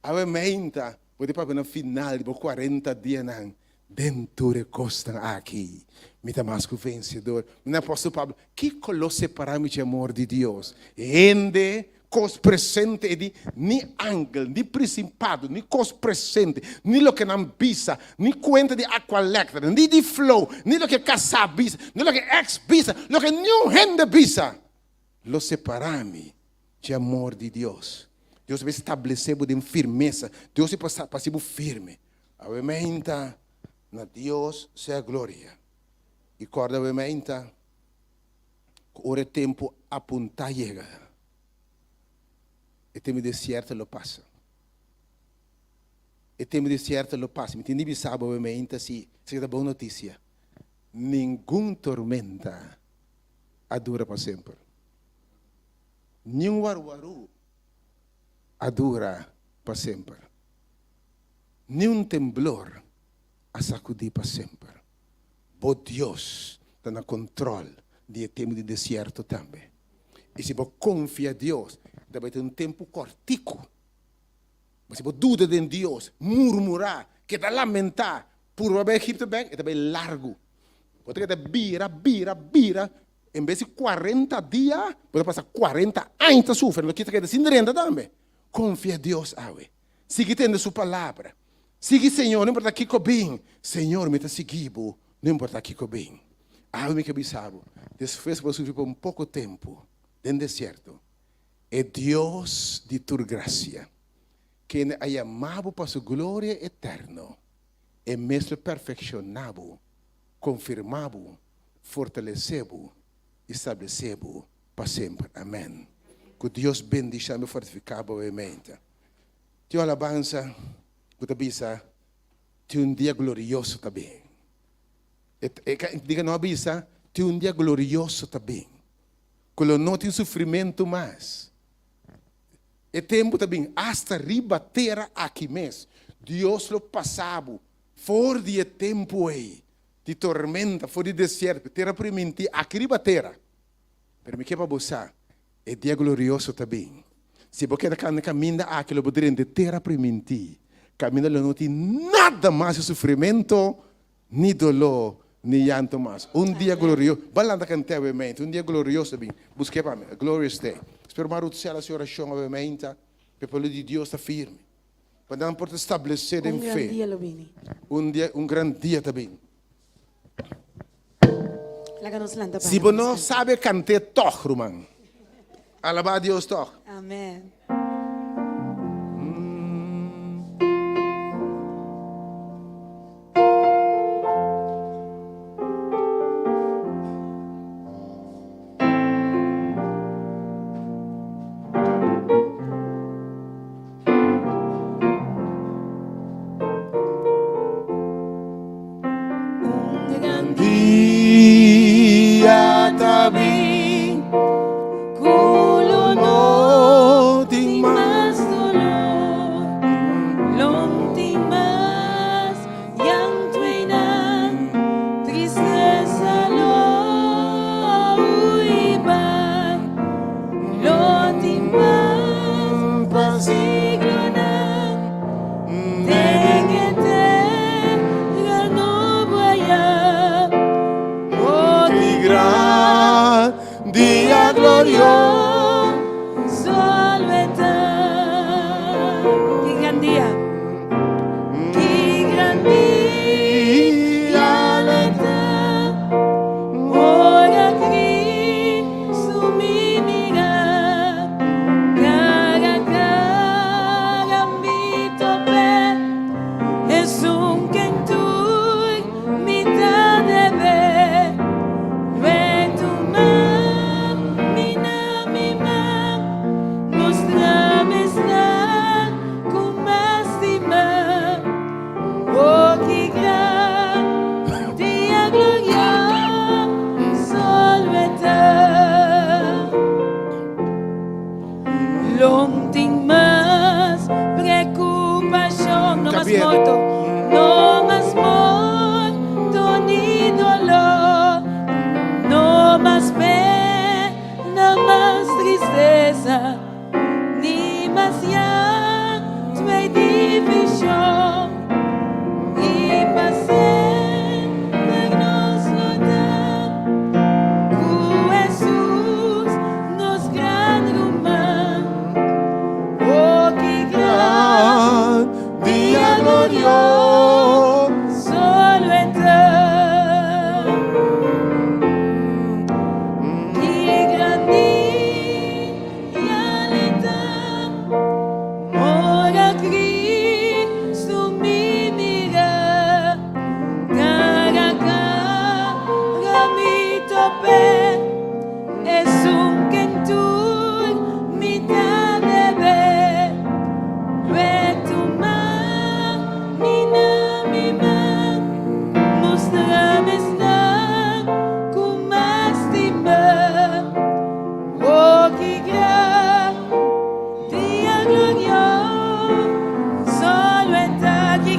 A menta, vou de papo no final de 40 dias não. Dentro de costa aqui, me dá mais que o vencedor. Não apóstolo Pablo, que colou separar-me de amor de Deus? Ende, cos presente de ni ángel, ni principado, ni cos presente, ni lo que não bisa, ni cuenta de Aqualectra, ni de flow, ni lo que casa bisa, ni lo que ex bisa, lo que nenhum gente bisa. Lo separar-me de amor de Deus. Deus vai estabelecer em firmeza. Deus vai passar firme. Obviamente, na Deus seja glória. E corda, obviamente, ora tempo apontar chega. E tempo deserto lo passa. E tempo deserto lo passa. Me entendi, sabe, obviamente, se é boa notícia. Nenhum tormenta dura para sempre. Nenhum waru dura para sempre. Nenhum temblor a sacudir para sempre. Bo Deus está no controle do tempo de deserto também. E se você confia em Deus, vai ter tempo cortico. Mas se você dúvida em Deus, murmurar, que está lamentar, por o Egito bem, é largo. Você quer bira, em vez de 40 dias, pode passar 40 anos sofrendo, que quer sem renda também. Confia em Deus, ave. Siga tendo sua palavra. Siga, Senhor, não importa que bem. Senhor, me está seguindo, não importa que bem. Ave que sabe, depois você sofrer por pouco tempo, dentro do deserto, é Deus de tua graça, que é chamado para sua glória eterna, é mesmo perfeccionado, confirmado, fortalecido, estabelecido para sempre. Amém. Que Deus bendiga e fortifique obviamente. Tua alabança, que te avisa, tem dia glorioso também. Diga não avisa, tem dia glorioso também. Quando não tem sofrimento mais. É tempo também, hasta riba terra aqui mesmo. Deus lo passava, fora de tempo aí, de tormenta, fora de deserto, terra primitiva, aqui riba terra. Mas me quer para você, é dia glorioso também. Se você caminha aquilo de terra primitiva, caminha não tem nada mais de sofrimento, nem dolor, nem llanto mais. Dia glorioso, balanda cantar obviamente, dia glorioso também. Busque para mim, glorious day. Espero que você a sua oração obviamente, para o de Deus está firme. Para não poder estabelecer em fé. Um grande dia também. Se você não sabe cantar toch, Roman. Alaba a Deus toch. Amém. Dia também, Kulo no tem mas dolor, lonting mas yang tuinan, tristeza lo uiban, lonting mas pasiglo na, tegete gano buaya, o gran dia glorioso. Qué gran día. Qué gran día letal. Ora Cristo mi mira. Cara mi tope. Es un kentur mitad de ver. Ve tu man, mi man. Mostrame estar con más estima. Oh, qué gran día glorioso está. Lonting más preocupación, no más Capito. muerto, no más muerto ni dolor, no más pena, más tristeza, ni más llanto y división, y pasé vernos notar, Jesús nos gran humano, oh, qué gran Dia glorioso.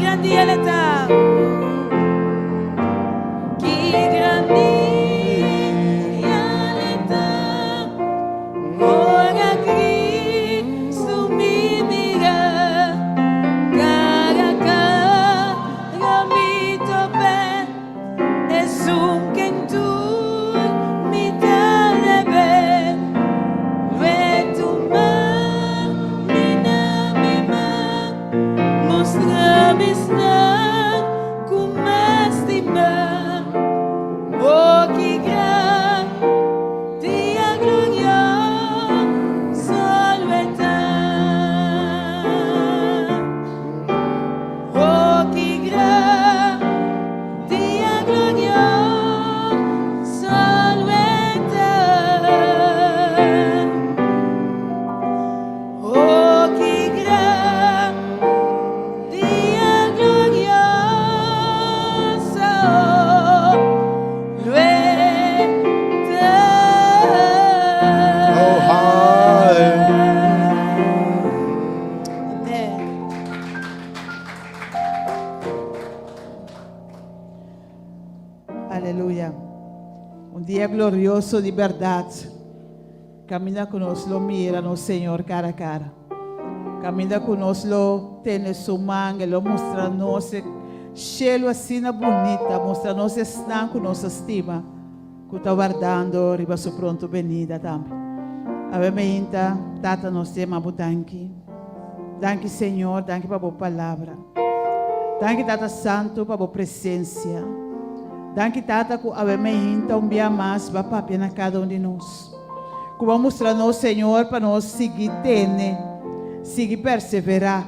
grandi eleta. Chi grandi eleta. Ora Cristo mi mira. Cara cara mi tope. Es un kentu mi talebe. Mostrame snag cum estima. Oh, que gratia gloria salveta. Oh, que gratia gloria salveta. Oh, que gratia gloriosa lueta. Oh, Amen. Aleluya. Un día glorioso de verdad. Camina conosco, mira-nos, Senhor, cara a cara. Camina conosco, tem sua manga, lo mostra-nos, cheio assim na bonita, mostra-nos estão com nossa estima, que está guardando, riba su pronto venida também. Ave meinta, tata nos tema butanki. Danke, Senhor, danke para a boa palavra. Danke, Tata Santo, para a boa presença. Danke, Tata, que ave meinta um dia mais, vai papia na cada de nós. Que vai mostrar-nos, Senhor, para nós seguir tene. Sigue perseverar.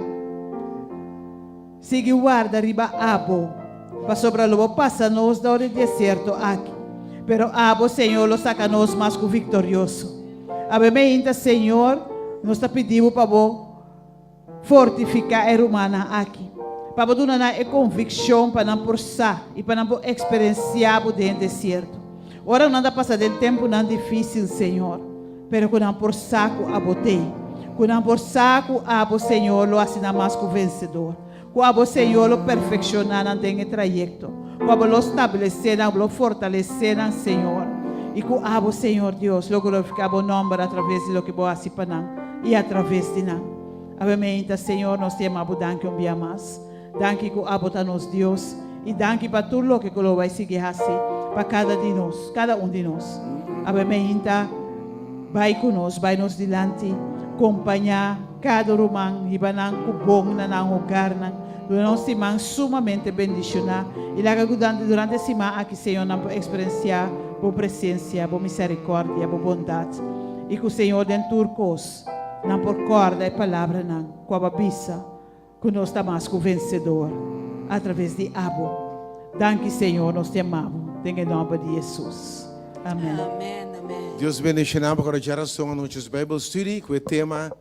Sigue guarda riba abo. Para sobre lobo passa nos da hora deserto aqui. Pero abo, Senhor, lo saca nos mais que vitorioso. Ave meinta, Senhor, nós está pedindo para fortificar a humana aqui. Para dar uma convicção para não forçar e para não experienciar o deserto. Ora não anda passar del tempo não difícil, Senhor. Pero que não forçar com a botei. Que não forçar com a Senhor lo assina mais que vencedor. Que a Senhor lo perfeccionar no trajeto. Que lo estabelecer, lo fortalecer, Senhor. E que a Senhor Deus lo glorificar o nome através de lo que você hace para nós e através de nós. Obviamente, Senhor, nós te amamos, danke um dia mais. Danke que abota nos Deus. E danke para tudo o que Ele vai seguir assim. Para cada um de nós. Obviamente, vai conosco, vai nos dilante. Acompanhar cada romano. E vai nos bom na lugar. Nós estamos sumamente bendicionados. E lá durante a semana aqui, Senhor, nós podemos experienciar a presença, a misericórdia, a bondade. E que o Senhor den turcos. Não por corda e palavra não, com a babisa, que nós estamos com o vencedor, através de Abo. Danke, Senhor, nós te amamos, em nome de Jesus. Amém. Amen, amen. Deus bendiga para a geração noite Bible Study com o tema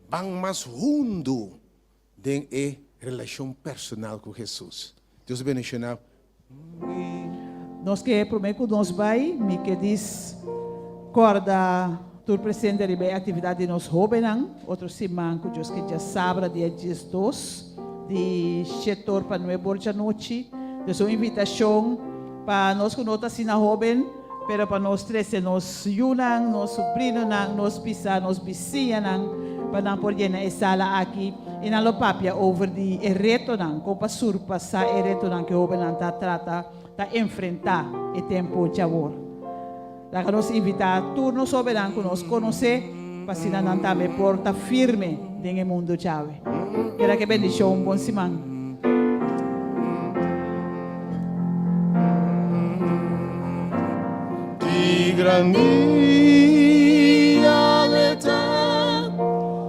bang mais fundo de relação personal com Jesus. Deus bendiga. Nós que prometo que nós vai, me que diz corda. Tur presente ribe atividade de nos jovens, outro semana que Deus que já sabe dia 2 de setor para não borja noite, de sua invitação para nós que não está sendo jovem, pero para nós três nos yunan, nos sobrino nos pisa, nos vizinhos, para não poder na sala aqui e na papia over de reto não, como para surpassar o reto não que o jovem está trata, está enfrentar o tempo de agora. Lá que nos invita a turno soberano que nos conhece, para se não também porta firme no mundo chave. Quero que bendição um bom semana. Ti grandi aleta,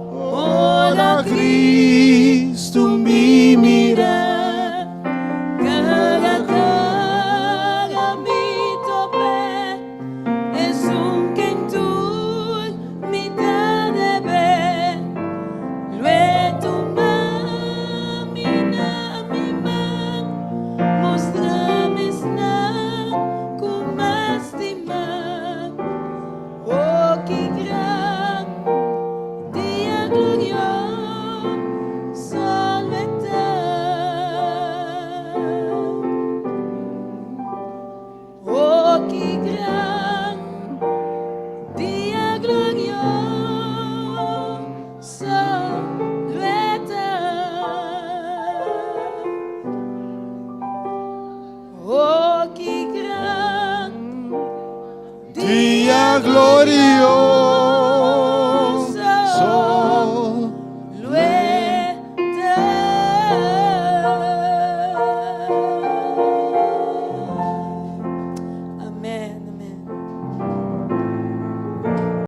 ora Cristo mi mira. gloria.